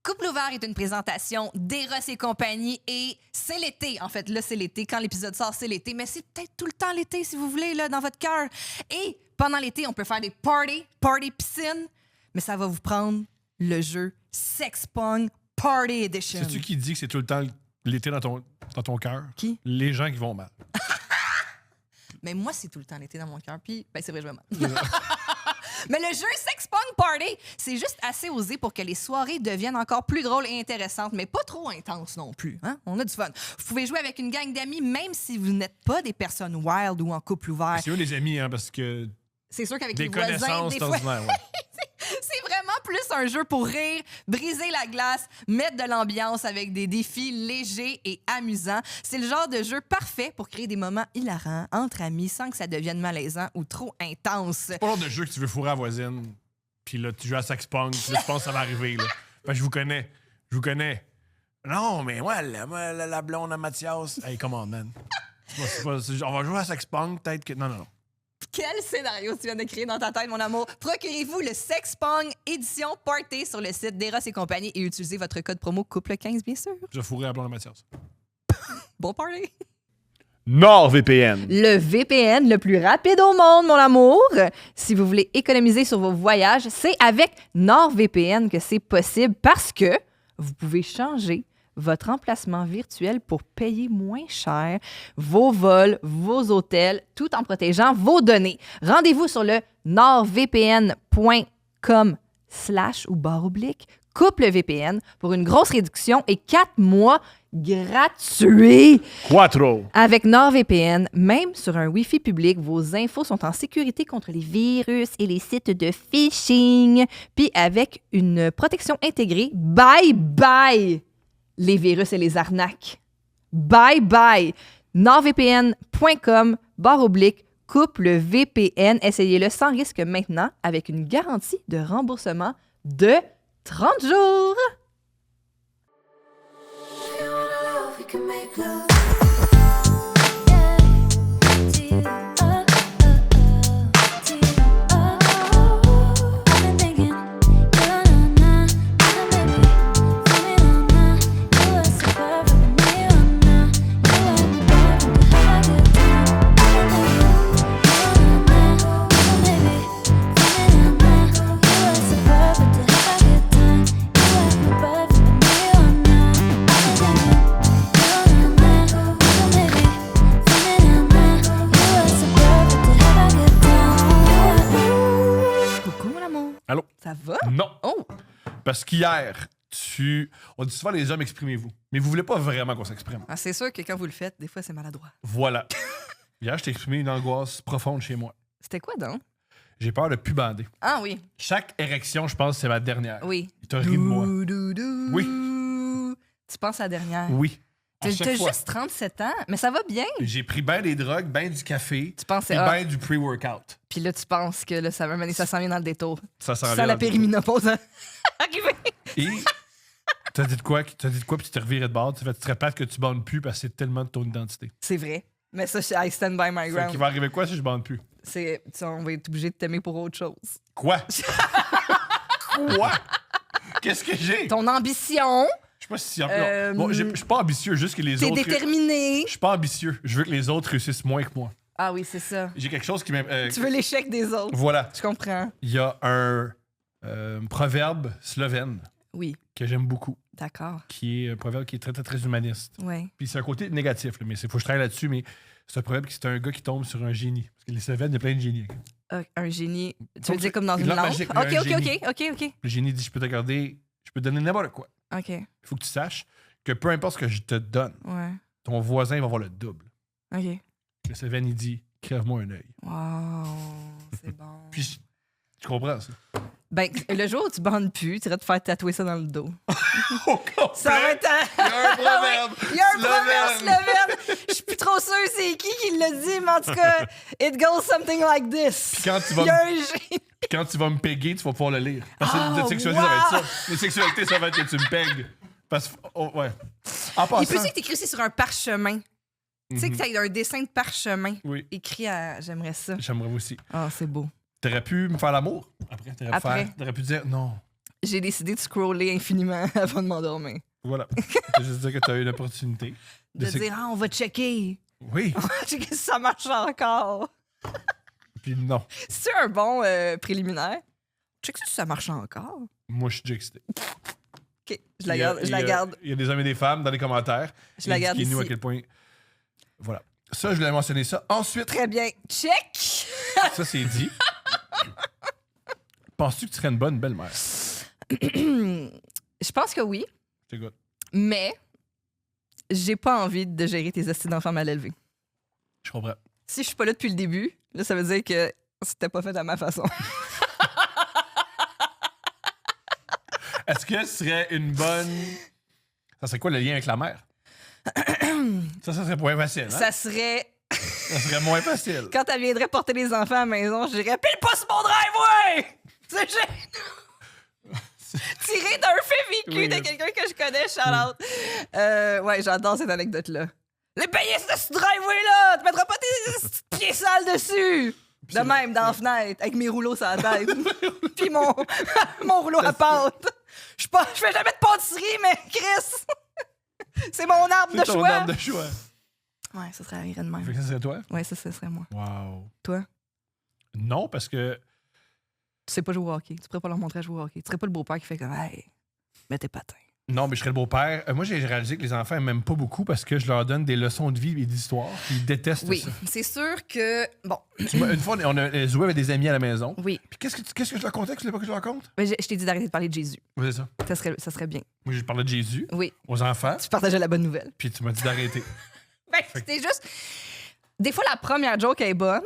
Couple ouvert est une présentation d'Eros et compagnie et c'est l'été. En fait, là, c'est l'été. Quand l'épisode sort, c'est l'été. Mais c'est peut-être tout le temps l'été, si vous voulez, là, dans votre cœur. Et pendant l'été, on peut faire des party piscine. Mais ça va vous prendre le jeu Sex Pong Party Edition. C'est-tu qui dit que c'est tout le temps l'été dans ton cœur? Qui? Les gens qui vont mal. Mais moi, c'est tout le temps l'été dans mon cœur. Puis, ben, c'est vrai, je vais mal. Mais le jeu Sex Pong Party, c'est juste assez osé pour que les soirées deviennent encore plus drôles et intéressantes, mais pas trop intenses non plus. Hein? On a du fun. Vous pouvez jouer avec une gang d'amis, même si vous n'êtes pas des personnes wild ou en couple ouvert. C'est eux les amis, hein, parce que C'est sûr qu'avec des les voisins, connaissances, des c'est fois... ordinaire. Ouais. C'est vraiment plus un jeu pour rire, briser la glace, mettre de l'ambiance avec des défis légers et amusants. C'est le genre de jeu parfait pour créer des moments hilarants entre amis sans que ça devienne malaisant ou trop intense. C'est pas le genre de jeu que tu veux fourrer à la voisine, puis là, tu joues à Sex Pong, puis là, tu penses que ça va arriver. Là. Ben, je vous connais. Non, mais ouais, la blonde à Mathias. Hey, come on, man. On va jouer à Sex Pong, peut-être que... Non. Quel scénario tu viens de créer dans ta tête, mon amour? Procurez-vous le Sex Pong édition Party sur le site d'Eros et compagnie et utilisez votre code promo couple15, bien sûr. Je vais fourrer la blonde à Mathias. Bon party! NordVPN. Le VPN le plus rapide au monde, mon amour. Si vous voulez économiser sur vos voyages, c'est avec NordVPN que c'est possible parce que vous pouvez changer votre emplacement virtuel pour payer moins cher vos vols, vos hôtels, tout en protégeant vos données. Rendez-vous sur le nordvpn.com/couple-VPN pour une grosse réduction et 4 mois gratuits. Quattro. Avec NordVPN, même sur un Wi-Fi public, vos infos sont en sécurité contre les virus et les sites de phishing. Puis avec une protection intégrée, bye bye les virus et les arnaques. Bye bye. nordvpn.com/couple-VPN. Essayez-le sans risque maintenant avec une garantie de remboursement de 30 jours. We can make love. Allô? Ça va? Non. Oh! Parce qu'hier, on dit souvent les hommes, exprimez-vous. Mais vous voulez pas vraiment qu'on s'exprime. Ah, c'est sûr que quand vous le faites, des fois, c'est maladroit. Voilà. Hier, je t'ai exprimé une angoisse profonde chez moi. C'était quoi donc? J'ai peur de plus bander. Ah oui, Chaque érection, je pense, c'est ma dernière. oui. Il t'a ri de moi. Oui. Tu penses à la dernière. Oui. À T'as chaque fois. juste 37 ans, mais ça va bien. J'ai pris ben des drogues, ben du café, Tu penses et c'est ben du pre-workout. Puis là, tu penses que là, ça va mener, ça s'en vient dans le détour. Ça s'en Ça vient la dans le- périménopause arrivé. Et t'as dit de quoi, puis tu t'es reviré de bord. Tu te répètes que tu bandes plus parce que c'est tellement de ton identité. C'est vrai. Mais ça, I stand by my Fait qu'il ground. va arriver quoi si je bande plus? On va être obligé de t'aimer pour autre chose. Quoi? Quoi? Qu'est-ce que j'ai? Ton ambition, Je sais pas si... Bon, je suis pas ambitieux, juste que les t'es autres... déterminé. Je suis pas ambitieux. Je veux que les autres réussissent moins que moi. Ah oui, c'est ça. J'ai quelque chose qui m'a... Tu veux l'échec des autres. Voilà. Je comprends. Il y a un proverbe slovène Oui, que j'aime beaucoup, d'accord. qui est un proverbe qui est très, très, très humaniste. Ouais. Puis c'est un côté négatif, là, mais il faut que je travaille là-dessus, mais c'est un proverbe qui c'est un gars qui tombe sur un génie. Parce que les Slovènes, il y a plein de génies. Un génie. Tu Donc, veux dire comme dans une une lampe lampe? magique, mais un génie. OK. Le génie dit, je peux te garder, je peux te donner n'importe quoi. OK. Il faut que tu saches que peu importe ce que je te donne, Ouais. ton voisin il va avoir le double. OK. Le Slovène, il dit, crève-moi un œil. Wow, c'est bon. Puis, tu comprends ça? Ben, le jour où tu bandes plus, tu irais te faire tatouer ça dans le dos. Au complet, Ça va être... il y a un proverbe. Il y a un proverbe slovène. slovène. Je suis plus trop sûre c'est qui l'a dit, mais en tout cas, it goes something like this. Puis quand tu Il vas y a un génie. Puis quand tu vas me péguer, tu vas pouvoir le lire. Parce que Oh, notre sexualité, ça va être ça. Les sexualités, ça va être que tu me pègues. Parce que, ouais. En Il passant... peut être écrit aussi sur un parchemin. Tu sais que ça a un dessin de parchemin Oui, écrit à... J'aimerais ça. j'aimerais aussi. Ah, c'est beau. T'aurais pu me faire l'amour après. Après. T'aurais pu dire non. j'ai décidé de scroller infiniment avant de m'endormir. Voilà. Je veux dire que tu as eu l'opportunité De dire, on va checker. Oui, On va checker si ça marche encore. puis non. C'est un bon préliminaire. Check si ça marche encore. Moi, je suis déjà excité. OK, je la garde. Je la garde. Il y a des hommes et des femmes dans les commentaires. Je la garde Expliquez-nous à ici. quel point... Voilà. Ça, je voulais mentionner ça. Ensuite, Très bien. Check! ça, c'est dit. Penses-tu que tu serais une bonne belle-mère? Je pense que oui, Je t'écoute. mais j'ai pas envie de gérer tes astuces d'enfants mal élevés. Je comprends. Si je suis pas là depuis le début, là, ça veut dire que c'était pas fait à ma façon. Est-ce que ce serait une bonne... Ça serait quoi le lien avec la mère? ça serait moins facile, hein? Ça serait... Ça serait moins facile. Quand elle viendrait porter les enfants à la maison, je dirais « Pile pas sur mon driveway! » C'est gênant! Tiré d'un fait vécu Oui, de oui. quelqu'un que je connais, shout-out. Ouais, j'adore cette anecdote-là. Les payer ce driveway-là! Tu mettras pas tes pieds sales dessus! De même, dans la fenêtre, avec mes rouleaux sur la tête. Puis mon rouleau à pâte. Je fais jamais de pâtisserie, mais Chris! C'est mon arbre de C'est ton choix. arbre de choix. Ouais, ça serait irait de même. Fait que ça serait toi? Ouais, ça serait moi. Wow. Toi? Non, parce que... Tu sais pas jouer au hockey. Tu pourrais pas leur montrer à jouer au hockey. Tu serais pas le beau-père qui fait comme « Hey, mets tes patins. » Non, mais je serais le beau-père. Moi, j'ai réalisé que les enfants ils m'aiment pas beaucoup parce que je leur donne des leçons de vie et d'histoire. Ils détestent Oui, ça. c'est sûr que... Bon, Une fois, on a joué avec des amis à la maison. oui. Puis qu'est-ce que je leur contais que je voulais pas que je leur conte? Mais je t'ai dit d'arrêter de parler de Jésus. Oui, c'est ça. Ça serait bien. Moi, j'ai parlé de Jésus Oui, aux enfants, tu partageais la bonne nouvelle. puis tu m'as dit d'arrêter. Ben, c'était juste... Des fois, la première joke est bonne.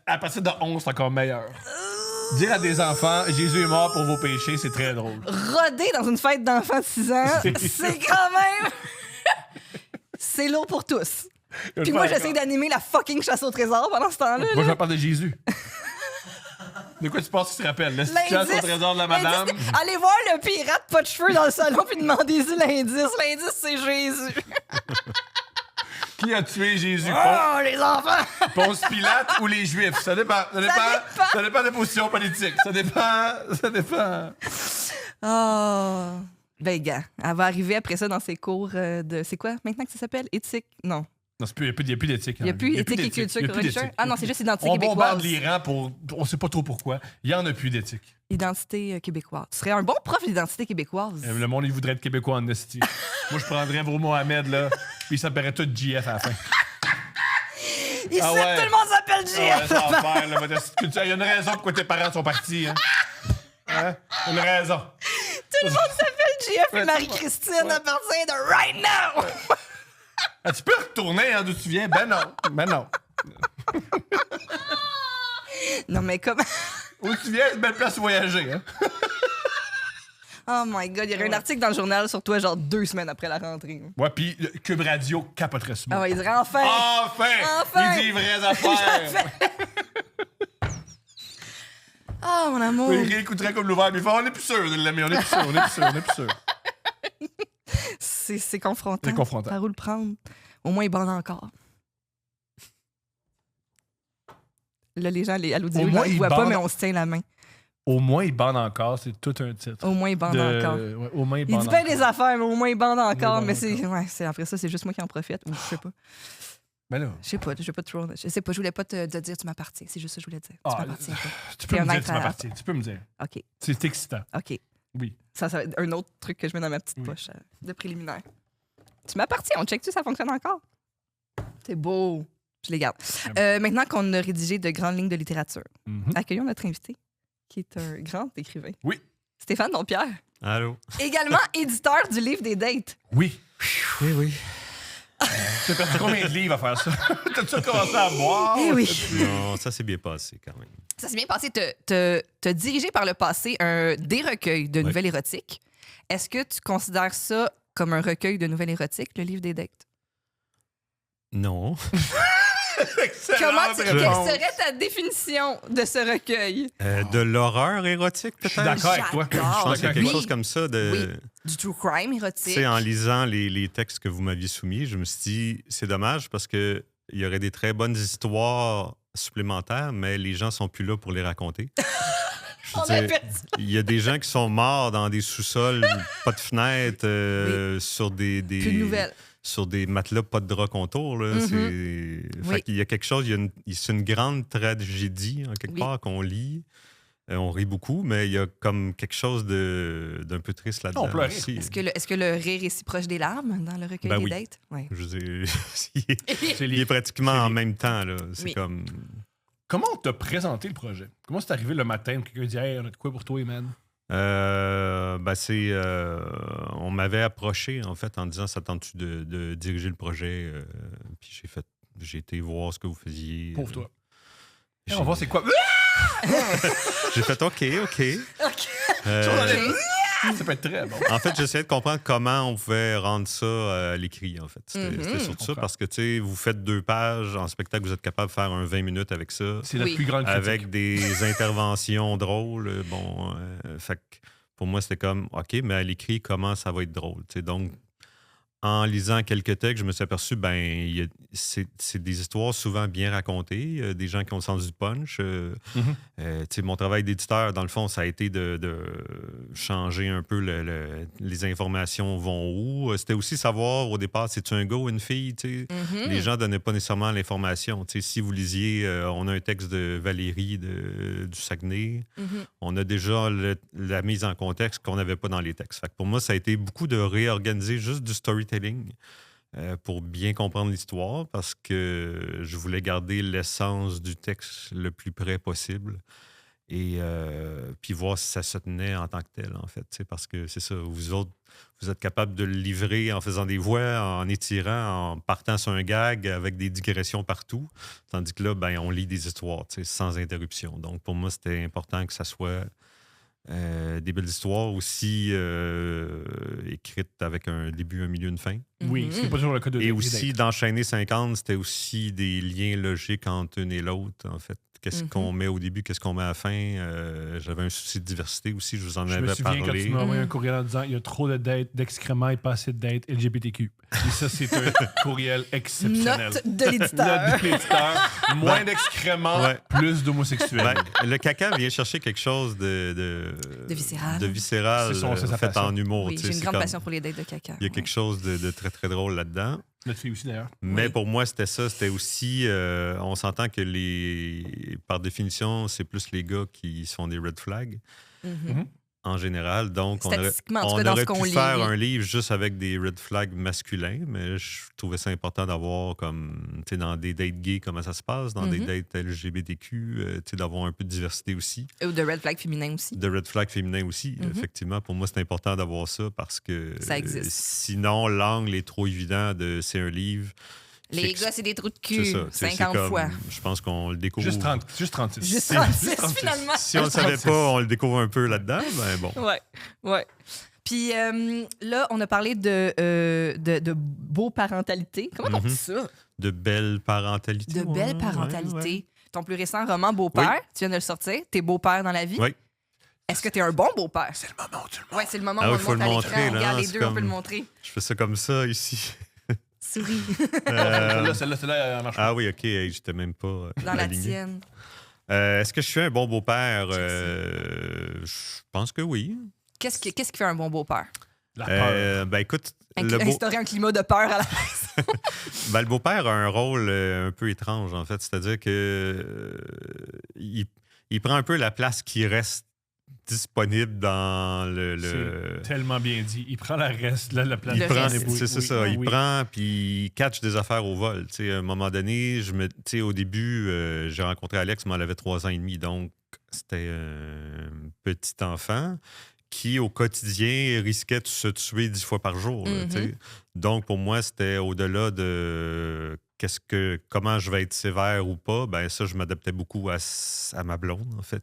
À partir de 11, c'est encore meilleur. Dire à des enfants, Jésus est mort pour vos péchés, c'est très drôle. Roder dans une fête d'enfants de 6 ans, c'est quand même... c'est lourd pour tous. Puis moi, j'essaie d'animer la fucking chasse au trésor pendant ce temps-là. Moi, je là. vais parler de Jésus. De quoi tu penses qu'il se rappelle? La L'indice- chasse au trésor de la madame? l'indice- Allez voir le pirate pas de cheveux dans le salon puis demandez-y l'indice. L'indice, c'est Jésus. Qui a tué Jésus? Oh, les enfants! Ponce Pilate ou les Juifs? Ça dépend. Ça dépend des positions politiques. Ça dépend. Oh. Ben, gars, elle va arriver après ça dans ses cours de... C'est quoi maintenant que ça s'appelle? Éthique? Non. Non, il n'y a plus d'éthique. Il n'y a plus éthique et culture religieuse? Ah non, c'est juste identité On québécoise. bombarde l'Iran pour... On sait pas trop pourquoi. Il n'y en a plus d'éthique. Identité québécoise. Tu serais un bon prof d'identité québécoise. Le monde, il voudrait être québécois en esti. Moi, je prendrais Bro Mohamed, là, puis il s'appellerait tout JF à la fin. Ici, Ah ouais. tout le monde s'appelle Ah ouais, JF. ça va faire, là, votre esti de culture. Il y a une raison pourquoi tes parents sont partis. Hein? Une raison. Tout le monde s'appelle JF et Ouais, Marie-Christine à partir de right now. Ah, tu peux retourner hein, d'où tu viens? Ben non. Ben non. Non, mais comme... Où tu viens, c'est une belle place où voyager. Hein? Oh my God, il y aurait un article dans le journal sur toi genre 2 semaines après la rentrée. Ouais, puis Cube Radio capoterait sur moi. Ah ouais, il dirait enfin... Enfin! Il dit vraies affaires! Oh, mon amour. Il réécouterait comme l'ouvert, mais il fait, on est plus sûr de l'aimer, on est plus sûr. C'est confrontant. C'est confrontant. Par où le prendre? Au moins, il bande encore. Là, les gens à l'audio, Au ils moins, ne il voient pas, bande- mais on se tient la main. Au moins, il bande encore, c'est tout un titre. Au moins, il bande encore. Ouais, au moins, il Il bande dit bien encore. des affaires, mais au moins, il bande encore. bande Mais c'est après ça, c'est juste moi qui en profite. Ou je sais pas. Ben là, Je sais pas, je sais pas, je voulais pas te dire tu m'appartiens. C'est juste ça que je voulais dire. Tu Ah, m'appartiens pas. tu peux T'es me un dire, être tu à- m'appartiens. Tu peux me dire. OK, C'est excitant. OK. Oui. Ça va être un autre truc que je mets dans ma petite Oui. poche de préliminaire. Tu m'appartiens, on check-tu, ça fonctionne encore? C'est beau. Je les garde. Maintenant qu'on a rédigé de grandes lignes de littérature, Mhm. accueillons notre invité, qui est un grand écrivain. Oui. Stéphane Dompierre. Allô? Également éditeur du livre des dates. Oui. Oui, oui. Tu as perdu combien de livres à faire ça? T'as-tu commencé à boire? Eh oui. Non, ça s'est bien passé quand même. Ça s'est bien passé. T'as dirigé par le passé des recueils de nouvelles érotiques. Est-ce que tu considères ça comme un recueil de nouvelles érotiques, le livre des dates? Non. Quelle réponse. serait ta définition de ce recueil? De l'horreur érotique, Je suis peut-être? d'accord avec toi. J'adore. Je pense qu'il y a quelque Oui. chose comme ça. Oui. Du true crime Tu érotique. sais, en lisant les textes que vous m'aviez soumis, je me suis dit, c'est dommage parce qu'il y aurait des très bonnes histoires supplémentaires, mais les gens sont plus là pour les raconter. Je veux dire, il y a des gens qui sont morts dans des sous-sols, pas de fenêtres, sur Plus de nouvelles. sur des matelas, pas de drap contour. Là. Fait qu'il y a quelque chose, c'est une grande tragédie, en quelque part, qu'on lit. On rit beaucoup, mais il y a comme quelque chose d'un peu triste là-dedans. On pleurait. aussi. Est-ce que le rire est si proche des larmes dans le recueil Ben des oui. dates? Oui. Je veux dire, C'est il lié. est pratiquement C'est en lié. même temps. Là. C'est Oui. comme... Comment on t'a présenté le projet? Comment c'est arrivé le matin? Quelqu'un dit, hey, on a de quoi pour toi, man? On m'avait approché, en fait, en disant, ça tente-tu de diriger le projet? Puis j'ai été voir ce que vous faisiez. Pauvre toi. J'ai- On va voir c'est quoi. J'ai fait OK. Ça peut être très bon. En fait, j'essayais de comprendre comment on pouvait rendre ça à l'écrit, en fait. C'était surtout ça, comprends. parce que, tu sais, vous faites 2 pages en spectacle, vous êtes capable de faire un 20 minutes avec ça, C'est la Oui. plus grande critique. avec des interventions drôles. Fait que pour moi, c'était comme, OK, mais à l'écrit, comment ça va être drôle? Tu sais, donc, en lisant quelques textes, je me suis aperçu, c'est des histoires souvent bien racontées, des gens qui ont le sens du punch. Tu sais, mon travail d'éditeur, dans le fond, ça a été de changer un peu les informations vont où. C'était aussi savoir au départ, c'est-tu un gars ou une fille? Tu sais? Les gens ne donnaient pas nécessairement l'information. Tu sais, si vous lisiez, on a un texte de Valérie du Saguenay, on a déjà la mise en contexte qu'on n'avait pas dans les textes. Fait que pour moi, ça a été beaucoup de réorganiser juste du storytelling pour bien comprendre l'histoire parce que je voulais garder l'essence du texte le plus près possible et puis voir si ça se tenait en tant que tel, en fait. Tu sais, parce que c'est ça, vous autres, vous êtes capable de le livrer en faisant des voix, en étirant, en partant sur un gag avec des digressions partout. Tandis que là, on lit des histoires, tu sais, sans interruption. Donc, pour moi, c'était important que ça soit des belles histoires aussi écrites avec un début, un milieu, une fin. Oui, ce qui n'est pas toujours le cas de Et des aussi, dates. d'enchaîner 50, c'était aussi des liens logiques entre une et l'autre, en fait. Qu'est-ce qu'on met au début, qu'est-ce qu'on met à la fin. J'avais un souci de diversité aussi, je vous en Je me avais souviens quand parlé. tu m'as envoyé un courriel en disant il y a trop de dates, d'excréments et pas assez de dates LGBTQ. Et ça, c'est un courriel exceptionnel. Note de l'éditeur. Note de l'éditeur. Moins d'excréments, Ouais. plus d'homosexuels. Le caca vient chercher quelque chose de viscéral. de viscéral, C'est sa fait passion. en humour. Oui, tu sais, j'ai une c'est grande comme- passion pour les dates de caca. Il y a quelque chose de très, très drôle là-dedans. Notre fille aussi, d'ailleurs. Mais Oui. pour moi, c'était ça. C'était aussi... on s'entend que par définition, c'est plus les gars qui sont des red flags en général. Donc, on aurait, Statistiquement, en tout on cas, dans aurait ce qu'on pu lit, faire oui. un livre juste avec des red flags masculins, mais je trouvais ça important d'avoir comme, tu sais, dans des dates gays, comment ça se passe, dans des dates LGBTQ, tu sais, d'avoir un peu de diversité aussi. Ou de red flag féminin aussi. De red flag féminin aussi, effectivement. Pour moi, c'est important d'avoir ça parce que Ça existe. sinon, l'angle est trop évident de c'est un livre. Les qui gars, c'est des trous de c'est cul. ça, tu sais, c'est 50 comme- fois. Je pense qu'on le découvre. Juste 36. Juste Si- 36, finalement. Si on ne le savait pas, on le découvre un peu là-dedans. Ben bon. Ouais. Puis là, on a parlé de beau parentalité. Comment on dit ça? De belle parentalité. De belle ouais, parentalité. ouais. Ton plus récent roman, Beau-père, Oui. tu viens de le sortir. T'es beau-père dans la vie. Oui. Est-ce que t'es un bon beau-père? C'est le moment où tu le montres. Ouais, c'est le moment Ah où oui, on faut le le montre à montrer, l'écran. là, Regarde, les c'est deux, on peut comme- le montrer. Je fais ça comme ça ici. Souris Celle-là, elle marche. Ah oui, OK. Hey, j'étais même pas dans la aligné. tienne. Est-ce que je suis un bon beau-père? Je pense que oui. Qu'est-ce qui fait un bon beau-père? La peur. Ben écoute, le Instaurer un climat de peur à la Ben, le beau-père a un rôle un peu étrange, en fait. C'est-à-dire que il prend un peu la place qui reste disponible dans le... C'est tellement bien dit. Il prend la place. Le place reste. des bouilles. C'est ça. Il prend puis il catch des affaires au vol. Tu sais, à un moment donné, tu sais, au début, j'ai rencontré Alex, mais elle avait 3 ans et demi. Donc, c'était un petit enfant qui, au quotidien, risquait de se tuer 10 fois par jour. Là, tu sais. Donc, pour moi, c'était au-delà de comment je vais être sévère ou pas. Ben ça, je m'adaptais beaucoup à ma blonde, en fait,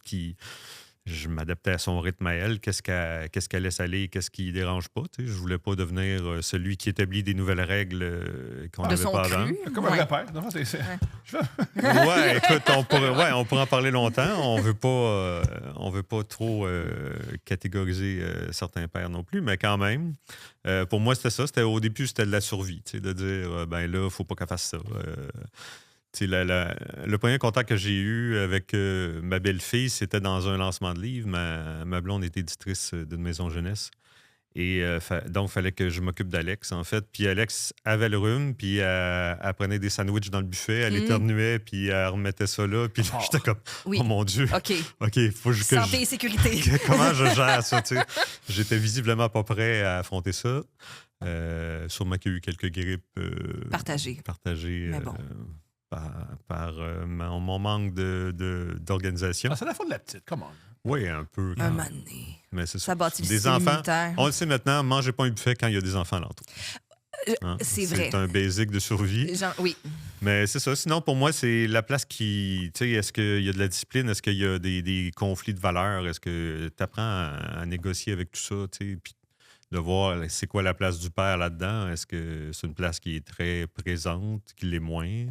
je m'adaptais à son rythme à elle, qu'est-ce qu'elle laisse aller, qu'est-ce qui ne dérange pas. Tu sais. Je voulais pas devenir celui qui établit des nouvelles règles qu'on de n'avait son pas avant. cru. Comme un Ouais. vrai père. Non, c'est- Ouais, écoute, on pourrait en parler longtemps. On veut pas trop catégoriser certains pères non plus, mais quand même, pour moi, c'était ça. Au début, c'était de la survie, tu sais, de dire, ben là, faut pas qu'elle fasse ça. Tu sais, le premier contact que j'ai eu avec ma belle-fille, c'était dans un lancement de livre. Ma blonde était éditrice d'une maison jeunesse. Et donc, il fallait que je m'occupe d'Alex, en fait. Puis Alex avait le rhume, puis elle prenait des sandwichs dans le buffet, elle éternuait, puis elle remettait ça là. Puis là, j'étais comme, Oui. oh mon Dieu, OK. OK, faut que Santé et sécurité. comment je gère ça, tu sais? J'étais visiblement pas prêt à affronter ça. Sûrement qu'il y a eu quelques grippes Partagé. partagées Mais bon. par mon manque d'organisation. Ah, c'est la faute de la petite, comment? Oui, un peu. Un moment donné. Mais c'est Ça bâtit le Des système enfants, immunitaire. on le sait maintenant, mangez pas un buffet quand il y a des enfants alentour. Hein? C'est vrai. C'est un basic de survie. Oui. Mais c'est ça. Sinon, pour moi, c'est la place qui. Tu sais, est-ce qu'il y a de la discipline? Est-ce qu'il y a des conflits de valeurs? Est-ce que tu apprends à négocier avec tout ça? Tu sais, puis de voir c'est quoi la place du père là-dedans? Est-ce que c'est une place qui est très présente, qui l'est moins?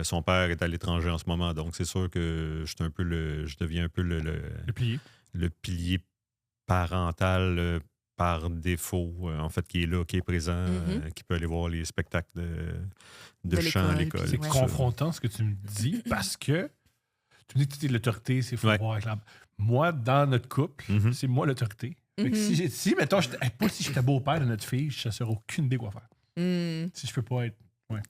Son père est à l'étranger en ce moment, donc c'est sûr que je deviens un peu Le plié. le pilier parental par défaut, en fait, qui est là, qui est présent, qui peut aller voir les spectacles de chant à l'école, l'école. C'est Ouais. confrontant ce que tu me dis parce que tu me dis que tu es l'autorité, c'est fou Ouais. voir avec la... Moi, dans notre couple, Mhm. c'est moi l'autorité. Fait que si, mettons, pas si j'étais beau-père de notre fille, je ne saurais aucune idée quoi faire. Si je peux pas être.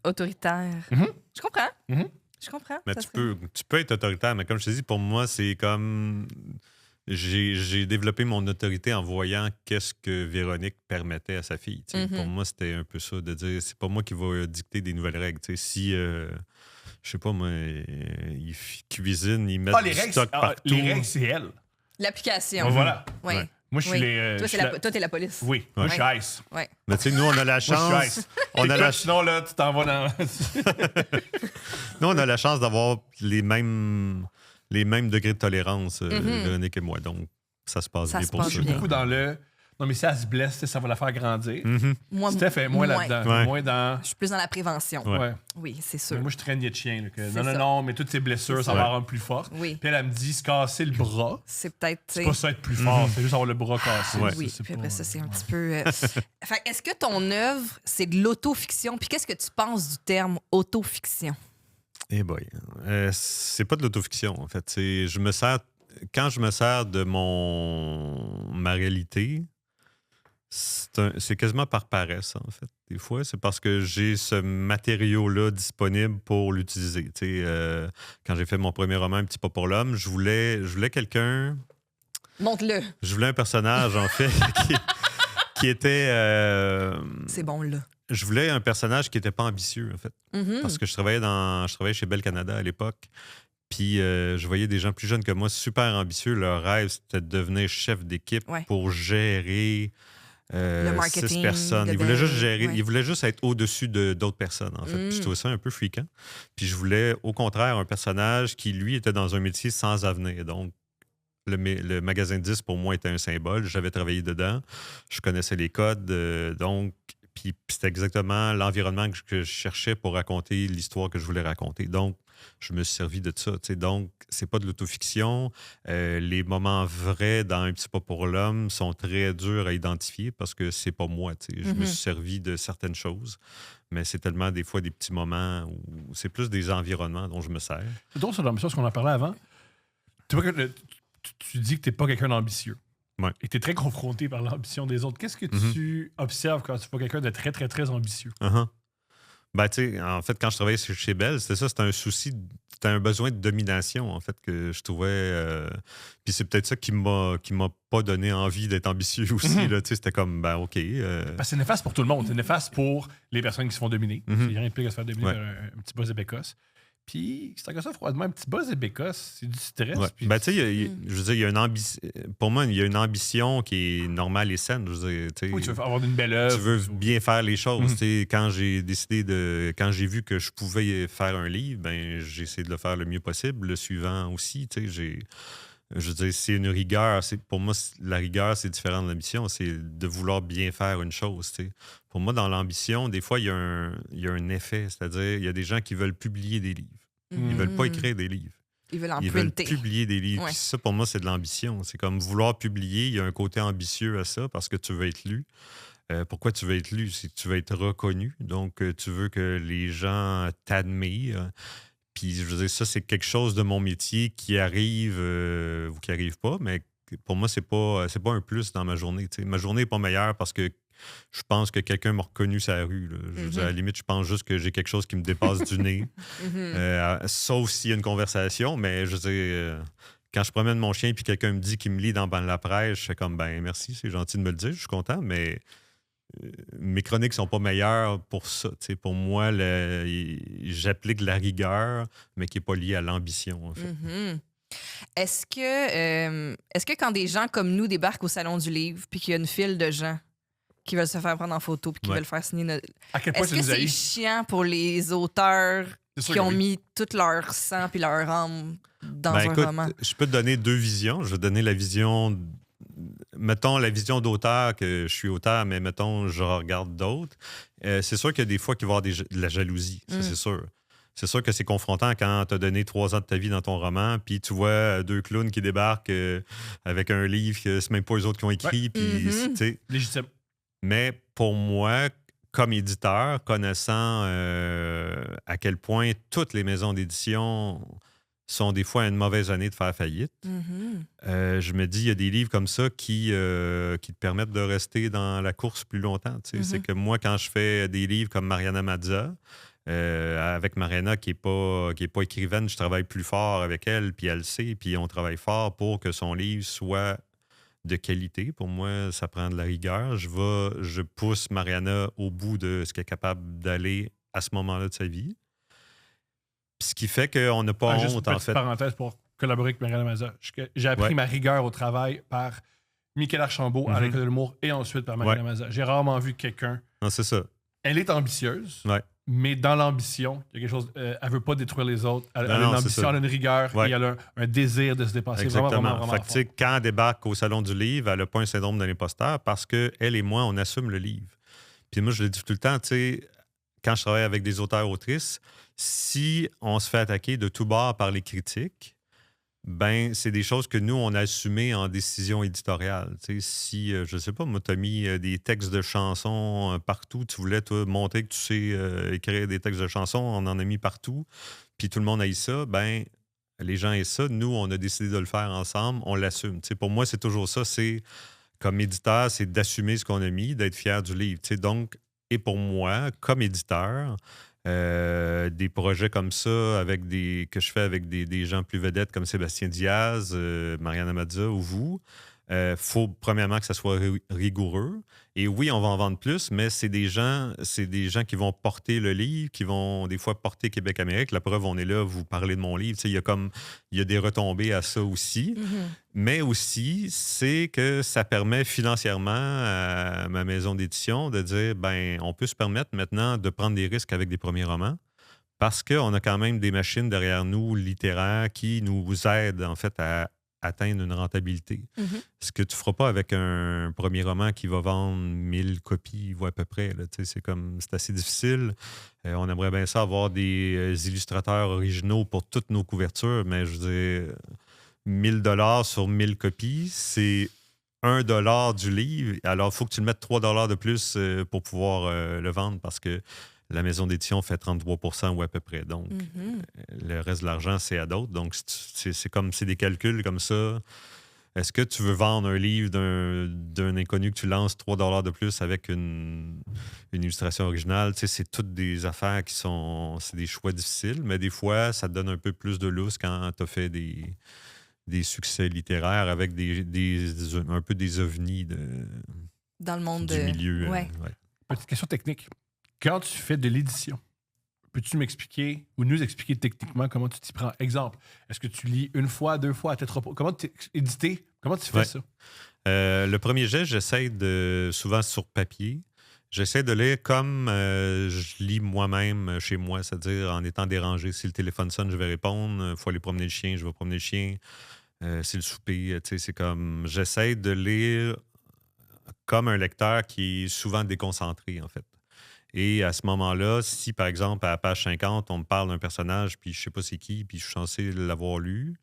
Autoritaire. Mhm. Je comprends. Mhm. Je comprends. Mais Ça tu serait- peux être autoritaire, mais comme je te dis, pour moi, c'est comme. J'ai développé mon autorité en voyant qu'est-ce que Véronique permettait à sa fille. Tu sais. Pour moi, c'était un peu ça, de dire c'est pas moi qui va dicter des nouvelles règles. Tu sais. Si, je sais pas, moi, ils cuisinent, ils mettent Ah, les du règles, stock partout. les règles, c'est elle. L'application. Voilà. Oui. Ouais. Moi, je suis Oui. les. Toi, je suis toi, t'es la police. Oui, moi, je suis Ouais. Ice. Ouais. Mais tu sais, nous, on a la Moi, je suis chance. Ice. On a Écoute, la sinon, là, tu t'en vas dans. Nous, on a la chance d'avoir les mêmes degrés de tolérance, Véronique et moi. Donc, ça se passe Ça bien se pour passe Je ça. suis bien. beaucoup dans le. Non, mais si elle se blesse, ça va la faire grandir. Moi, Steph est moins là-dedans. Ouais. Moins dans. Je suis plus dans la prévention. Ouais. Ouais. Oui, c'est Mais sûr. moi, je traîne de chien. Là, que C'est non, non, ça. non, mais toutes ces blessures, C'est ça ça. va la rendre plus forte. Oui. Puis elle me dit se casser le bras. C'est peut-être. C'est pas ça être plus fort, c'est juste avoir le bras cassé. Ouais. Oui, c'est puis pas- après ça, c'est un petit peu. Fait, est-ce que ton œuvre, c'est de l'autofiction? Puis qu'est-ce que tu penses du terme autofiction? Eh boy. C'est pas de l'autofiction, en fait. Quand je me sers de ma réalité, c'est quasiment par paresse, en fait. Des fois, c'est parce que j'ai ce matériau-là disponible pour l'utiliser. Tu sais, quand j'ai fait mon premier roman, Un petit pas pour l'homme, je voulais quelqu'un. Montre-le. Je voulais un personnage, en fait, qui était. C'est bon, là. Je voulais un personnage qui n'était pas ambitieux, en fait. Mhm. Parce que je travaillais chez Bell Canada à l'époque. Puis je voyais des gens plus jeunes que moi, super ambitieux. Leur rêve, c'était de devenir chef d'équipe Ouais. pour gérer Le marketing 6 personnes. de Ils voulaient juste Bell, gérer, ouais. ils voulaient juste être au-dessus d'autres personnes, en fait. Puis je trouvais ça un peu fréquent. Puis je voulais, au contraire, un personnage qui, lui, était dans un métier sans avenir. Donc, le magasin de disques, pour moi, était un symbole. J'avais travaillé dedans. Je connaissais les codes. Donc, puis c'était exactement l'environnement que je cherchais pour raconter l'histoire que je voulais raconter. Donc, je me suis servi de ça. Tu sais. Donc, c'est pas de l'autofiction. Les moments vrais dans Un petit pas pour l'homme sont très durs à identifier parce que c'est pas moi. Tu sais. Je me suis servi de certaines choses, mais c'est tellement des fois des petits moments où c'est plus des environnements dont je me sers. C'est drôle, ça, dans ce qu'on en parlait avant. Tu dis que tu n'es pas quelqu'un d'ambitieux. Ouais. Et tu es très confronté par l'ambition des autres. Qu'est-ce que tu observes quand tu vois quelqu'un de très, très, très ambitieux? Uh-huh. Ben, tu sais, en fait, quand je travaillais chez Bell, c'était ça, c'était un souci, c'était un besoin de domination, en fait, que je trouvais. Puis c'est peut-être ça qui m'a pas donné envie d'être ambitieux aussi. Là, tu sais, c'était comme, ben, OK. Parce que c'est néfaste pour tout le monde. C'est néfaste pour les personnes qui se font dominer. Il n'y a rien de pire que se faire dominer Ouais. par un petit boss de bécosse. Puis, c'est comme ça, froidement, un petit boss de bécosse, c'est du stress. Ouais. Puis Ben, tu sais, je veux dire, il y a une ambition. Pour moi, il y a une ambition qui est normale et saine. Je veux dire, tu sais, oui, tu veux avoir une belle œuvre. tu veux bien faire les choses. Tu sais, quand j'ai vu que je pouvais faire un livre, ben j'ai essayé de le faire le mieux possible. Le suivant aussi, tu sais, je veux dire, c'est une rigueur. Pour moi, la rigueur, c'est différent de l'ambition. C'est de vouloir bien faire une chose. Tu sais. Pour moi, dans l'ambition, des fois, il y a un effet. C'est-à-dire, il y a des gens qui veulent publier des livres. Ils veulent pas écrire des livres. Ils veulent en Ils veulent printer. publier des livres. Ouais. Puis ça, pour moi, c'est de l'ambition. C'est comme vouloir publier. Il y a un côté ambitieux à ça parce que tu veux être lu. Pourquoi tu veux être lu? C'est que tu veux être reconnu. Donc, tu veux que les gens t'admirent. Puis, je veux dire, ça, c'est quelque chose de mon métier qui arrive ou qui arrive pas, mais pour moi, c'est pas un plus dans ma journée. Tu sais. Ma journée n'est pas meilleure parce que je pense que quelqu'un m'a reconnu sur la rue. Là. Je veux dire, à la limite, je pense juste que j'ai quelque chose qui me dépasse du nez. Sauf s'il y a une conversation, mais je veux dire, quand je promène mon chien puis quelqu'un me dit qu'il me lit dans la presse, je fais comme, ben merci, c'est gentil de me le dire, je suis content, mais mes chroniques sont pas meilleures pour ça. Tu sais, pour moi, j'applique la rigueur, mais qui n'est pas liée à l'ambition, en fait. Mhm. Est-ce que quand des gens comme nous débarquent au Salon du Livre puis qu'il y a une file de gens qui veulent se faire prendre en photo puis qui Ouais. veulent faire signer notre... À quel point Est-ce ça que nous c'est arrive? chiant pour les auteurs C'est sûr qui que ont oui. mis tout leur sang puis leur âme dans un Écoute, roman? je peux te donner deux visions. Je vais donner la vision, mettons, la vision d'auteur, que je suis auteur, mais mettons, je regarde d'autres. C'est sûr qu'il y a des fois qu'il va y avoir de la jalousie, ça, c'est sûr. C'est sûr que c'est confrontant quand tu as donné 3 ans de ta vie dans ton roman, puis tu vois 2 clowns qui débarquent avec un livre que c'est même pas eux autres qui ont écrit. Puis, tu sais. Légitime. Mais pour moi, comme éditeur, connaissant à quel point toutes les maisons d'édition sont des fois à une mauvaise année de faire faillite, je me dis, il y a des livres comme ça qui te permettent de rester dans la course plus longtemps. Tu sais. C'est que moi, quand je fais des livres comme Mariana Mazza, avec Mariana qui est pas écrivaine, je travaille plus fort avec elle, puis elle le sait, puis on travaille fort pour que son livre soit de qualité. Pour moi, ça prend de la rigueur. Je pousse Mariana au bout de ce qu'elle est capable d'aller à ce moment-là de sa vie. Puis ce qui fait qu'on n'a pas Juste une honte, en petite fait. parenthèse pour collaborer avec Mariana Mazza. J'ai appris Ouais. ma rigueur au travail par Michael Archambault à l'École de l'humour et ensuite par Mariana Mazza. J'ai rarement vu quelqu'un... Non, c'est ça. Elle est ambitieuse, Ouais. mais dans l'ambition, il y a quelque chose... elle veut pas détruire les autres. Elle a Non, une c'est ambition, ça. elle a une rigueur Ouais. et elle a un désir de se dépasser. Vraiment, Exactement. vraiment, Fait vraiment que, tu sais, fort. quand elle débarque au Salon du Livre, elle n'a pas un syndrome de l'imposteur parce qu'elle et moi, on assume le livre. Puis moi, je le dis tout le temps, tu sais, quand je travaille avec des auteurs-autrices, si on se fait attaquer de tout bord par les critiques, ben c'est des choses que nous, on a assumées en décision éditoriale. Tu sais, si, je sais pas, moi, tu as mis des textes de chansons partout, tu voulais, toi, montrer que tu sais écrire des textes de chansons, on en a mis partout, puis tout le monde haït ça, ben les gens haïssent ça. Nous, on a décidé de le faire ensemble, on l'assume. Tu sais, pour moi, c'est toujours ça, c'est comme éditeur, c'est d'assumer ce qu'on a mis, d'être fier du livre. Tu sais, donc, et pour moi, comme éditeur, des projets comme ça que je fais avec des gens plus vedettes comme Sébastien Diaz, Mariana Mazza ou vous, faut premièrement que ça soit rigoureux. Et oui, on va en vendre plus, mais c'est des gens qui vont porter le livre, qui vont des fois porter Québec-Amérique. La preuve, on est là, vous parlez de mon livre. Tu sais, il y a des retombées à ça aussi. Mais aussi, c'est que ça permet financièrement à ma maison d'édition de dire, ben, on peut se permettre maintenant de prendre des risques avec des premiers romans parce qu'on a quand même des machines derrière nous, littéraires, qui nous aident en fait à atteindre une rentabilité. Ce que tu ne feras pas avec un premier roman qui va vendre 1000 copies ou à peu près. Là. C'est assez difficile. On aimerait bien ça avoir des illustrateurs originaux pour toutes nos couvertures, mais je veux dire, 1000 $ sur 1000 copies, c'est 1 $ du livre. Alors, il faut que tu le mettes 3 $ de plus pour pouvoir le vendre parce que la maison d'édition fait 33 % ou à peu près. Donc, le reste de l'argent, c'est à d'autres. Donc, c'est des calculs comme ça. Est-ce que tu veux vendre un livre d'un inconnu que tu lances 3 $ de plus avec une illustration originale? Tu sais, c'est toutes des affaires c'est des choix difficiles, mais des fois, ça te donne un peu plus de lousse quand tu as fait des succès littéraires avec un peu des ovnis Dans le monde du milieu. Ouais. Petite question technique. Quand tu fais de l'édition, peux-tu m'expliquer ou nous expliquer techniquement comment tu t'y prends? Exemple, est-ce que tu lis une fois, 2 fois à tête reposée? Comment tu édité? Comment tu fais ça? Le premier jet, j'essaie souvent sur papier, j'essaie de lire comme je lis moi-même chez moi, c'est-à-dire en étant dérangé. Si le téléphone sonne, je vais répondre. Il faut aller promener le chien, je vais promener le chien. C'est le souper. C'est comme j'essaie de lire comme un lecteur qui est souvent déconcentré, en fait. Et à ce moment-là, si par exemple, à la page 50, on me parle d'un personnage, puis je sais pas c'est qui, puis je suis censé l'avoir lu,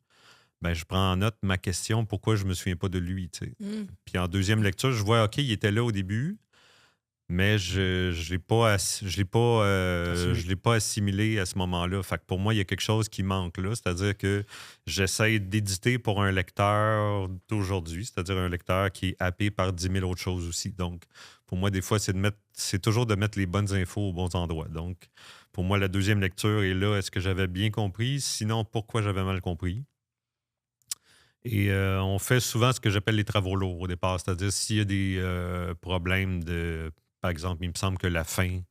ben je prends en note ma question, pourquoi je me souviens pas de lui, tu sais. Puis en deuxième lecture, je vois, OK, il était là au début, mais je ne l'ai pas assimilé à ce moment-là. Fait que pour moi, il y a quelque chose qui manque là. C'est-à-dire que j'essaie d'éditer pour un lecteur d'aujourd'hui, c'est-à-dire un lecteur qui est happé par 10 000 autres choses aussi. Donc, pour moi, des fois, c'est toujours de mettre les bonnes infos aux bons endroits. Donc, pour moi, la deuxième lecture est là. Est-ce que j'avais bien compris? Sinon, pourquoi j'avais mal compris? Et on fait souvent ce que j'appelle les travaux lourds au départ. C'est-à-dire, s'il y a des problèmes de... Par exemple, il me semble que la fin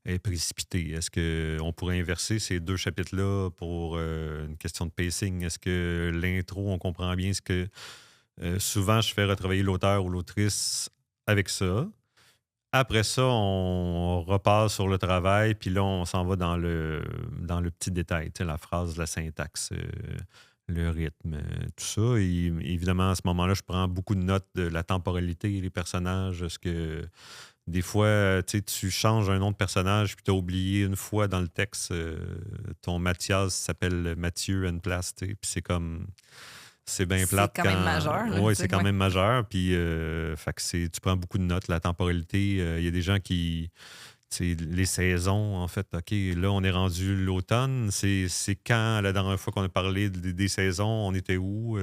est précipitée. Est-ce qu'on pourrait inverser ces deux chapitres-là pour une question de pacing? Est-ce que l'intro, on comprend bien ce que... souvent, je fais retravailler l'auteur ou l'autrice avec ça. Après ça, on repasse sur le travail, puis là, on s'en va dans le petit détail, tu sais, la phrase, la syntaxe, le rythme, tout ça. Et évidemment, à ce moment-là, je prends beaucoup de notes de la temporalité des personnages. Est-ce que des fois, tu changes un nom de personnage, puis tu as oublié une fois dans le texte, ton Mathias s'appelle Mathieu à une place, tu sais, puis c'est comme... C'est bien plate. C'est quand même majeur. Oui, c'est quand même majeur. Puis, fait que tu prends beaucoup de notes. La temporalité, il y a des gens qui... Les saisons, en fait, OK, là, on est rendu l'automne. C'est quand, la dernière fois qu'on a parlé des saisons, on était où?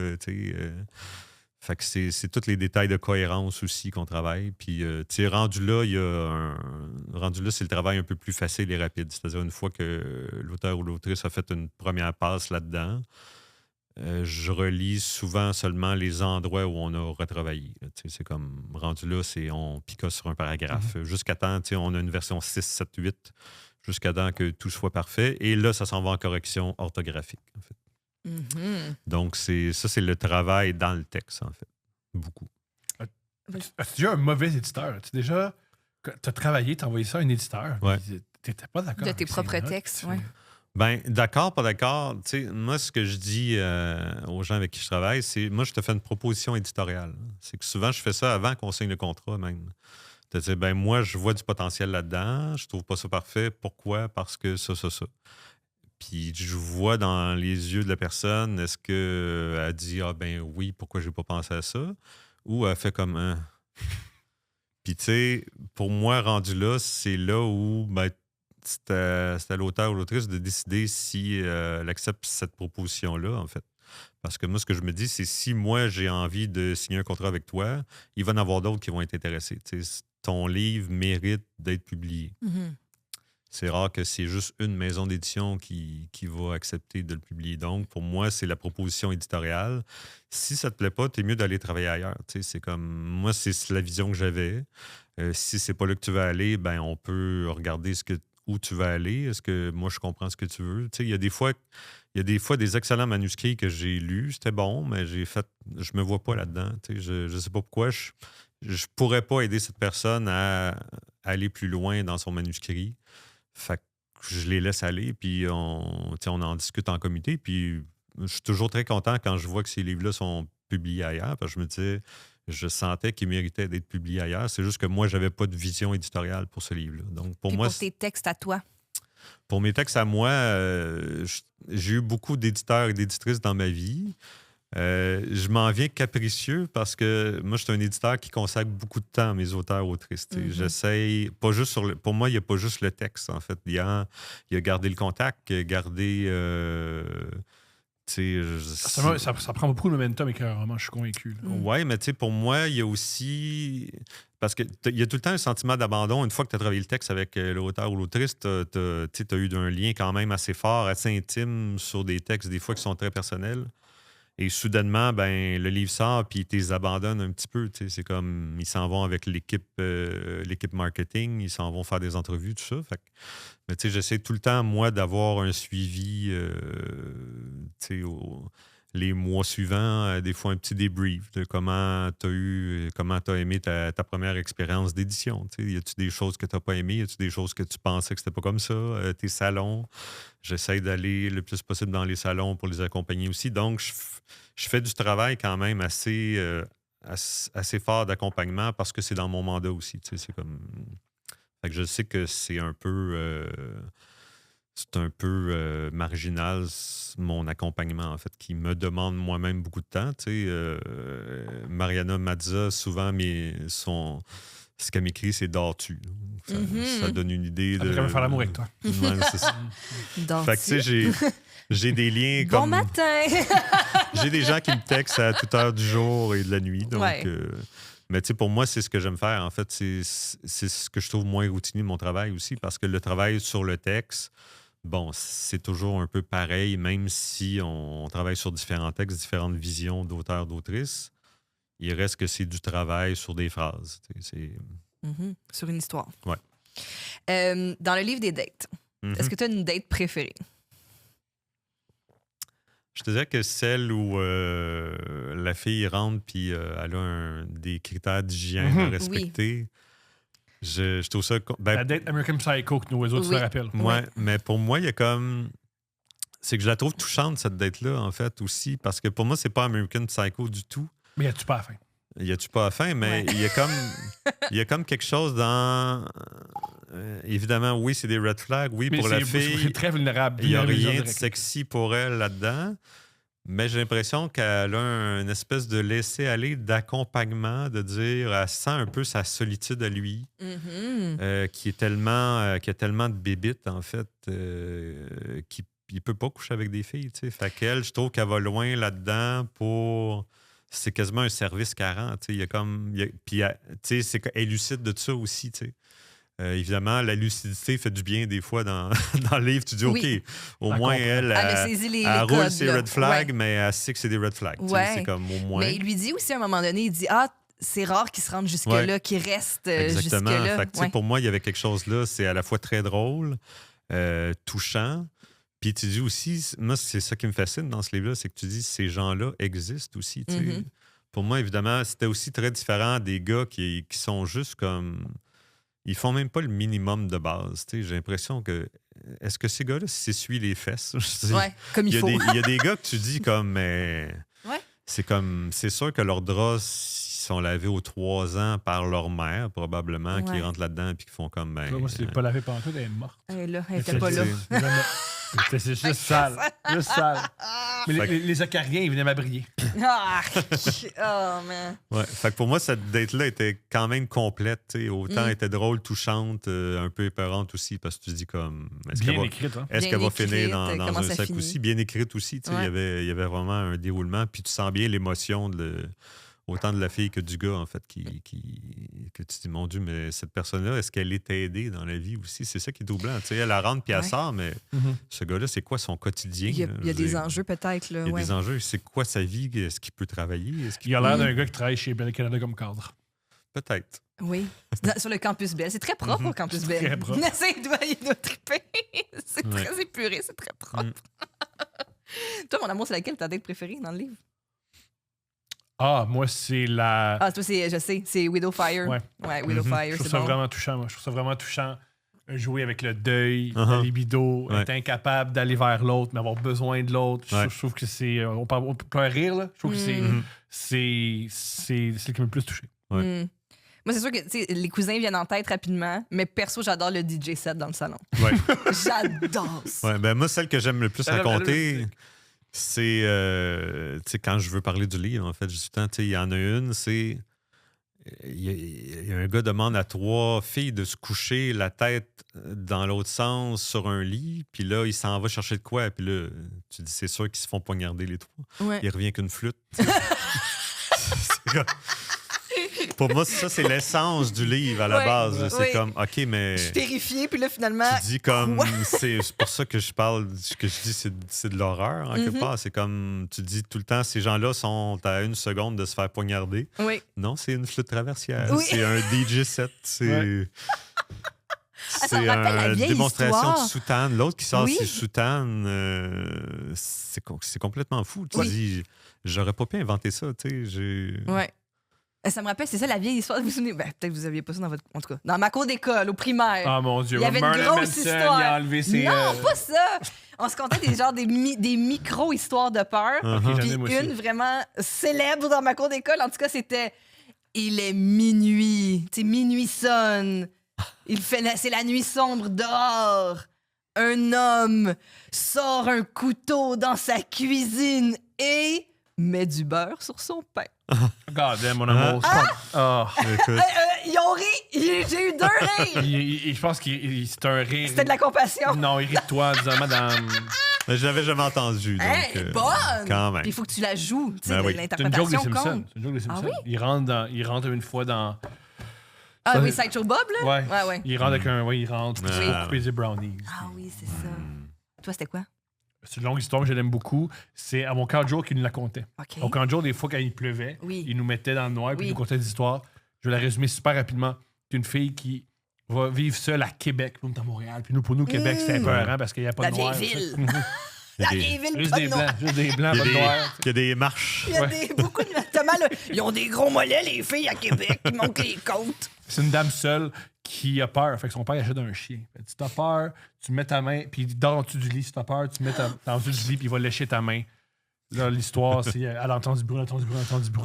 Fait que c'est tous les détails de cohérence aussi qu'on travaille. Puis, rendu là, rendu là, c'est le travail un peu plus facile et rapide. C'est-à-dire, une fois que l'auteur ou l'autrice a fait une première passe là-dedans, je relis souvent seulement les endroits où on a retravaillé. C'est comme rendu là, on picote sur un paragraphe. Jusqu'à temps, on a une version 6, 7, 8, jusqu'à temps que tout soit parfait. Et là, ça s'en va en correction orthographique, en fait. Donc, c'est le travail dans le texte, en fait. Beaucoup. As-tu déjà un mauvais éditeur? As-tu déjà t'as travaillé, t'as envoyé ça à un éditeur? Ouais. T'étais pas d'accord De avec tes ses propres notes, textes, tu- oui. Ben, d'accord, pas d'accord. Tu sais, moi, ce que je dis aux gens avec qui je travaille, c'est moi, je te fais une proposition éditoriale. C'est que souvent, je fais ça avant qu'on signe le contrat même. C'est-à-dire, ben, moi, je vois du potentiel là-dedans, je trouve pas ça parfait. Pourquoi? Parce que ça. Puis je vois dans les yeux de la personne, est-ce qu'elle dit, ah ben oui, pourquoi j'ai pas pensé à ça? Ou elle fait comme un. Puis, tu sais, pour moi, rendu là, c'est là où ben, c'est à l'auteur ou l'autrice de décider si elle accepte cette proposition-là, en fait. Parce que moi, ce que je me dis, c'est si moi, j'ai envie de signer un contrat avec toi, il va y en avoir d'autres qui vont être intéressés. Tu sais, ton livre mérite d'être publié. C'est rare que c'est juste une maison d'édition qui va accepter de le publier. Donc, pour moi, c'est la proposition éditoriale. Si ça te plaît pas, t'es mieux d'aller travailler ailleurs. Tu sais, c'est comme... Moi, c'est la vision que j'avais. Si c'est pas là que tu veux aller, ben on peut regarder où tu veux aller. Est-ce que moi, je comprends ce que tu veux? Tu sais, il y a des fois des excellents manuscrits que j'ai lus. C'était bon, mais je me vois pas là-dedans. Tu sais, je sais pas pourquoi. Je pourrais pas aider cette personne à aller plus loin dans son manuscrit. Fait que je les laisse aller, puis on en discute en comité. Puis je suis toujours très content quand je vois que ces livres-là sont publiés ailleurs, parce que je me disais, je sentais qu'ils méritaient d'être publiés ailleurs. C'est juste que moi, j'avais pas de vision éditoriale pour ce livre-là. Donc, pour moi, pour tes textes à toi. pour mes textes à moi, j'ai eu beaucoup d'éditeurs et d'éditrices dans ma vie. Je m'en viens capricieux parce que moi, je suis un éditeur qui consacre beaucoup de temps à mes auteurs-autrices. J'essaye, pas juste pour moi, il n'y a pas juste le texte, en fait. Il y a garder le contact, garder. Ça prend beaucoup de momentum écrire un roman, je suis convaincu. Oui, mais pour moi, il y a aussi. Parce qu'il y a tout le temps un sentiment d'abandon. Une fois que tu as travaillé le texte avec l'auteur ou l'autrice, tu as eu un lien quand même assez fort, assez intime sur des textes, des fois qui sont très personnels. Et soudainement, ben, le livre sort, puis ils les abandonnent un petit peu. C'est comme, ils s'en vont avec l'équipe marketing, ils s'en vont faire des entrevues, tout ça. Fait que, mais j'essaie tout le temps, moi, d'avoir un suivi, les mois suivants, des fois un petit débrief de comment tu as aimé ta première expérience d'édition. Y a-tu des choses que tu n'as pas aimées? Y a-tu des choses que tu pensais que c'était pas comme ça? Tes salons, j'essaie d'aller le plus possible dans les salons pour les accompagner aussi. Donc, je fais du travail quand même assez fort d'accompagnement parce que c'est dans mon mandat aussi. C'est comme... Fait que je sais que c'est un peu... marginal, mon accompagnement, en fait, qui me demande moi-même beaucoup de temps. Mariana Mazza, souvent, ce qu'elle m'écrit, c'est dors-tu. Ça, Mhm. ça donne une idée Elle de. veut quand même faire l'amour avec toi. Ouais, c'est ça. Dors-tu? Fait que, tu sais, j'ai des liens Bon comme. matin! J'ai des gens qui me textent à toute heure du jour et de la nuit. Donc, Ouais. mais tu sais, pour moi, c'est ce que j'aime faire. En fait, c'est ce que je trouve moins routinier de mon travail aussi, parce que le travail sur le texte, bon, c'est toujours un peu pareil, même si on travaille sur différents textes, différentes visions d'auteurs, d'autrices. Il reste que c'est du travail sur des phrases. Tu sais, Mhm. Sur une histoire. Ouais. Dans le livre des dates, est-ce que tu as une date préférée? Je te dirais que celle où la fille rentre puis elle a des critères d'hygiène à respecter, je trouve ça... La date American Psycho que nos autres Oui. se rappellent. Ouais, mais pour moi, il y a comme... C'est que je la trouve touchante, cette date-là, en fait, aussi, parce que pour moi, c'est pas American Psycho du tout. Mais y a-tu pas à la fin? Y a-tu pas à la fin, mais Ouais. il y a comme quelque chose dans... évidemment, oui, c'est des red flags. Oui, Mais pour la c'est fille, très vulnérable. il n'y a vulnérabilisant rien de direct. sexy pour elle là-dedans. Mais j'ai l'impression qu'elle a une espèce de laisser-aller d'accompagnement, de dire, elle sent un peu sa solitude à lui, Mhm. qui a tellement de bébites, en fait, qu'il ne peut pas coucher avec des filles. Tu sais. Fait qu'elle, je trouve qu'elle va loin là-dedans pour... C'est quasiment un service 40. Tu sais. Il y a comme... Puis, tu sais, elle est lucide de ça aussi, tu sais. Évidemment, la lucidité fait du bien des fois dans, dans le livre. Tu dis, Oui. OK, au Elle moins, comprend. elle, Elle a saisi les elle roule codes, ses là. red flags, Ouais. mais elle sait que c'est des red flags. Tu sais, Ouais. c'est comme au moins. Mais il lui dit aussi à un moment donné, il dit « Ah, c'est rare qu'il se rende jusque-là, Ouais. qu'il reste Exactement. jusque-là. Fait que, tu sais, Ouais. pour moi, il y avait quelque chose là. C'est à la fois très drôle, touchant. Puis tu dis aussi, moi, c'est ça qui me fascine dans ce livre-là, c'est que tu dis ces gens-là existent aussi. Tu sais. Mhm. Pour moi, évidemment, c'était aussi très différent des gars qui sont juste comme. Ils font même pas le minimum de base. Tu sais. J'ai l'impression que. Est-ce que ces gars-là s'essuient les fesses? Je dis, Ouais, comme il faut. il y a des gars que tu dis comme. Mais, Ouais. c'est comme. C'est sûr que leurs draps ils sont lavés aux 3 ans par leur mère, probablement, qui Ouais. rentrent là-dedans et qui font comme. Ben, Moi, c'est pas lavé pendant tout, elle est morte. Elle est là, elle C'est- était pas là. c'est juste sale. Juste sale. Mais Fait que- les Acariens, ils venaient m'abrier. Ah! Oh, man. Ouais. Fait que pour moi, cette date-là était quand même complète. Tu sais. Autant elle Mm. était drôle, touchante, un peu épeurante aussi, parce que tu te dis comme. Est-ce Bien qu'elle va, écrite, hein? est-ce Bien qu'elle va écrite, finir dans comment un ça sac finit. aussi? Bien écrite aussi. Tu sais. Ouais. Il y avait vraiment un déroulement. Puis tu sens bien l'émotion autant de la fille que du gars, en fait, que tu te dis, mon Dieu, mais cette personne-là, est-ce qu'elle est aidée dans la vie aussi? C'est ça qui est troublant. Tu sais, elle rentre puis elle Ouais. sort, mais Mhm. ce gars-là, c'est quoi son quotidien? Il y a, là? il y a Je des veux dire, enjeux peut-être. Là, Il y a ouais. des enjeux. C'est quoi sa vie? Est-ce qu'il peut travailler? Est-ce qu'il Il a l'air Mm. d'un gars qui travaille chez Bell Canada comme cadre. Peut-être. Oui, sur le campus Bell. C'est très propre au campus Bell. Très propre. Il doit triper. C'est Ouais. très épuré, c'est très propre. Toi, mon amour, c'est laquelle ta date préférée dans le livre? Ah, moi, c'est la. Ah, toi, je sais, c'est Widowfire. Ouais. Ouais, Widowfire, Je trouve c'est ça bon. vraiment touchant, moi. Je trouve ça vraiment touchant. Jouer avec le deuil, la Uh-huh. libido, Ouais. être incapable d'aller vers l'autre, mais avoir besoin de l'autre. Ouais. Je trouve que c'est. On peut pas rire, là. Je trouve que Mm. c'est ce qui m'a le plus touché. Ouais. Mm. Moi, c'est sûr que tu sais, les cousins viennent en tête rapidement, mais perso, j'adore le DJ set dans le salon. Ouais. J'adore ça. Ouais, ben moi, celle que j'aime le plus Elle a- elle a raconter, le- c'est tu sais, quand je veux parler du livre, en fait, juste temps, tu sais, il y en a une, c'est. Il y a un gars demande à 3 filles de se coucher la tête dans l'autre sens sur un lit, puis là, il s'en va chercher de quoi, puis là, tu dis, c'est sûr qu'ils se font poignarder les 3. Ouais. Il revient qu'une flûte. C'est comme- Pour moi, ça, c'est l'essence du livre à la Ouais. base. là. C'est Oui. comme, OK, mais. Je suis terrifiée, puis là, finalement, Tu dis comme. quoi? C'est pour ça que je parle, que je dis c'est de l'horreur, en quelque Mhm. part. C'est comme. Tu dis tout le temps, ces gens-là sont à 1 seconde de se faire poignarder. oui. Non, c'est une flûte traversière. Oui. C'est un DJ set. C'est. Ouais. ça me rappelle la une vieille démonstration histoire. de soutane. L'autre qui sort Oui. ses soutanes, c'est complètement fou. Tu Oui. dis, j'aurais pas pu inventer ça. Tu sais, Ouais. Ça me rappelle, c'est ça la vieille histoire. Vous vous souvenez? Ben, peut-être que vous aviez pas ça dans votre. En tout cas, dans ma cour d'école, au primaire. Ah, mon Dieu. Il y avait une Marilyn grosse Manson, histoire. il a enlevé ses. Non, pas ça! On se contait des micro-histoires de peur. Uh-huh. Ok, Puis j'en ai, moi aussi. une vraiment célèbre dans ma cour d'école, en tout cas, c'était il est minuit. Tu sais, minuit sonne. C'est la nuit sombre dehors. Un homme sort un couteau dans sa cuisine et met du beurre sur son pain. God damn, mon amour. c'est pas- Ah. Écoute, Ils ont ri! J'ai eu 2 rires! Je pense que c'est un rire. C'était de la compassion. Non, il rit de toi en disant, madame. mais je l'avais jamais entendu. Donc, Hey, bonne! quand même. Puis il faut que tu la joues. Tu sais, Ben oui. C'est une joke des l'interprétation Simpsons. compte. C'est une joke des Simpsons. oui? Il rentre une fois dans. Ah Ça- oui, Sideshow Bob, là? Ouais. Ouais. Il rentre avec un. Ouais, il rentre. Puis il Ouais. faut couper des brownies. Ah oui, c'est ça. Toi, c'était quoi? C'est une longue histoire que je l'aime beaucoup. C'est à mon camp de jour qui nous la contait. OK. Au camp de jour, des fois, quand il pleuvait, Oui. il nous mettait dans le noir puis Oui. il nous contait des histoires. Je vais la résumer super rapidement. C'est une fille qui va vivre seule à Québec, nous, on est à Montréal. Puis nous, pour nous, Québec, c'était épeurant parce qu'il n'y a pas La de noir. vieille ville. Il y a La des- vieille ville, Juste pas des de noir. blancs, juste des blancs, il y pas a de des- noirs. il y a des marches. Il y a Ouais. beaucoup de... Thomas, là, ils ont des gros mollets, les filles, à Québec. Ils montent les côtes. C'est une dame seule qui a peur. Fait que son père achète un chien. Fait que tu as peur, tu mets ta main, puis il dort en dessous du lit. Si tu as peur, tu mets en dessous du lit, puis il va lécher ta main. Là, l'histoire, c'est elle entend du bruit,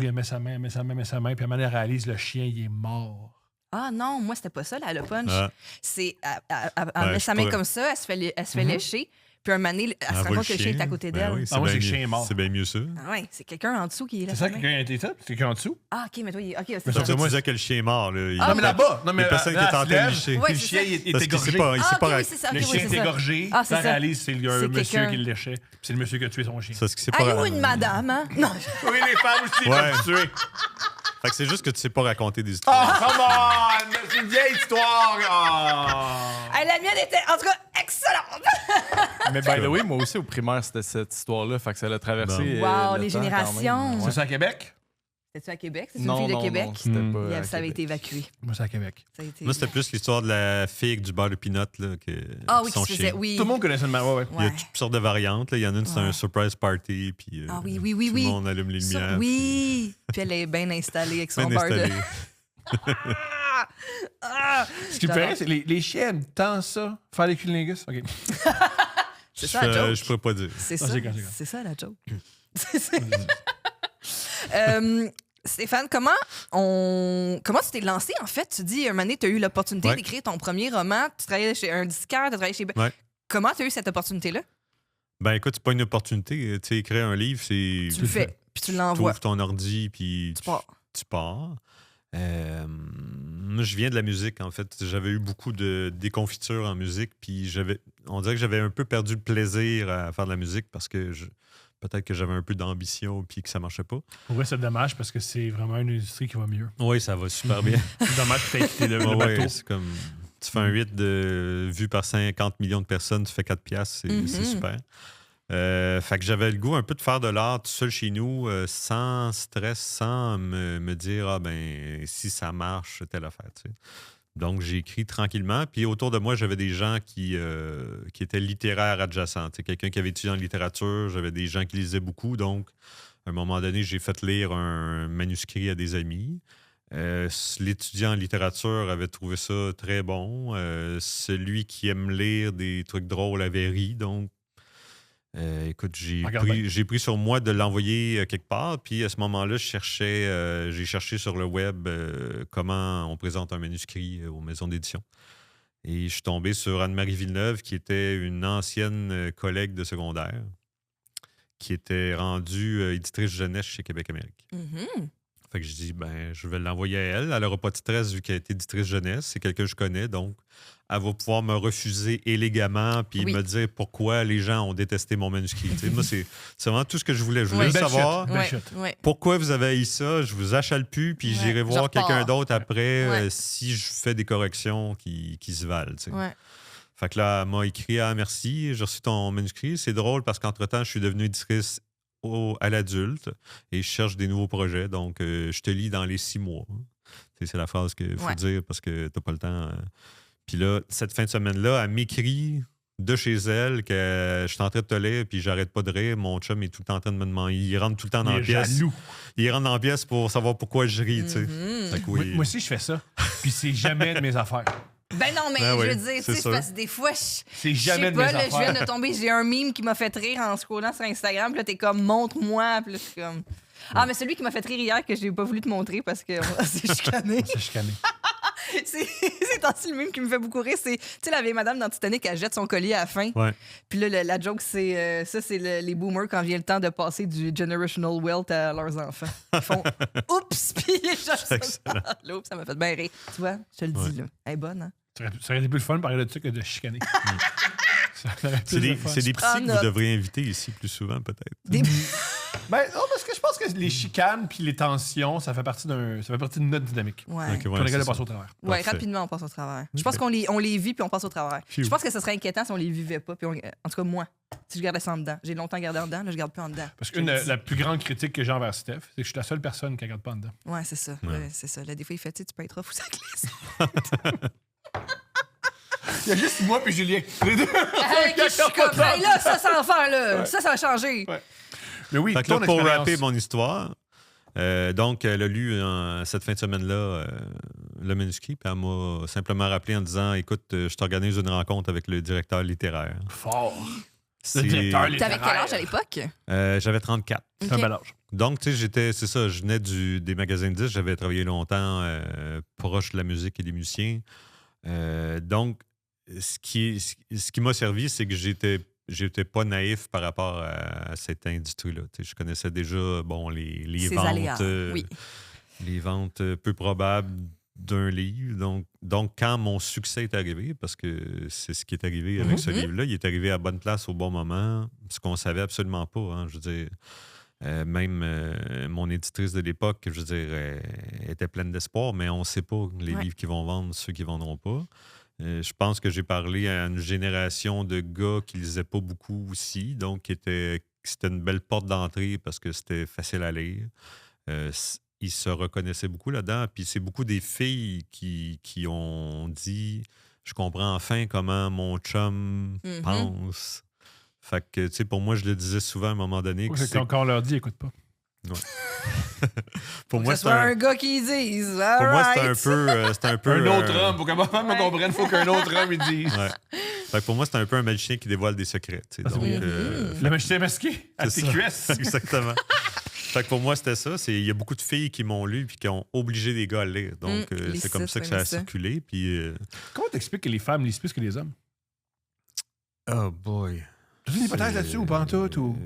elle met sa main, puis à un moment donné, elle réalise le chien, il est mort. Ah non, moi, c'était pas ça, la punch. Ah. C'est... Elle Ouais, met je sa main pourrais- comme ça, elle se fait lécher. Puis un moment donné, elle se rend voit compte que le chien est à côté d'elle. Ben oui, Ah, moi, bien c'est le mieux- chien est mort. C'est bien mieux ça. Ah ouais, c'est quelqu'un en dessous qui est là. C'est ça, quelqu'un a été ça? C'est quelqu'un en dessous? Ah, OK, mais toi, OK, c'est Mais ça. Parce que moi, tu disais que le chien est mort. Là. Ah, Non, mais là-bas! Non, il y a personne qui est en train de licher. Ouais, Puis le c'est chien, ça. il est Parce qu'il égorgé. sait pas. Il Ah, sait OK, pas oui, c'est ça. Le OK, chien oui, est c'est ça. égorgé. Ah, c'est Ça ça. réalise, c'est un C'est monsieur quelqu'un. qui le léchait. Puis c'est le monsieur qui a tué son chien. C'est ce qui s'est Ah, pas ou une madame, hein? Non. Oui, les femmes aussi, Ouais. peuvent tuer. Fait que c'est juste que tu sais pas raconter des histoires. Oh, come on! C'est une vieille histoire! Oh. Hey, la mienne était, en tout cas, excellente. Mais by the way, moi aussi, au primaire, c'était cette histoire-là. Fait que ça l'a traversé. Bon. Wow, le les temps, quand générations. même. C'est Ouais. ça à Québec? C'était-tu à Québec? C'est une Non, fille de non, Québec? non, c'était pas. Yeah, à ça avait été Québec. évacué. Moi, c'est à Québec. Ça a été... Moi, c'était plus l'histoire de la fille du beurre de pinot. Là, Ah oui, son qui se faisait, chien. oui. Tout le monde connaissait le marois, ouais. Il y a Ouais. toutes sortes de variantes. Là. Il y en a une, c'est Ouais. un surprise party. Puis, Ah oui, tout le monde allume les Ça, lumières. oui. Puis elle est bien installée avec puis son bien beurre de... installé. Ah! Ce qui me fait rire, c'est les chiens aiment tant ça, faire des cunnilingus. OK. C'est ça, la joke. Je pourrais pas dire. C'est Ah, ça. c'est quand, c'est quand. C'est ça, la joke. C'est ça. Stéphane, comment tu t'es lancé, en fait? Tu dis, un moment donné, tu as eu l'opportunité Ouais. d'écrire ton premier roman. Tu travaillais chez un disquaire, tu travaillé chez... Ouais. Comment tu as eu cette opportunité-là? Ben écoute, c'est pas une opportunité. Tu sais, écrire un livre, c'est. Tu le fais, puis tu Tu l'envoies. ouvres ton ordi, puis Tu pars. tu pars. Moi, je viens de la musique, en fait. J'avais eu beaucoup de déconfiture en musique, puis on dirait que j'avais un peu perdu le plaisir à faire de la musique parce que peut-être que j'avais un peu d'ambition puis que ça marchait pas. Pour vrai, c'est dommage parce que c'est vraiment une industrie qui va mieux. Oui, ça va super bien. C'est dommage que tu aies quitté le Ouais, bateau. c'est comme... Tu fais un 8 vu par 50 millions de personnes, tu fais 4 piastres, c'est super. Fait que j'avais le goût un peu de faire de l'art tout seul chez nous, sans stress, sans me dire « Ah ben, si ça marche, telle affaire. » tu sais. Donc, j'ai écrit tranquillement. Puis autour de moi, j'avais des gens qui étaient littéraires adjacents. Tu sais, quelqu'un qui avait étudié en littérature, j'avais des gens qui lisaient beaucoup. Donc, à un moment donné, j'ai fait lire un manuscrit à des amis. L'étudiant en littérature avait trouvé ça très bon. Celui qui aime lire des trucs drôles avait ri. Donc, écoute, j'ai pris sur moi de l'envoyer quelque part. Puis à ce moment-là, j'ai cherché sur le web comment on présente un manuscrit aux maisons d'édition. Et je suis tombé sur Anne-Marie Villeneuve, qui était une ancienne collègue de secondaire, qui était rendue éditrice jeunesse chez Québec Amérique. Mhm. Fait que je dis, ben, je vais l'envoyer à elle. Elle n'aura pas de stress vu qu'elle est éditrice jeunesse. C'est quelqu'un que je connais, donc elle va pouvoir me refuser élégamment puis Oui. me dire pourquoi les gens ont détesté mon manuscrit. Tu sais, moi, c'est vraiment tout ce que je voulais. Je voulais Oui. juste Belle savoir chute. Belle Ouais, chute. ouais. pourquoi vous avez haï ça. Je vous achale plus, puis Ouais, j'irai je voir repars. quelqu'un d'autre après Ouais. si je fais des corrections qui se valent. Tu sais. Ouais. Fait que là, elle m'a écrit « Ah, merci, j'ai reçu ton manuscrit. » C'est drôle parce qu'entre-temps, je suis devenu éditrice à l'adulte et je cherche des nouveaux projets. Donc, je te lis dans les 6 mois. C'est la phrase qu'il faut Ouais. dire parce que t'as pas le temps. Puis là, cette fin de semaine-là, elle m'écrit de chez elle que je suis en train de te lire puis j'arrête pas de rire. Mon chum est tout le temps en train de me demander. Il rentre tout le temps dans Il la est pièce. jaloux. Il rentre dans la pièce pour savoir pourquoi je ris. Tu sais. Mhm. Fait que Moi, oui. moi aussi, je fais ça. Puis c'est jamais de mes affaires. Ben non, mais Ben je oui, veux dire, tu c'est sais, c'est sûr. parce que des fois, je C'est je jamais sais de pas, mes là, je viens affaires. de tomber, j'ai un meme qui m'a fait rire en scrollant sur Instagram, puis là, t'es comme, montre-moi, puis là, je suis comme... Ah, mais celui qui m'a fait rire hier, que j'ai pas voulu te montrer parce que c'est chicané. C'est chicané. C'est temps-ci le mime qui me fait beaucoup rire. C'est, tu sais, la vieille madame dans Titanic, elle jette son collier à la fin. Ouais. Puis là, la joke, c'est ça, c'est les boomers quand vient le temps de passer du generational wealth à leurs enfants. Ils font oups, puis ils jettent ça excellent. par là. Oups, ça m'a fait bien rire. Tu vois, je te le dis, là. Elle est bonne, hein? Ça aurait été plus le fun de parler de ça que de chicaner. Ça aurait été C'est des, plus le fun. c'est des prends psys que note. vous devriez inviter ici plus souvent, peut-être. Des- Ben, non, parce que je pense que les chicanes puis les tensions, ça fait partie de notre dynamique. Ouais. Ok, Puis on est c'est capable de ça. passer au travers. Ouais, Parfait. rapidement, on passe au travers. Je pense qu'on les vit puis on passe au travers. Phew. Je pense que ce serait inquiétant si on les vivait pas. Puis en tout cas, moi, si je gardais ça en dedans. J'ai longtemps gardé en dedans, là, je garde plus en dedans. Parce Je le dis. la plus grande critique que j'ai envers Steph, c'est que je suis la seule personne qui ne regarde pas en dedans. Ouais, c'est ça. Ouais. Ouais, c'est ça. Là, des fois, il fait, tu sais, tu peux être rough ou ça glisse. Il y a juste moi puis Julien. Les deux. Je suis comme, hey, là, ça, c'est l'enfer, là. Ça va changer. Ouais. Mais oui, Fait que là, ton pour expérience. rapper mon histoire, donc, elle a lu cette fin de semaine-là le manuscrit, puis elle m'a simplement rappelé en disant écoute, je t'organise une rencontre avec le directeur littéraire. Fort. C'est- Le directeur T'avais littéraire. quel âge à l'époque? J'avais 34. C'est un bel âge. Donc, tu sais, c'est ça, je venais des magasins de disques, j'avais travaillé longtemps proche de la musique et des musiciens. Donc, ce qui m'a servi, c'est que j'étais pas naïf par rapport à cette industrie-là. Tu sais, je connaissais déjà les Ses ventes, aléas, oui. les ventes peu probables d'un livre. Donc, quand mon succès est arrivé, parce que c'est ce qui est arrivé avec ce livre-là, il est arrivé à bonne place au bon moment, ce qu'on savait absolument pas. Hein, je veux dire, même mon éditrice de l'époque, je veux dire, était pleine d'espoir, mais on ne sait pas les livres qui vont vendre, ceux qui ne vendront pas. Je pense que j'ai parlé à une génération de gars qui lisaient pas beaucoup aussi, donc c'était une belle porte d'entrée parce que c'était facile à lire. Ils se reconnaissaient beaucoup là-dedans. Puis c'est beaucoup des filles qui ont dit « Je comprends enfin comment mon chum pense. » Fait que, tu sais, pour moi, je le disais souvent à un moment donné. Que C'est qu'on leur dit, écoute pas. pour moi, Que ce soit un gars qui dise. pour moi, c'était un peu. Un autre homme, pour que ma femme me comprenne, il faut qu'un autre homme il dise. Ouais. Fait que pour moi, c'est un peu un magicien qui dévoile des secrets. Tu sais. Ah, c'est Donc, bien. Le magicien masqué à c'est TQS. ça. Exactement. Fait que pour moi, c'était ça. Il y a beaucoup de filles qui m'ont lu et qui ont obligé les gars à le lire. Donc, les c'est comme sites, ça que ouais, ça a mais ça. circulé. Puis, Comment t'expliques que les femmes lisent plus que les hommes? oh boy. As-tu une hypothèse là-dessus ou pas en tout? Ou...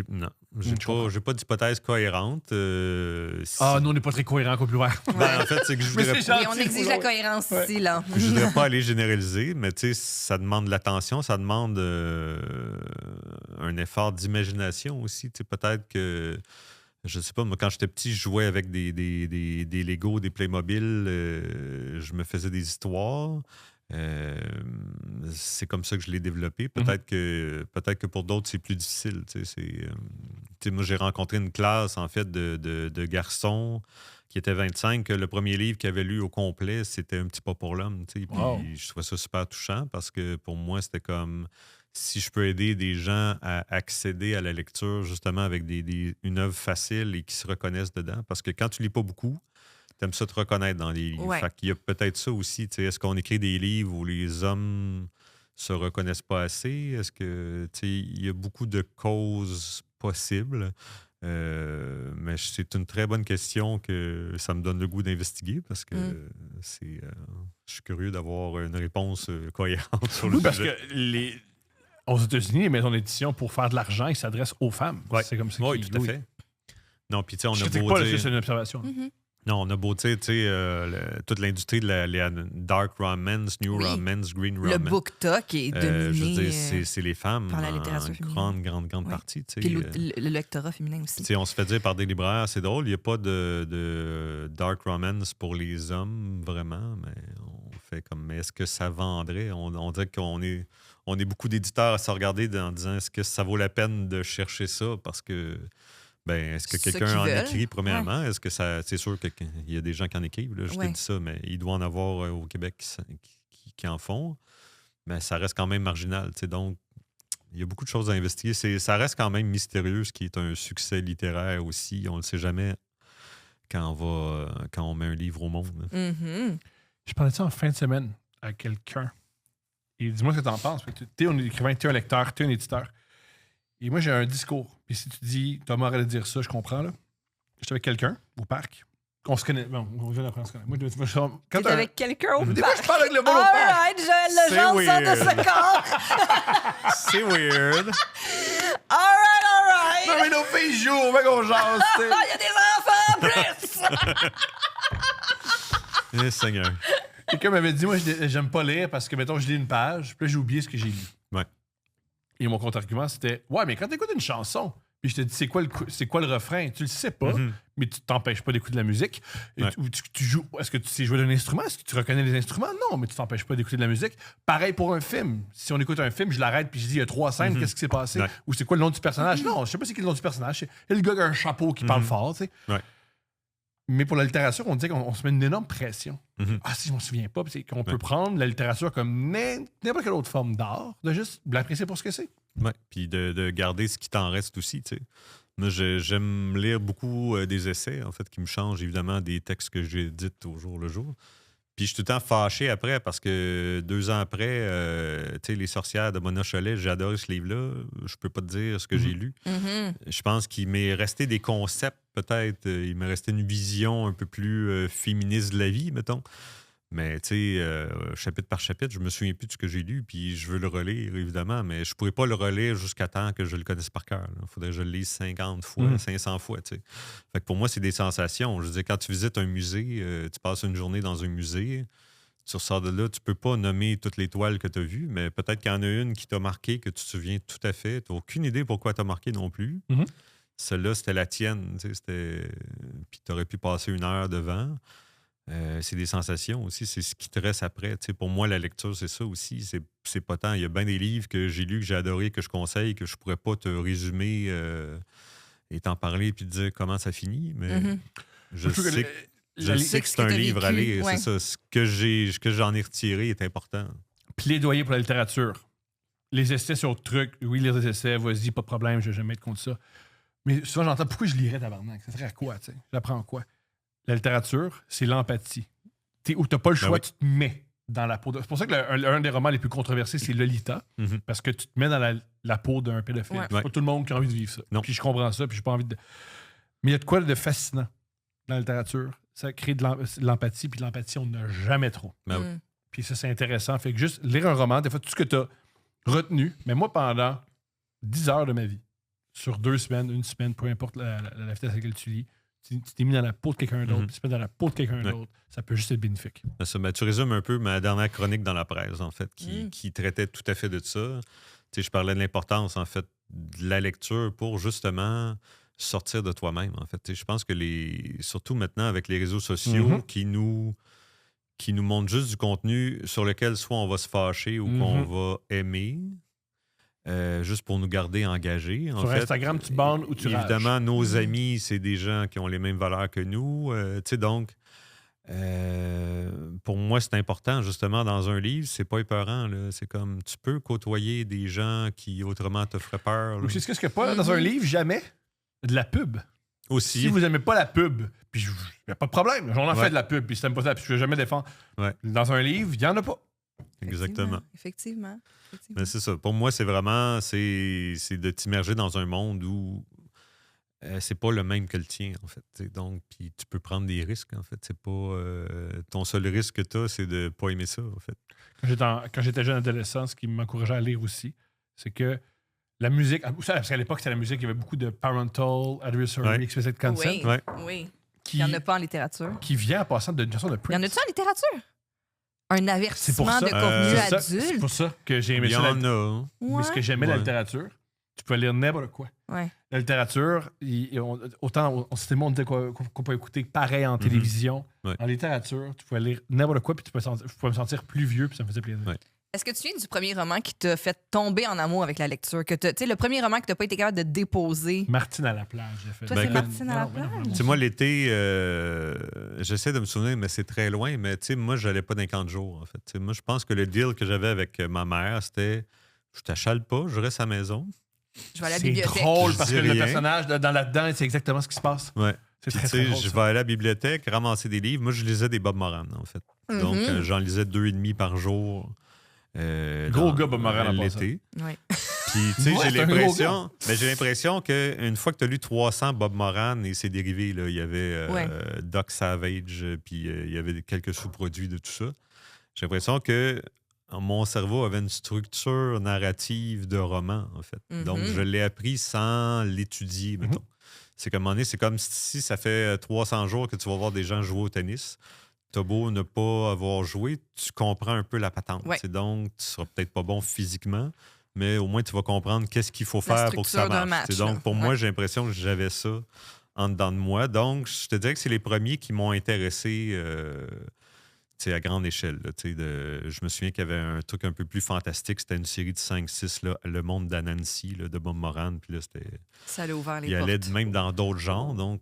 Non. comprends. J'ai pas d'hypothèse cohérente. Ah, nous, on n'est pas très cohérents qu'au plus ouvert. Ben, en fait, c'est que je Mais voudrais c'est pas. Oui, on exige la cohérence ici, là. Je voudrais pas aller généraliser, mais tu sais, ça demande de l'attention, ça demande un effort d'imagination aussi. Tu sais, peut-être que, je sais pas, moi, quand j'étais petit, je jouais avec des Lego, des Playmobil, je me faisais des histoires. C'est comme ça que je l'ai développé. Peut-être que pour d'autres, c'est plus difficile. Tu sais, moi, j'ai rencontré une classe, en fait, de garçons qui étaient 25. Le premier livre qu'ils avaient lu au complet, c'était Un petit pas pour l'homme. Tu sais. Puis Wow. je trouvais ça super touchant parce que pour moi, c'était comme si je peux aider des gens à accéder à la lecture, justement, avec une œuvre facile et qui se reconnaissent dedans. Parce que quand tu lis pas beaucoup, t'aimes ça te reconnaître dans les livres. Ouais. Fait qu'il y a peut-être ça aussi. Tu sais, est-ce qu'on écrit des livres où les hommes se reconnaissent pas assez? Est-ce que, tu sais, il y a beaucoup de causes possibles? Mais c'est une très bonne question que ça me donne le goût d'investiguer parce que je suis curieux d'avoir une réponse cohérente sur le Oui, parce sujet. que aux États-Unis, les maisons d'édition, pour faire de l'argent, ils s'adressent aux femmes. Ouais. C'est comme ça Oui, qu'ils- tout à fait. Non, puis tu sais, on Je a critique beau pas, là, dire... c'est une observation. Non, on a beau dire, tu sais, toute l'industrie de la dark romance, new Oui. romance, green Le romance. book talk est Je veux dominé dire, c'est les femmes par la en littérature féminine. grande Oui. partie. Tu puis sais. le lectorat féminin aussi. Tu sais, on se fait dire par des libraires, c'est drôle, il n'y a pas de dark romance pour les hommes, vraiment, mais on fait comme, mais est-ce que ça vendrait? On dirait qu'on est beaucoup d'éditeurs à se regarder en disant, est-ce que ça vaut la peine de chercher ça? Parce que, ben, est-ce que Ceux quelqu'un qui en veulent. écrit, premièrement? Est-ce que ça, c'est sûr qu'il y a des gens qui en écrivent, là, je Ouais. te dis ça, mais il doit en avoir au Québec qui en font, mais ça reste quand même marginal, tu sais, donc, il y a beaucoup de choses à investiguer. Ça reste quand même mystérieux, ce qui est un succès littéraire aussi. On ne le sait jamais quand on met un livre au monde. Mhm. Je parlais de ça en fin de semaine à quelqu'un. Et dis-moi ce que tu en penses. Tu es un écrivain, tu es un lecteur, tu es un éditeur. Et moi, j'ai un discours. Puis si tu dis, Thomas, arrête de dire ça, je comprends. Là. J'étais avec quelqu'un au parc. On se connaît. Bon, on vient d'apprendre à se connaître. Moi, quand T'es t'as- avec quelqu'un au Des fois, parc. je parle avec le monde au parc. Alright, Joël C'est Legendre sort de weird. ce corps. C'est weird. Alright. Non, mais nos filles jouent, fait qu'on jase, tu sais. Ah, il y a des enfants en plus. Eh, Seigneur. Quelqu'un m'avait dit, moi, j'aime pas lire parce que, mettons, je lis une page, puis là, j'ai oublié ce que j'ai lu. Ouais. Et mon contre-argument, c'était, ouais, mais quand t'écoutes une chanson, puis je te dis, c'est quoi le refrain? Tu le sais pas, mais tu t'empêches pas d'écouter de la musique. Et Ouais. tu joues. Est-ce que tu sais jouer d'un instrument? Est-ce que tu reconnais les instruments? Non, mais tu t'empêches pas d'écouter de la musique. Pareil pour un film. Si on écoute un film, je l'arrête puis je dis, il y a 3 scènes, qu'est-ce qui s'est passé? Ouais. Ou c'est quoi le nom du personnage? Non, je sais pas c'est qui le nom du personnage. C'est le gars qui a un chapeau qui parle fort, tu sais. Ouais. Mais pour la littérature, on dit qu'on se met une énorme pression. Mhm. Ah, si je m'en souviens pas, puis c'est qu'on peut prendre la littérature comme n'importe quelle autre forme d'art, de juste l'apprécier pour ce que c'est. Ouais. Puis de garder ce qui t'en reste aussi, tu sais. Moi, j'aime lire beaucoup des essais, en fait, qui me changent évidemment des textes que j'édite au jour le jour. Puis je suis tout le temps fâché après parce que 2 ans après, tu sais, Les Sorcières de Mona Chollet, j'ai adoré ce livre-là. Je peux pas te dire ce que j'ai lu. Je pense qu'il m'est resté des concepts, peut-être. Il m'est resté une vision un peu plus féministe de la vie, mettons. Mais, tu sais, chapitre par chapitre, je me souviens plus de ce que j'ai lu, puis je veux le relire, évidemment, mais je pourrais pas le relire jusqu'à temps que je le connaisse par cœur. Il faudrait que je le lise 50 fois, 500 fois, tu sais. Fait que pour moi, c'est des sensations. Je veux dire, quand tu visites un musée, tu passes une journée dans un musée, tu ressors de là, tu peux pas nommer toutes les toiles que tu as vues, mais peut-être qu'il y en a une qui t'a marqué, que tu te souviens tout à fait. Tu n'as aucune idée pourquoi elle t'a marqué non plus. Mhm. Celle-là, c'était la tienne, tu sais, puis tu aurais pu passer 1 heure devant. C'est des sensations aussi, c'est ce qui te reste après. Tu sais, pour moi, la lecture, c'est ça aussi. C'est pas tant. Il y a bien des livres que j'ai lus, que j'ai adorés, que je conseille, que je pourrais pas te résumer et t'en parler puis te dire comment ça finit. Mais je trouve que sais, je sais que c'est un t'as livre à vécu, lire. ouais. C'est ça. Ce que j'en ai retiré est important. Plaidoyer pour la littérature. Les essais sur le truc, oui, lire des essais, vas-y, pas de problème, je vais jamais être contre ça. Mais souvent, j'entends pourquoi je lirais tabarnak. Ça serait à quoi, tu sais? J'apprends quoi? La littérature, c'est l'empathie. Où t'as pas le choix, oui. tu te mets dans la peau de... C'est pour ça que un des romans les plus controversés, c'est Lolita, Mhm. parce que tu te mets dans la peau d'un pédophile. Ouais. C'est pas tout le monde qui a envie de vivre ça. Non. Puis je comprends ça, puis j'ai pas envie de... Mais il y a de quoi de fascinant dans la littérature. Ça crée de l'empathie, puis de l'empathie, on n'a jamais trop. Ben oui. Puis ça, c'est intéressant. Fait que juste lire un roman, des fois, tout ce que tu as retenu, mais moi, pendant 10 heures de ma vie, sur 2 semaines, 1 semaine, peu importe la vitesse à laquelle tu lis, tu t'es mis dans la peau de quelqu'un d'autre, puis tu te mets dans la peau de quelqu'un d'autre, ça peut juste être bénéfique. Ben, tu résumes un peu ma dernière chronique dans la presse, en fait, qui traitait tout à fait de ça. Tu sais, je parlais de l'importance, en fait, de la lecture pour justement sortir de toi-même, en fait. Tu sais, je pense que surtout maintenant avec les réseaux sociaux qui nous montrent juste du contenu sur lequel soit on va se fâcher ou qu'on va aimer, juste pour nous garder engagés. Sur Instagram, tu bandes ou tu rages. Évidemment, nos amis, c'est des gens qui ont les mêmes valeurs que nous. Tu sais, donc, pour moi, c'est important, justement, dans un livre, c'est pas épeurant. Là. C'est comme, tu peux côtoyer des gens qui autrement te feraient peur. Ou c'est ce qu'il n'y a pas dans un livre, jamais, de la pub. Aussi. Si vous n'aimez pas la pub, puis il n'y a pas de problème. On en Ouais. fait de la pub, puis si t'aimes pas ça, puis je ne vais jamais défendre. Ouais. Dans un livre, il n'y en a pas. Exactement. Effectivement. Mais c'est ça. Pour moi, c'est vraiment c'est de t'immerger dans un monde où c'est pas le même que le tien, en fait. T'sais. Donc, puis tu peux prendre des risques, en fait. C'est pas ton seul risque que tu as, c'est de pas aimer ça, en fait. Quand j'étais jeune adolescent, ce qui m'encourageait à lire aussi, c'est que la musique, parce qu'à l'époque, c'était la musique, il y avait beaucoup de parental advisory, Ouais. explicit consent, Oui, Ouais. oui. qui, Il n'y en a pas en littérature. qui vient en passant d'une chanson de Il Prince. y en a-tu en littérature? Un C'est pour avertissement ça. de contenu C'est ça. C'est adulte? pour ça que j'ai aimé Il y ça. en a. Hein. Mais ce que j'aimais, la Ouais. littérature, tu peux lire n'importe quoi. Ouais. La littérature, autant on s'était dit qu'on peut écouter pareil en télévision. Ouais. En littérature, tu pouvais lire n'importe quoi, puis je pouvais me sentir plus vieux, puis ça me faisait plaisir. Ouais. Est-ce que tu viens du premier roman qui t'a fait tomber en amour avec la lecture? Tu sais, le premier roman que t'as pas été capable de déposer. Martine à la plage, j'ai fait. Toi, Ben, c'est écoute- Martine à la plage? Tu sais, moi, l'été, j'essaie de me souvenir, mais c'est très loin. Mais tu sais, moi, j'allais pas d'un camp de jour, en fait. Tu sais, moi, je pense que le deal que j'avais avec ma mère, c'était je t'achale pas, je reste à la maison. Je vais à la C'est bibliothèque. drôle Je parce dis que le rien. personnage dans là-dedans, c'est exactement ce qui se passe. Ouais. C'est Puis, très, tu sais, très drôle. je ça. vais aller à la bibliothèque, ramasser des livres. Moi, je lisais des Bob Moran, en fait. Donc, j'en lisais 2,5 par jour. Gros gars, Bob Moran, en l'été. Ouais. Puis, tu sais, Ouais, j'ai c'est un gros l'impression qu'une fois que tu as lu 300 Bob Moran et ses dérivés, là, il y avait Ouais. Doc Savage, puis il y avait quelques sous-produits de tout ça. J'ai l'impression que mon cerveau avait une structure narrative de roman, en fait. Donc, je l'ai appris sans l'étudier, mettons. C'est comme, à un moment donné, c'est comme si ça fait 300 jours que tu vas voir des gens jouer au tennis. T'as beau ne pas avoir joué, tu comprends un peu la patente. Ouais. Donc, tu seras peut-être pas bon physiquement, mais au moins, tu vas comprendre qu'est-ce qu'il faut faire pour que ça structure d'un marche. match, Donc, là. pour moi, Ouais. j'ai l'impression que j'avais ça en dedans de moi. Donc, je te dirais que c'est les premiers qui m'ont intéressé tu sais, à grande échelle. Là, tu sais, je me souviens qu'il y avait un truc un peu plus fantastique. C'était une série de 5-6, là, Le Monde d'Anansi, là, de Bob Moran. Puis là, c'était... Ça l'a ouvert les Il portes. allait même dans d'autres genres, donc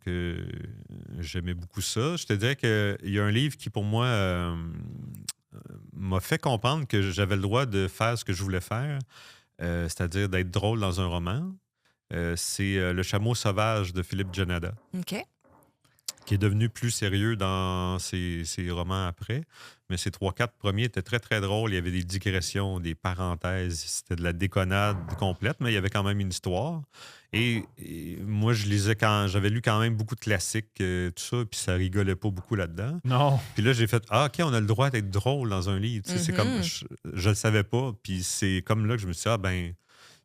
j'aimais beaucoup ça. Je te dirais qu'il y a un livre qui, pour moi, m'a fait comprendre que j'avais le droit de faire ce que je voulais faire, c'est-à-dire d'être drôle dans un roman. C'est Le Chameau sauvage de Philippe Janada, OK. qui est devenu plus sérieux dans ses romans après. Mais ses 3-4 premiers étaient très, très drôles. Il y avait des digressions, des parenthèses. C'était de la déconnade complète, mais il y avait quand même une histoire. Et moi, je lisais j'avais lu quand même beaucoup de classiques, tout ça, puis ça rigolait pas beaucoup là-dedans. Non. Puis là, j'ai fait OK, on a le droit d'être drôle dans un livre. Tu sais, c'est comme je le savais pas. Puis c'est comme là que je me suis dit, ben,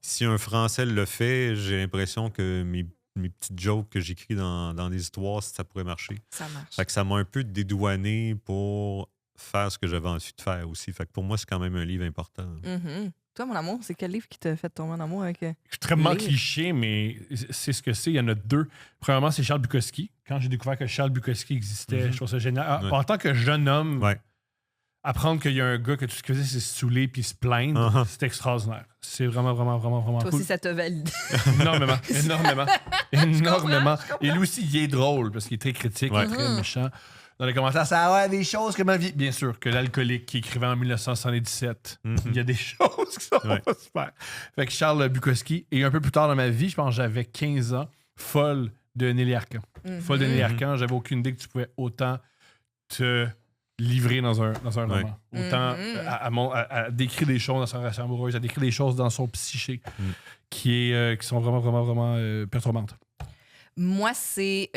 si un Français le fait, j'ai l'impression que mes petites jokes que j'écris dans des histoires, ça pourrait marcher. Ça marche. Fait que ça m'a un peu dédouané pour faire ce que j'avais envie de faire aussi. Fait que pour moi, c'est quand même un livre important. Toi, mon amour, c'est quel livre qui t'a fait tomber en amour avec... Extrêmement Lire. cliché, mais c'est ce que c'est. Il y en a deux. Premièrement, c'est Charles Bukowski. Quand j'ai découvert que Charles Bukowski existait, je trouve ça génial. Ah, Ouais. En tant que jeune homme, Ouais. apprendre qu'il y a un gars que tout ce qu'il faisait, c'est se saouler puis se plaindre, Uh-huh. c'est extraordinaire. C'est vraiment, vraiment, vraiment, vraiment Toi cool. aussi, ça t'a validé. Énormément, énormément, énormément. je comprends. Et lui aussi, il est drôle parce qu'il est très critique, Ouais. très méchant. Dans les commentaires, ça a des choses que ma vie. Bien sûr, que l'alcoolique qui écrivait en 1977, il y a des choses qui sont Ouais. pas super. Fait que Charles Bukowski, et un peu plus tard dans ma vie, je pense que j'avais 15 ans, folle de Nelly Arcan. Folle de Nelly Arcan, j'avais aucune idée que tu pouvais autant te livrer dans un roman. Autant à décrire des choses dans sa relation amoureuse, à décrire des choses dans son psyché qui sont vraiment, vraiment, vraiment perturbantes. Moi, c'est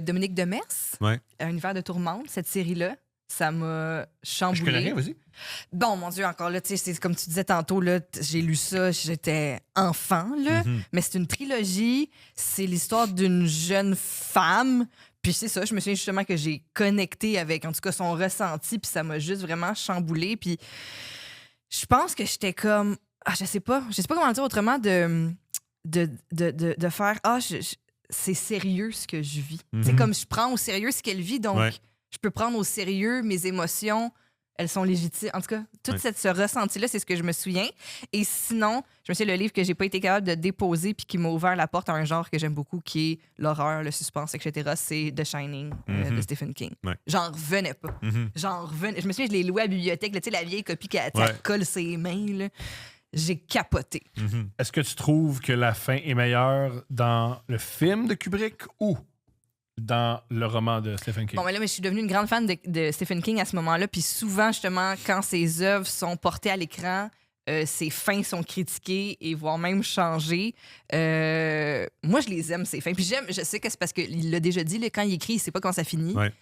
Dominique Demers, Ouais. Un univers de tourmente, cette série-là. Ça m'a chamboulé. Je connais rien, vas-y. Bon, mon Dieu, encore là, tu sais, c'est comme tu disais tantôt, là, j'ai lu ça, j'étais enfant, là. Mais c'est une trilogie. C'est l'histoire d'une jeune femme. Puis c'est ça, je me souviens justement que j'ai connecté avec, en tout cas, son ressenti, puis ça m'a juste vraiment chamboulé. Puis je pense que j'étais comme, je sais pas comment le dire autrement, de faire, c'est sérieux ce que je vis. C'est comme je prends au sérieux ce qu'elle vit, donc Ouais. je peux prendre au sérieux mes émotions. Elles sont légitimes. En tout cas, tout ce ressenti-là, c'est ce que je me souviens. Et sinon, je me souviens le livre que j'ai pas été capable de déposer puis qui m'a ouvert la porte à un genre que j'aime beaucoup, qui est l'horreur, le suspense, etc. C'est The Shining de Stephen King. Ouais. J'en revenais pas. J'en revenais. Je me souviens, je l'ai loué à la bibliothèque, là, tu sais, la vieille copie qui Ouais. colle ses mains. Là. J'ai capoté. Est-ce que tu trouves que la fin est meilleure dans le film de Kubrick ou dans le roman de Stephen King? Bon, mais là, je suis devenue une grande fan de Stephen King à ce moment-là. Puis souvent, justement, quand ses œuvres sont portées à l'écran, ses fins sont critiquées et voire même changées. Moi, je les aime, ces fins. Puis je sais que c'est parce qu'il l'a déjà dit, là, quand il écrit, il sait pas quand ça finit. Ouais.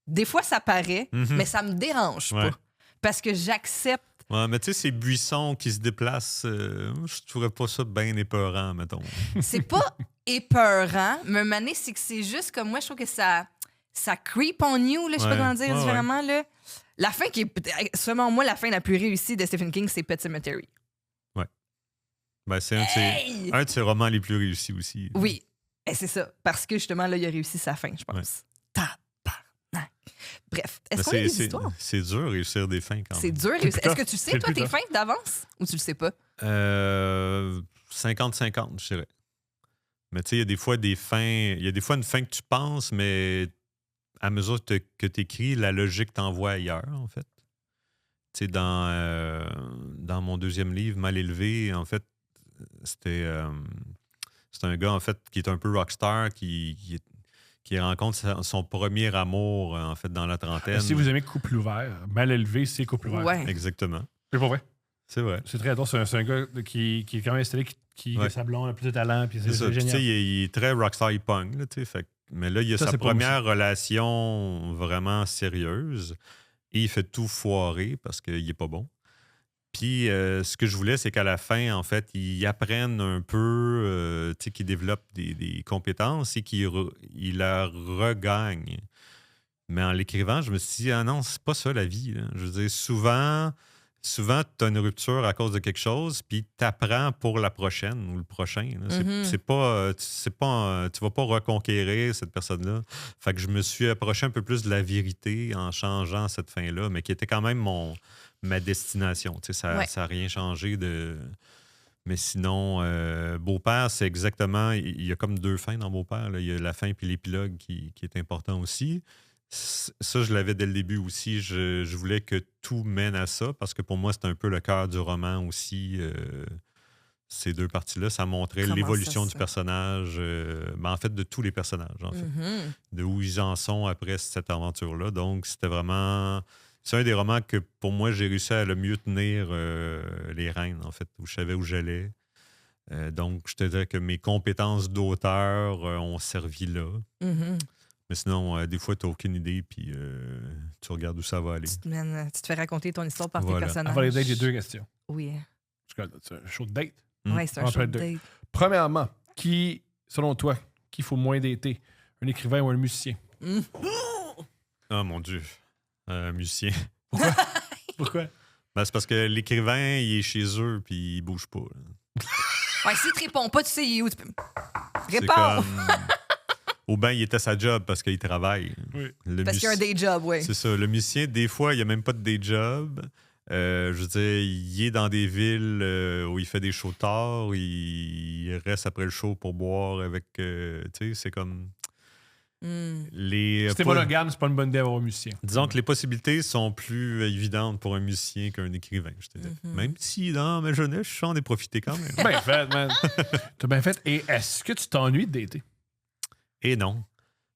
Des fois, ça paraît, mais ça me dérange Ouais. pas. Parce que j'accepte. Ouais, mais tu sais, ces buissons qui se déplacent, je trouverais pas ça bien épeurant, mettons. C'est pas épeurant, mais une année, c'est que c'est juste comme moi, je trouve que ça creep on you, là, je sais pas Ouais. comment dire Ouais, différemment. Là. La fin qui est, selon moi, la fin la plus réussie de Stephen King, c'est Pet Sematary. Ben, c'est un de ses romans les plus réussis aussi. Oui, et c'est ça. Parce que justement, là, il a réussi sa fin, je pense. Ouais. Tabarnak. Bref, Mais est-ce qu'on a des histoires? c'est dur de réussir des fins quand C'est même. dur. C'est plus Est-ce que tough. tu sais, C'est toi, plus tes tough. fins d'avance ou tu le sais pas? 50-50, je dirais. Mais tu sais, il y a des fois une fin que tu penses, mais à mesure que tu écris, la logique t'envoie ailleurs, en fait. Tu sais, dans mon deuxième livre, Mal élevé, en fait, c'est un gars, en fait, qui est un peu rockstar, qui rencontre son premier amour, en fait, dans la trentaine. Si vous aimez Couple ouvert, Mal élevé, c'est Couple ouvert. Ouais. Exactement. C'est pas vrai. C'est vrai. C'est très drôle. C'est un gars qui est quand même installé, qui Ouais. a sa blonde, a plus de talent, puis C'est ça. c'est Puis, tu sais, génial. il est très rockstar punk, là, tu sais. Mais là, il a Ça, sa c'est pas première relation vraiment sérieuse et il fait tout foirer parce qu'il est pas bon. Puis, ce que je voulais, c'est qu'à la fin, en fait, ils apprennent un peu, tu sais, qu'ils développent des compétences et qu'ils la regagnent. Mais en l'écrivant, je me suis dit, ah non, c'est pas ça la vie, là. Je veux dire, souvent tu as une rupture à cause de quelque chose, puis tu apprends pour la prochaine ou le prochain. Là. C'est pas, tu vas pas reconquérir cette personne-là. Fait que je me suis approché un peu plus de la vérité en changeant cette fin-là, mais qui était quand même ma destination. Tu sais, ça n'a rien changé de. Mais sinon, Beau-père, c'est exactement. Il y a comme 2 fins dans Beau-père. Là. Il y a la fin puis l'épilogue qui est important aussi. Ça, je l'avais dès le début aussi. Je voulais que tout mène à ça parce que pour moi, c'est un peu le cœur du roman aussi. Ces 2 parties-là, ça montrait Comment l'évolution ça, du personnage, en fait, de tous les personnages, en fait. Mhm. De où ils en sont après cette aventure-là. Donc, c'était vraiment. C'est un des romans que, pour moi, j'ai réussi à le mieux tenir les rênes, en fait, où je savais où j'allais. Donc, je te dirais que mes compétences d'auteur ont servi là. Mhm. Mais sinon, des fois, tu n'as aucune idée, puis tu regardes où ça va aller. Tu te fais raconter ton histoire par Voilà. tes personnages. Avant les dates, j'ai 2 questions. Oui. C'est un show de date. Oui, c'est un On va show faire de 2. date. Premièrement, qui, selon toi, qu'il faut moins dater? Un écrivain ou un musicien? Ah, mon Dieu. Musicien. Pourquoi? Ben, c'est parce que l'écrivain, il est chez eux, puis il bouge pas. Là. Ouais, si tu réponds pas, tu sais, il est où? Tu peux... C'est Réponds! comme. Ou bien il était à sa job parce qu'il travaille. Oui. Le Parce qu'il y a un day job, oui. C'est ça. Le musicien, des fois, il n'y a même pas de day job. Je veux dire, il est dans des villes où il fait des shows tard. Il reste après le show pour boire avec. Tu sais, c'est comme. Les, Si t'es monogame, c'est pas une bonne idée d'avoir un musicien. Disons que les possibilités sont plus évidentes pour un musicien qu'un écrivain, je te dis. Même si, dans ma jeunesse, j'en ai profité quand même. Bien fait, man. T'as bien fait. Et est-ce que tu t'ennuies de dater? Et non.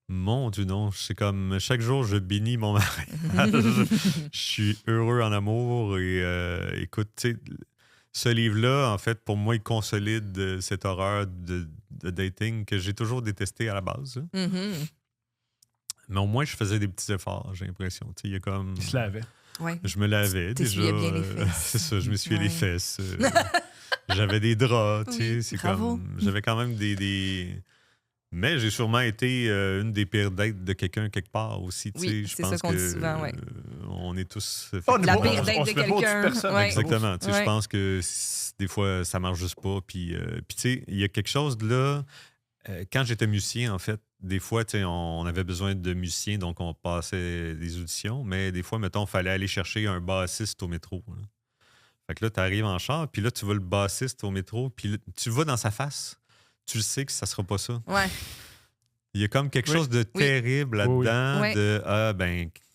Mon Dieu, non. C'est comme chaque jour, je bénis mon mariage. Je suis heureux en amour. Et écoute, tu sais, ce livre-là, en fait, pour moi, il consolide cette horreur de dating que j'ai toujours détesté à la base. Là. Mais au moins, je faisais des petits efforts, j'ai l'impression. Tu sais, il y a comme. Il se lavait. Ouais. Je me lavais déjà. T'essuyais bien les fesses. C'est ça, je m'essuyais les Ouais. fesses. J'avais des draps, tu sais. Oui, C'est bravo. comme. J'avais quand même des. Mais j'ai sûrement été une des pires dates de quelqu'un quelque part aussi. Tu Oui, sais. Je c'est pense ça qu'on dit que, souvent, ouais. on est tous. La pire date on de se met pas au-dessus quelqu'un. personne. Ouais. Exactement. Tu sais, Ouais. Je pense que des fois, ça marche juste pas. Puis tu sais, il y a quelque chose de là. Quand j'étais musicien, en fait, des fois, tu sais, on avait besoin de musiciens, donc on passait des auditions. Mais des fois, mettons, il fallait aller chercher un bassiste au métro. Là. Fait que là, tu arrives en char, puis là, tu vois le bassiste au métro, puis là, tu vas dans sa face. Tu le sais que ça sera pas ça. Ouais. Il y a comme quelque Oui. chose de terrible Oui, oui. là-dedans, Ouais. de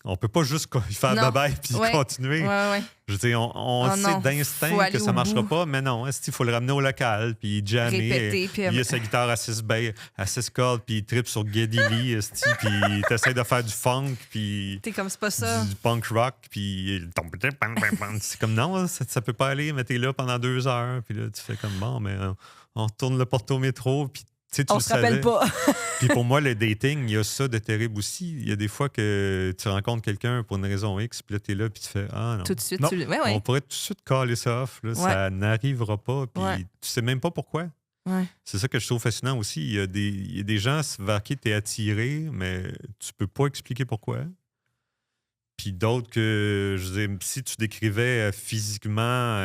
on peut pas juste faire Non. bye puis Ouais. continuer. Ouais. Je veux dire, on Oh sait non, faut d'instinct aller que ça au marchera bout. pas, mais non, il faut le ramener au local, puis jammer. Répéter, puis Il y a sa guitare à 6 cordes, puis il tripe sur Geddy Lee, puis t'essaies de faire du funk, puis T'es comme c'est pas ça. du punk rock, puis c'est comme non, ça peut pas aller, mais t'es là pendant 2 heures, puis là, tu fais comme bon, mais on retourne le porte au métro, puis tu sais, tu On le se rappelle savais. pas. Puis pour moi, le dating, il y a ça de terrible aussi. Il y a des fois que tu rencontres quelqu'un pour une raison X, puis là, t'es là, puis tu fais ah non. Tout de suite, Non. Ouais. On pourrait tout de suite caler ça off. Là. Ça n'arrivera pas. Puis Ouais. tu sais même pas pourquoi. Ouais. C'est ça que je trouve fascinant aussi. Il y a des gens vers qui tu es attiré, mais tu peux pas expliquer pourquoi. Puis d'autres que, je veux dire, si tu décrivais physiquement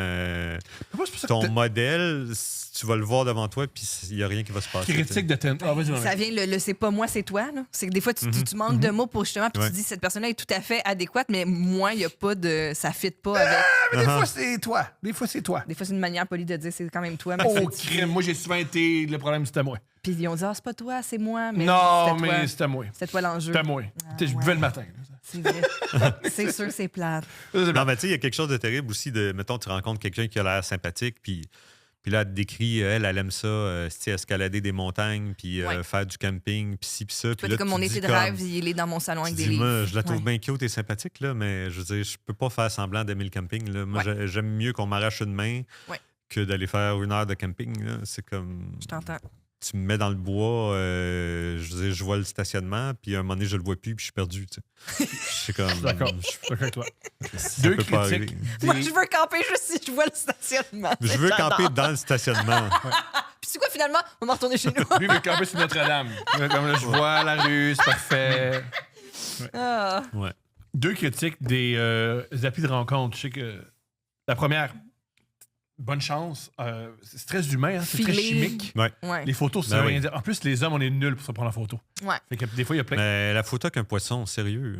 Moi, c'est pour ça ton que modèle, tu vas le voir devant toi, puis il n'y a rien qui va se passer. critique de ten. Ah, vas-y, vas-y. Ça vient le c'est pas moi, c'est toi. Là. C'est que des fois, tu manques de mots pour justement, puis Ouais. tu dis cette personne-là est tout à fait adéquate, mais moi, il n'y a pas de. Ça fit pas avec. Mais des fois, c'est toi. Des fois, c'est toi. Des fois, c'est une manière polie de dire c'est quand même toi. Mais Oh, c'est- crème. Moi, j'ai souvent été. Le problème, c'était moi. Puis ils ont dit, ah, c'est pas toi, c'est moi. Mais Non, c'était toi. mais c'était moi. C'était toi l'enjeu. C'était moi. Tu sais, je buvais le matin. là. C'est vrai. C'est sûr, c'est plate. Non, mais tu sais, il y a quelque chose de terrible aussi de, mettons, tu rencontres quelqu'un qui a l'air sympathique, puis Puis là, elle te décrit, elle aime ça, escalader des montagnes, puis Ouais. faire du camping, puis ci, puis ça. Toi, Puis t'es là, comme tu mon dis été de comme- rêve, il est dans mon salon tu avec des dis, livres. moi, je la trouve Ouais. bien cute et sympathique, là, mais je veux dire, je peux pas faire semblant d'aimer le camping. Là. Moi, j'aime mieux qu'on m'arrache une main Ouais. que d'aller faire 1 heure de camping. Là. C'est comme... Je t'entends. Tu me mets dans le bois, je veux dire, je vois le stationnement, puis à un moment donné, je le vois plus, puis je suis perdu. Tu sais. Je suis comme... D'accord, je suis d'accord avec toi. ça Deux peut pas critiques. arriver. Moi, je veux camper juste si je vois le stationnement. Je veux J'adore. camper dans le stationnement. Puis c'est quoi, finalement? On va retourner chez nous. Lui, il veut camper sur Notre-Dame. Comme là, je vois la rue, c'est parfait. Ah. Ouais. 2 critiques des applis de rencontre. Je sais que la première, bonne chance. C'est très humain, hein, c'est très Feeling. chimique. Ouais. Les photos, ça Ben veut oui. rien dire. En plus, les hommes, on est nuls pour se prendre en photo. Ouais. Fait que des fois, il y a plein. Mais la photo avec un poisson, sérieux.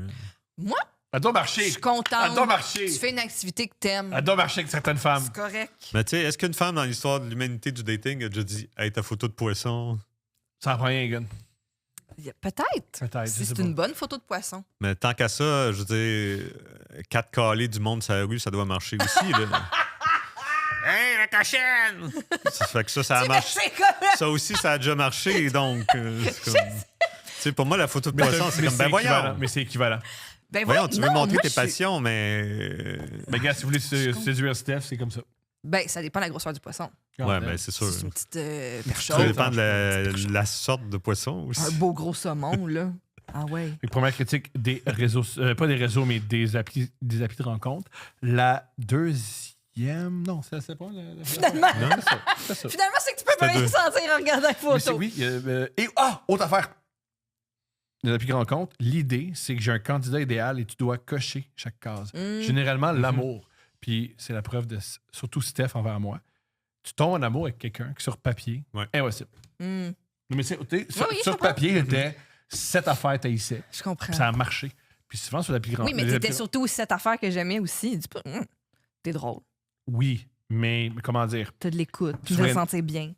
Moi, Elle doit je marcher. suis contente. Elle doit marcher. Tu fais une activité que t'aimes. Elle doit marcher avec certaines femmes. C'est correct. Mais tu sais, est-ce qu'une femme dans l'histoire de l'humanité du dating a déjà dit « Hey, ta photo de poisson? Ça en prend rien, Gun. Peut-être. Peut-être, je Si sais c'est pas. une bonne photo de poisson. » Mais tant qu'à ça, je veux dire, 4 calés du monde sur la rue, ça doit marcher aussi. Là. Hey, la cochonne! Ça fait que ça a marché. C'est correct. Ça aussi, ça a déjà marché, donc... c'est comme... Tu sais, pour moi, la photo de poisson, c'est comme, ben équivalent, voyons! mais c'est équivalent. Ben Voyons, tu veux non, montrer moi, tes je suis- passions, mais... Mais gars, si vous voulez séduire Steph, c'est comme ça. Ben, ça dépend de la grosseur du poisson. Ouais, ben c'est sûr. Si c'est une petite Ça perchaude, dépend de la sorte de poisson aussi. un beau gros saumon, là. Ah ouais. Fait que première critique des réseaux, pas des réseaux, mais des applis de rencontre. La deuxième, non, c'est pas la Finalement, Non? c'est ça. finalement, c'est que tu peux C'était pas rien deux. sentir en regardant la Mais c'est- photo. oui, et autre affaire. Les applis de rencontre, l'idée, c'est que j'ai un candidat idéal et tu dois cocher chaque case. Mm. Généralement, l'amour. Puis c'est la preuve de, surtout Steph envers moi. Tu tombes en amour avec quelqu'un qui, sur papier, Ouais. impossible. Mm. Mais sur, oui, je sur comprends. papier, c'était cette affaire t'haïssait. Je comprends. Puis ça a marché. Puis souvent sur l'appli de Oui, mais les t'étais applis- surtout cette affaire que j'aimais aussi. Dis pas, t'es drôle. Oui, mais comment dire? T'as de l'écoute. Tu Souveraine- te sentir bien.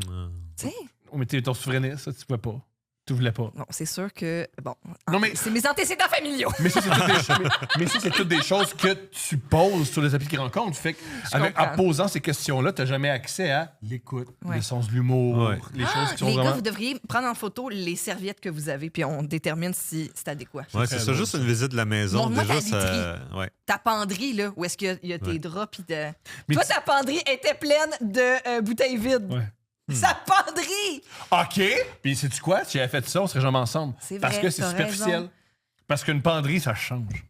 Ah. Tu sais? Oh, mais t'es ton souverainiste, ça, tu pouvais pas. Tu voulais pas. Bon, c'est sûr que. Bon. Non, mais- C'est mes antécédents familiaux. Mais ça, c'est toutes des, mais ça, c'est toutes des choses que tu poses sur les applis de rencontre. Fait que en comprends. posant ces questions-là, t'as jamais accès à l'écoute, Ouais. le sens de l'humour, Ouais. les choses qui sont Les gars, vraiment... vous devriez prendre en photo les serviettes que vous avez, puis on détermine si c'est adéquat. Ouais, c'est très ça, drôle, juste ça. une visite de la maison. Montre-moi Déjà, ta ça. Ouais. Ta penderie, là, où est-ce qu'il y a tes Ouais. draps, puis de. Mais Toi, tu- ta penderie était pleine de bouteilles vides. Ouais. Sa penderie! OK! Puis sais-tu quoi? Si j'avais fait ça, on serait jamais ensemble. C'est Parce vrai, que c'est t'as superficiel. raison. Parce qu'une penderie, ça change.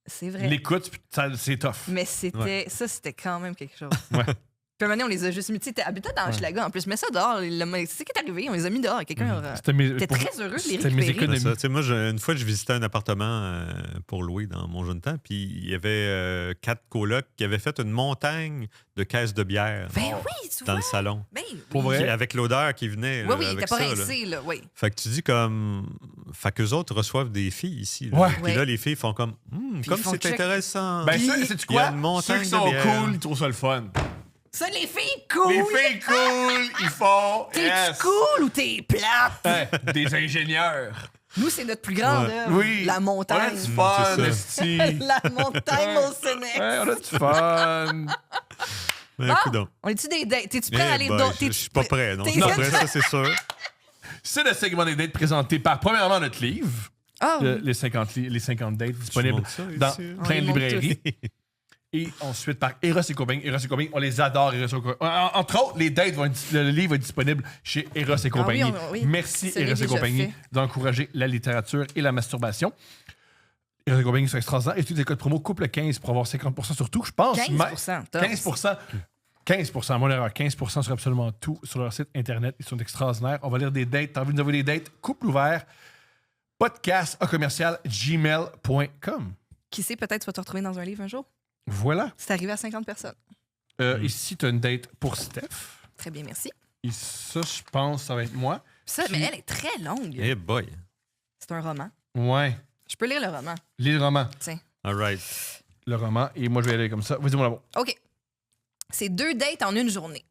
C'est vrai. L'écoute, c'est tough. Mais c'était. Ça, c'était quand même quelque chose. Ouais. Puis un moment donné, on les a juste mis. Tu sais, t'habitais dans Hochelaga en plus. Mets ça dehors. C'est ce qui est arrivé. On les a mis dehors. Quelqu'un. C'était mes, T'es pour- très heureux de les c'était mes récupérer. C'est économies. ça. Tu sais, moi, une fois, je visitais un appartement pour louer dans mon jeune temps, puis il y avait 4 colocs qui avaient fait une montagne de caisses de bière Ben oui, tu dans vois. le salon. Ben oui. Pour vrai? Avec l'odeur qui venait. Oui, là, oui, avec t'as pas ça, là. rincé, là. Oui. Fait que tu dis comme. Fait qu'eux autres reçoivent des filles ici. Là. Ouais. Puis là, les filles font comme. Puis Comme ils font c'est check. intéressant. Ben, Puis- ça, c'est-tu il y a quoi? une Ceux montagne qui de sont bière. cool, ils trouvent ça le fun. Ça, les filles cool. Les filles cool, ils font... T'es-tu yes. cool ou t'es plate? Hey, des ingénieurs. Nous, c'est notre plus grande Ouais. œuvre. Oui. La On a montagne. du fun, c'est ça. esti. La montagne Molsonex. Ouais, on a du fun. Ben, Bon. coudonc. On est-tu des dates? T'es-tu prêt à Eh aller boy, dans... je suis pas prêt. Non, je suis t'es- pas prêt, ça, c'est sûr. C'est le segment des dates présenté par, premièrement, notre livre, Ah, les 50 dates Tu disponibles montres ça dans ici, hein? plein On de les montre librairies. Et ensuite par Eros et compagnie. Eros et compagnie, on les adore, Eros et compagnie. Entre autres, les dates le livre est disponible chez Eros et compagnie. oui. Merci Ça l'est Eros et déjà compagnie fait. d'encourager la littérature et la masturbation. Eros et compagnie sont extraordinaires. Et tous les codes promo couple 15 pour avoir 50% sur tout, je pense. 15%, top. 15%. 15%, mon erreur. 15% sur absolument tout sur leur site internet. Ils sont extraordinaires. On va lire des dates. T'as envie de nous envoyer des dates? Couple ouvert. podcast@gmail.com. Qui sait, peut-être tu vas te retrouver dans un livre un jour. Voilà. C'est arrivé à 50 personnes. Ici, tu as une date pour Steph. Très bien, merci. Et ça, je pense, ça va être moi. Ça, mais elle est très longue. Eh boy. C'est un roman. Ouais. Je peux lire le roman. Lis le roman. Tiens. All right. Le roman. Et moi, je vais y aller comme ça. Vas-y, mon amour. OK. C'est 2 dates en une journée.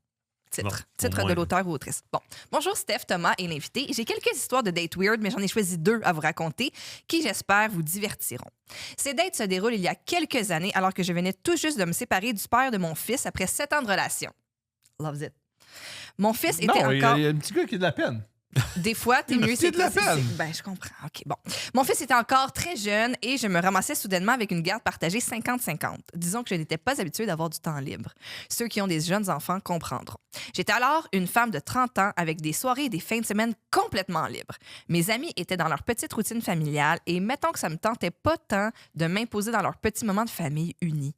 Titre. Bon, au Titre moins. de l'auteur ou autrice. Bon. Bonjour Steph, Thomas et l'invité. J'ai quelques histoires de dates weird, mais j'en ai choisi 2 à vous raconter qui, j'espère, vous divertiront. Ces dates se déroulent il y a quelques années alors que je venais tout juste de me séparer du père de mon fils après 7 ans de relation. Loves it. Mon fils était Non, il y encore... a un petit gars qui a de la peine. Des fois, t'es mieux... C'est de la peine. Ben, je comprends. OK, bon. Mon fils était encore très jeune et je me ramassais soudainement avec une garde partagée 50-50. Disons que je n'étais pas habituée d'avoir du temps libre. Ceux qui ont des jeunes enfants comprendront. J'étais alors une femme de 30 ans avec des soirées et des fins de semaine complètement libres. Mes amis étaient dans leur petite routine familiale et mettons que ça me tentait pas tant de m'imposer dans leur petit moment de famille unie.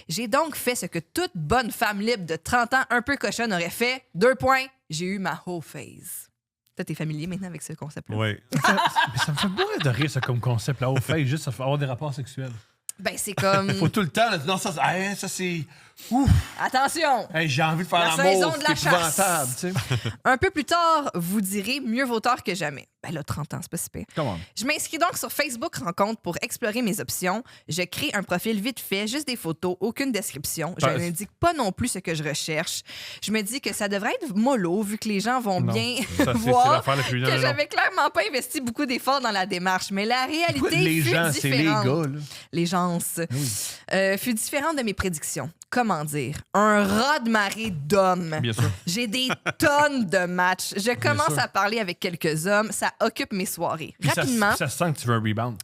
J'ai donc fait ce que toute bonne femme libre de 30 ans un peu cochonne aurait fait. 2 points, j'ai eu ma whole phase. Toi, t'es familier maintenant avec ce concept-là? Oui. Mais ça me fait mourir de rire, ça, comme concept. Là, au fait, juste avoir des rapports sexuels. Ben, c'est comme... Faut tout le temps. Là, non, ça c'est. Ouf! Attention! Hey, j'ai envie de faire La saison l'amour. de la C'est épouvantable, tu sais. Un peu plus tard, vous direz mieux vaut tard que jamais. Ben là, 30 ans, c'est pas si pire. Comment? Je m'inscris donc sur Facebook Rencontre pour explorer mes options. Je crée un profil vite fait, juste des photos, aucune description. Je Ben, n'indique pas non plus ce que je recherche. Je me dis que ça devrait être mollo, vu que les gens vont Non. bien Ça, c'est voir l'affaire la plus... non, que non, non. j'avais clairement pas investi beaucoup d'efforts dans la démarche. Mais la réalité Les fut gens, c'est les différente. gars, là. Les gens Oui. fut différente de mes prédictions. Comment dire? Un raz-de-marée d'hommes. Bien sûr. J'ai des tonnes de matchs. Je commence sûr. à parler avec quelques hommes. Ça occupe mes soirées. Puis Rapidement... ça sent que tu veux un rebound.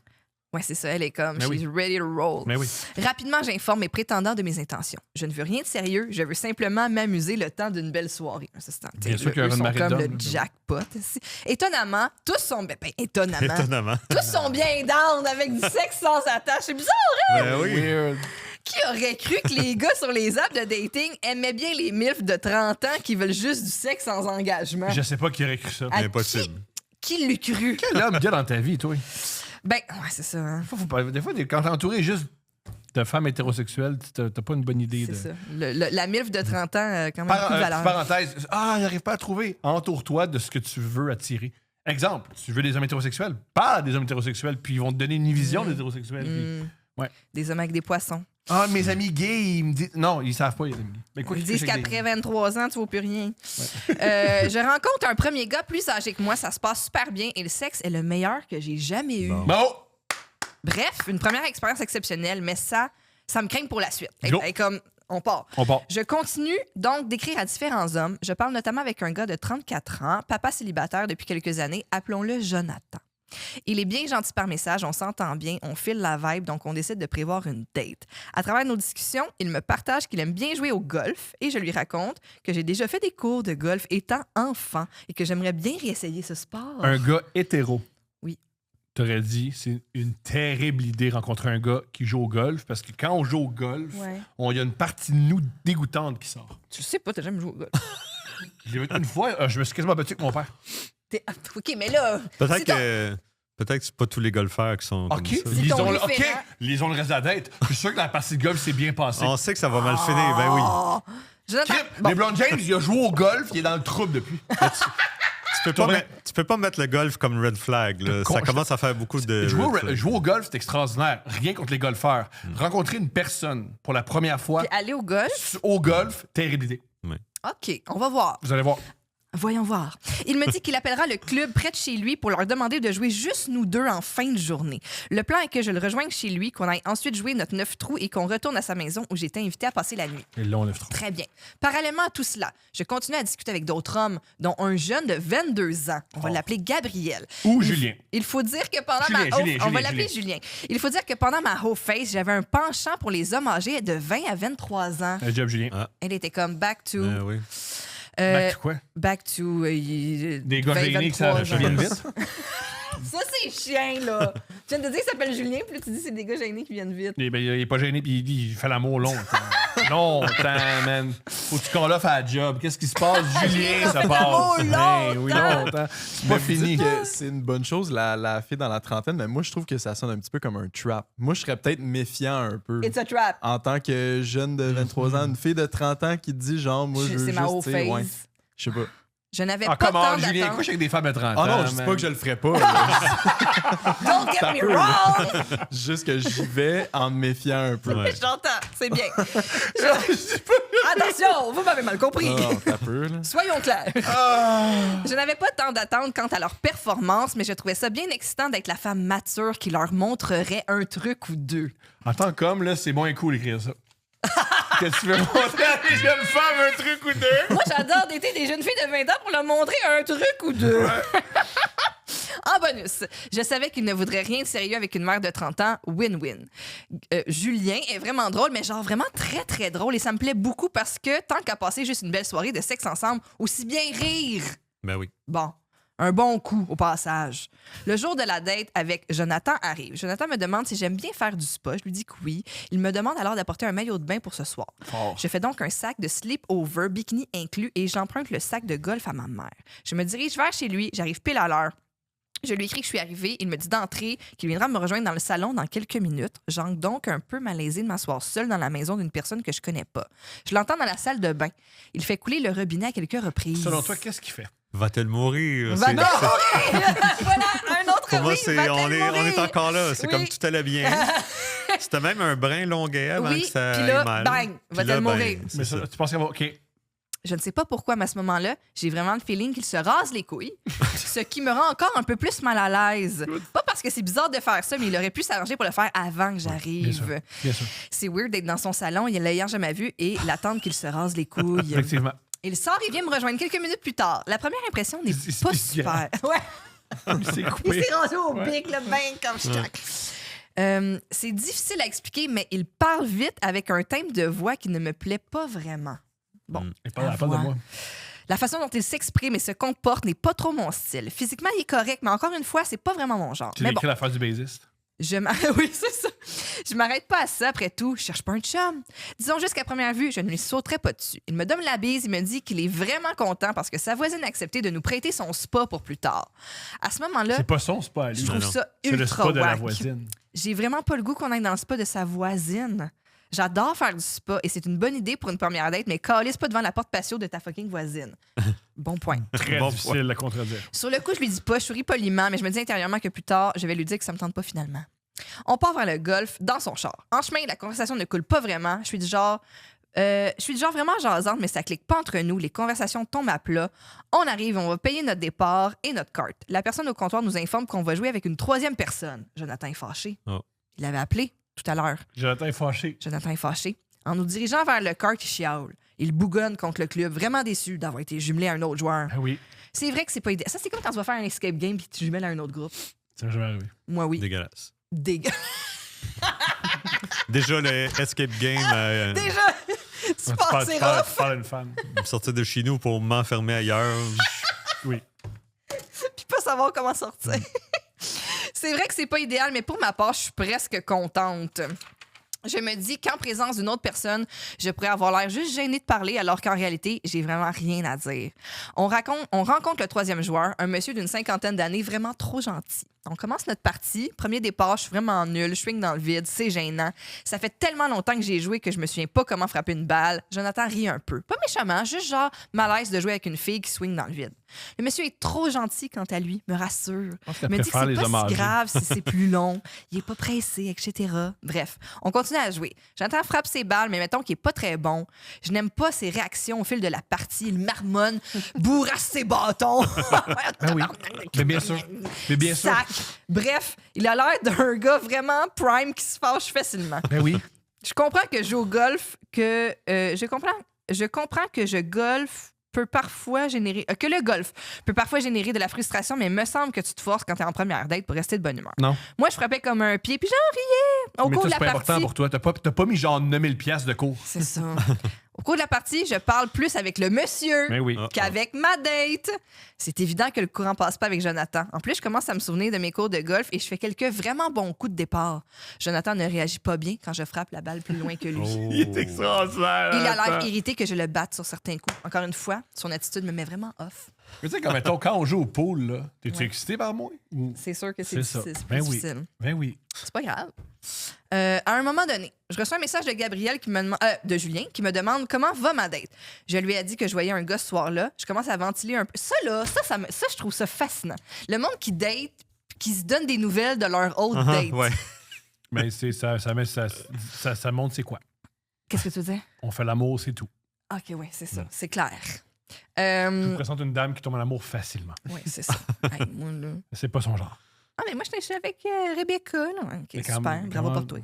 Ouais, c'est ça, elle est comme, Mais she's oui. ready to roll. Mais oui. Rapidement, j'informe mes prétendants de mes intentions. Je ne veux rien de sérieux, je veux simplement m'amuser le temps d'une belle soirée. Ça, c'est Bien sûr qu'il y eux aura une sont marée comme d'hommes, le là. jackpot. Étonnamment, tous sont... Ben, étonnamment. Étonnamment. Tous sont bien down avec du sexe sans attache. C'est bizarre, hein? Ben oui. Weird. Qui aurait cru que les gars sur les apps de dating aimaient bien les milfs de 30 ans qui veulent juste du sexe sans engagement? Je sais pas qui aurait cru ça. À Impossible. Qui l'eût cru? Quel homme gars dans ta vie, toi? Ben, ouais, c'est ça. Hein. Des fois, quand t'es entouré juste de femmes hétérosexuelles, t'as pas une bonne idée. C'est De... ça. La milf de 30 ans, quand même, beaucoup de valeur. Parenthèse. Ah, il n'arrive pas à trouver. Entoure-toi de ce que tu veux attirer. Exemple, tu veux des hommes hétérosexuels, parle des hommes hétérosexuels, puis ils vont te donner une vision des hétérosexuels. puis- Ouais. Des hommes avec des poissons. Ah, mes amis gays, ils me disent. Non, ils savent pas, les amis gays. Mais quoi Ils qu'ils disent font, c'est qu'après gay. 23 ans, tu vaux plus rien. Je rencontre un premier gars plus âgé que moi, ça se passe super bien et le sexe est le meilleur que j'ai jamais eu. Bon, Bref, une première expérience exceptionnelle, mais ça me craint pour la suite. Go. Comme, on part. on part. Je continue donc d'écrire à différents hommes. Je parle notamment avec un gars de 34 ans, papa célibataire depuis quelques années, appelons-le Jonathan. Il est bien gentil par message, on s'entend bien, on file la vibe, donc on décide de prévoir une date. À travers nos discussions, il me partage qu'il aime bien jouer au golf et je lui raconte que j'ai déjà fait des cours de golf étant enfant et que j'aimerais bien réessayer ce sport. Un gars hétéro. Oui. T'aurais dit, c'est une terrible idée rencontrer un gars qui joue au golf parce que quand on joue au golf, Ouais. il y a une partie de nous dégoûtante qui sort. Tu le sais pas, t'as jamais joué au golf. J'ai vu une fois, je me suis quasiment battu avec mon père. OK, mais là... Peut-être c'est ton- que c'est pas tous les golfeurs qui sont comme OK, ça. ton lisons-le. OK, référent. lisons le reste de la date. Je suis sûr que la partie de golf s'est bien passée. On sait que ça va mal finir, ben oui. Oh! Jonathan, Crip, bon. LeBron James, il a joué au golf, il est dans le trouble depuis. Tu peux pas mettre le golf comme red flag. Là. Ça commence à faire beaucoup de. red flags. Jouer au golf, c'est extraordinaire. Rien contre les golfeurs. Rencontrer une personne pour la première fois Puis aller au golf, au golf, terrible idée. OK, on va voir. Vous allez voir. Voyons voir. Il me dit qu'il appellera le club près de chez lui pour leur demander de jouer juste nous deux en fin de journée. Le plan est que je le rejoigne chez lui, qu'on aille ensuite jouer notre 9 trous et qu'on retourne à sa maison où j'étais invité à passer la nuit. Et là, on lève trop. Très bien. Parallèlement à tout cela, je continue à discuter avec d'autres hommes, dont un jeune de 22 ans. On va l'appeler Gabriel. Ou Julien. Il faut dire que pendant Julien, ma Julien, on va Julien, l'appeler Julien. Il faut dire que pendant ma whole face, j'avais un penchant pour les hommes âgés de 20 à 23 ans. Un job, Julien. Elle était comme back to Ben oui. Quoi? back to Des gars gênés qui 23 ça viennent ans. vite. Ça, c'est chien, là. Tu viens de dire qu'il s'appelle Julien, puis là, tu dis que c'est des gars gênés qui viennent vite. Il est pas gêné, puis il fait l'amour longtemps. Longtemps, man. Faut-tu qu'on l'offre à la job? Qu'est-ce qui se passe? Julien, ça fait passe. l'amour Ben oui, longtemps. longtemps. C'est Mais pas vous fini. dites que c'est une bonne chose, la fille dans la trentaine, mais moi, je trouve que ça sonne un petit peu comme un trap. Moi, je serais peut-être méfiant un peu. It's a trap. En tant que jeune de 23 ans, une fille de 30 ans qui te dit genre, moi, je veux C'est juste, ma whole tu sais, face. ouais, je sais pas. Je n'avais Ah, pas comment, tant Julien, d'attente. couche avec des femmes de 30 ans. Ah non, je dis man. pas que je le ferais pas. là. Don't get me wrong! Juste que j'y vais en me méfiant un peu. Ouais. J'entends, c'est bien. Attention, vous m'avez mal compris. Ah, t'as peu, là. Soyons clairs. Je n'avais pas tant d'attente quant à leur performance, mais je trouvais ça bien excitant d'être la femme mature qui leur montrerait un truc ou deux. En tant qu'homme, là, c'est moins cool d'écrire ça. que tu veux montrer à des jeunes femmes un truc ou deux? Moi, j'adore dater des jeunes filles de 20 ans pour leur montrer un truc ou deux. En bonus, je savais qu'il ne voudrait rien de sérieux avec une mère de 30 ans. Win-win. Julien est vraiment drôle, mais genre vraiment très, très drôle. Et ça me plaît beaucoup parce que tant qu'à passer juste une belle soirée de sexe ensemble, aussi bien rire. Ben oui. Bon, un bon coup au passage. Le jour de la date avec Jonathan arrive. Jonathan me demande si j'aime bien faire du spa. Je lui dis que oui. Il me demande alors d'apporter un maillot de bain pour ce soir. Fort. Je fais donc un sac de sleep-over, bikini inclus, et j'emprunte le sac de golf à ma mère. Je me dirige vers chez lui. J'arrive pile à l'heure. Je lui écris que je suis arrivée. Il me dit d'entrer, qu'il viendra me rejoindre dans le salon dans quelques minutes. J'en donc un peu malaisée de m'asseoir seule dans la maison d'une personne que je connais pas. Je l'entends dans la salle de bain. Il fait couler le robinet à quelques reprises. Selon toi, qu'est-ce qu'il fait? Va-t-elle mourir? Va non! Voilà, un autre Pour moi, oui, va-t-elle on est mourir? encore là. C'est Oui. comme tout allait bien. C'était même un brin longuet avant Oui, que ça puis là, aille mal. bang, Puis va-t-elle là, mourir? c'est Mais ça. tu penses qu'elle va. OK. Je ne sais pas pourquoi, mais à ce moment-là, j'ai vraiment le feeling qu'il se rase les couilles, ce qui me rend encore un peu plus mal à l'aise. Pas parce que c'est bizarre de faire ça, mais il aurait pu s'arranger pour le faire avant que Bien sûr. j'arrive. Bien sûr. C'est weird d'être dans son salon, il l'a hier jamais vu, et l'attendre qu'il se rase les couilles. Effectivement. Il sort et vient me rejoindre quelques minutes plus tard. La première impression n'est C'est pas spécial. super. Ouais. Il s'est Il coupé. s'est rasé au bic, le bain, comme je c'est difficile à expliquer, mais il parle vite avec un thème de voix qui ne me plaît pas vraiment. Bon, Il parle de moi. la façon dont il s'exprime et se comporte n'est pas trop mon style. Physiquement, il est correct, mais encore une fois, c'est pas vraiment mon genre. Tu Mais as bon, écrit l'affaire du bassiste. oui, c'est ça. Je m'arrête pas à ça. Après tout, je cherche pas un chum. Disons juste qu'à première vue, je ne lui sauterais pas dessus. Il me donne la bise, il me dit qu'il est vraiment content parce que sa voisine a accepté de nous prêter son spa pour plus tard. À ce moment-là, C'est pas son spa à lui. je trouve Non, non. ça C'est le ultra spa de la whack. voisine. J'ai vraiment pas le goût qu'on aille dans le spa de sa voisine. J'adore faire du spa et c'est une bonne idée pour une première date, mais calisse pas devant la porte patio de ta fucking voisine. Bon point. Très Bon difficile de la contredire. Sur le coup, je lui dis pas, je souris poliment, mais je me dis intérieurement que plus tard, je vais lui dire que ça me tente pas finalement. On part vers le golf dans son char. En chemin, la conversation ne coule pas vraiment. Je suis du genre vraiment jasante, mais ça clique pas entre nous. Les conversations tombent à plat. On arrive, on va payer notre départ et notre carte. La personne au comptoir nous informe qu'on va jouer avec une troisième personne. Jonathan est fâché. Oh. Il avait appelé tout à l'heure. Jonathan est fâché. Jonathan est fâché. En nous dirigeant vers le kart, il chiale. Il bougonne contre le club, vraiment déçu d'avoir été jumelé à un autre joueur. Ah oui, C'est vrai que c'est pas idéal. Ça, c'est comme quand tu vas faire un escape game puis tu jumelles à un autre groupe. ça va jamais arriver. Moi, oui. Dégueulasse. Dégueu. Déjà, le escape game, Déjà, tu Tu pensais parles rough. à une femme. sortir de chez nous pour m'enfermer ailleurs. Oui. Puis pas savoir comment sortir. C'est vrai que c'est pas idéal, mais pour ma part, je suis presque contente. Je me dis qu'en présence d'une autre personne, je pourrais avoir l'air juste gênée de parler, alors qu'en réalité, j'ai vraiment rien à dire. On rencontre le troisième joueur, un monsieur d'une 50aine d'années, vraiment trop gentil. On commence notre partie. Premier départ, je suis vraiment nulle, je swing dans le vide, c'est gênant. Ça fait tellement longtemps que j'ai joué que je me souviens pas comment frapper une balle. Jonathan rit un peu. Pas méchamment, juste genre malaise de jouer avec une fille qui swing dans le vide. Le monsieur est trop gentil quant à lui, me rassure. qu'elle Me dit que préfère c'est les pas hommes si âgés. grave si c'est plus long. Il est pas pressé, etc. Bref, on continue à jouer. Jonathan frappe ses balles, mais mettons qu'il est pas très bon. Je n'aime pas ses réactions au fil de la partie. Il marmonne, bourrasse ses bâtons. Ben oui. Mais bien sûr. Mais bien sûr. Sac. Bref, il a l'air d'un gars vraiment prime qui se fâche facilement. Ben oui. Je comprends que je joue au golf, je comprends que je golf peut parfois générer que le golf peut parfois générer de la frustration, mais il me semble que tu te forces quand t'es en première date pour rester de bonne humeur. Non. Moi, je frappais comme un pied, puis j'en riais au Mais cours ça, de c'est la pas important partie. pour toi. T'as pas mis genre 9000 piastres de cours. C'est ça. Au cours de la partie, je parle plus avec le monsieur Ben oui. Ah. qu'avec ma date. C'est évident que le courant passe pas avec Jonathan. En plus, je commence à me souvenir de mes cours de golf et je fais quelques vraiment bons coups de départ. Jonathan ne réagit pas bien quand je frappe la balle plus loin que lui. Oh. Il est extraordinaire. Il a l'air Jonathan. irrité que je le batte sur certains coups. Encore une fois, son attitude me met vraiment off. Mais tu sais, comme mettons, quand on joue au pool, là, t'es-tu Ouais. excité par moi? Ou- C'est sûr que c'est C'est ça. difficile. C'est Ben plus oui. difficile. Ben oui. C'est pas grave. À un moment donné, je reçois un message de Gabriel de Julien qui me demande comment va ma date. Je lui ai dit que je voyais un gars ce soir-là. Je commence à ventiler un peu. Ça, je trouve ça fascinant. Le monde qui date, qui se donne des nouvelles de leur autre date. Ouais. Mais c'est ça montre c'est quoi. Qu'est-ce que tu veux dire? On fait l'amour, c'est tout. OK, oui, c'est ça. C'est clair. Je vous présente une dame qui tombe en amour facilement. Oui, c'est ça. Hey, moi, là. C'est pas son genre. Ah, mais moi, je suis avec Rebecca. Là. OK, Mais super. quand même, Bravo quand pour toi.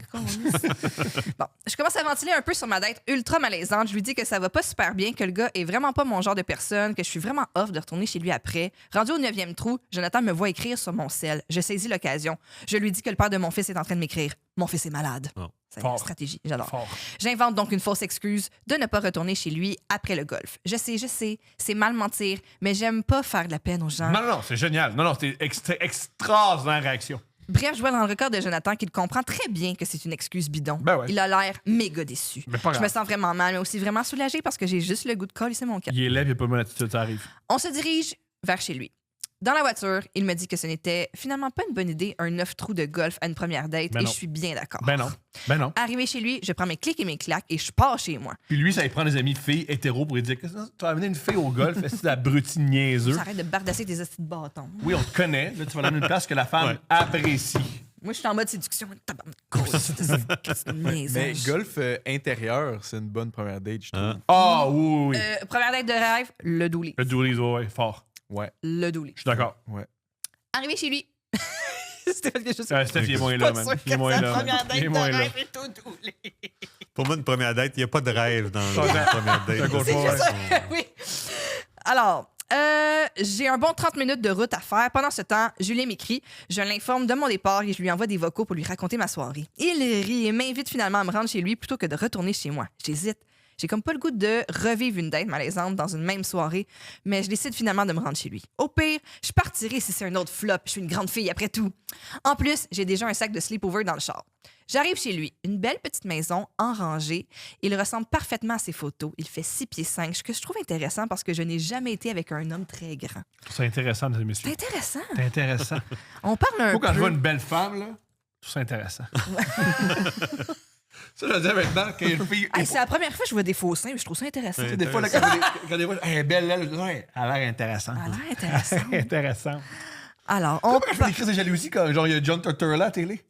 Bon, je commence à ventiler un peu sur ma date ultra malaisante. Je lui dis que ça va pas super bien, que le gars est vraiment pas mon genre de personne, que je suis vraiment off de retourner chez lui après. Rendu au 9e trou, Jonathan me voit écrire sur mon cell. Je saisis l'occasion. Je lui dis que le père de mon fils est en train de m'écrire. Mon fils est malade. Oh. C'est Fort. une stratégie, j'adore. Fort. J'invente donc une fausse excuse de ne pas retourner chez lui après le golf. Je sais, c'est mal mentir, mais j'aime pas faire de la peine aux gens. Non, c'est génial. Non, c'était extraordinaire réaction. Bref, je vois dans le record de Jonathan qu'il comprend très bien que c'est une excuse bidon. Ben ouais. Il a l'air méga déçu. Mais pas Je grave. me sens vraiment mal, mais aussi vraiment soulagée parce que j'ai juste le goût de coller, c'est mon cas. Il est laid, il a pas de bonne attitude, ça arrive. On se dirige vers chez lui. Dans la voiture, il me dit que ce n'était finalement pas une bonne idée, un 9 trous de golf à une première date, Ben et non. je suis bien d'accord. Ben non. Arrivé chez lui, je prends mes clics et mes claques et je pars chez moi. Puis lui, ça il prend des amis filles hétéros pour lui dire que tu vas amener une fille au golf, est-ce que c'est l'abruti niaiseux? Arrête de bardasser tes astuces de bâton. Oui, on te connaît. Là, tu vas l'amener une place que la femme apprécie. Moi, je suis en mode séduction. Tabarnak, Mais golf intérieur, c'est une bonne première date, je trouve. Ah oui. Première date de rêve, le douli. Le doolies, ouais, fort. Ouais, Le douli. Je suis d'accord. ouais. Arrivé chez lui. C'était quelque chose. Steph, il est moins là, man. Il est moins là. man. Il est moins là. est tout douli. Pour moi, une première date, il n'y a pas de rêve dans Ça, une première date. d'accord, C'est ouais. juste son- Oui. Alors, j'ai un bon 30 minutes de route à faire. Pendant ce temps, Julien m'écrit. Je l'informe de mon départ et je lui envoie des vocaux pour lui raconter ma soirée. Il rit et m'invite finalement à me rendre chez lui plutôt que de retourner chez moi. J'hésite. J'ai comme pas le goût de revivre une date malaisante dans une même soirée, mais je décide finalement de me rendre chez lui. Au pire, je partirai si c'est un autre flop. Je suis une grande fille après tout. En plus, j'ai déjà un sac de sleepover dans le char. J'arrive chez lui, une belle petite maison en rangée. Il ressemble parfaitement à ses photos. Il fait 6 pieds 5, ce que je trouve intéressant parce que je n'ai jamais été avec un homme très grand. Je trouve ça intéressant, mesdames et C'est messieurs. intéressant. C'est intéressant. On parle un Moi, quand je peu... vois une belle femme, là, je trouve ça intéressant. Ça, je veux dire maintenant, quand une fille. Hey, c'est la première fois que je vois des faux seins, mais je trouve ça intéressant. Ouais. Des fois, là, quand des fois, elle est belle, là, je dis, ouais, elle a l'air intéressante. Ça a l'air intéressant. Intéressant. Alors, on... Pourquoi je fais des crises de jalousie quand genre, il y a John Tortorella à la télé?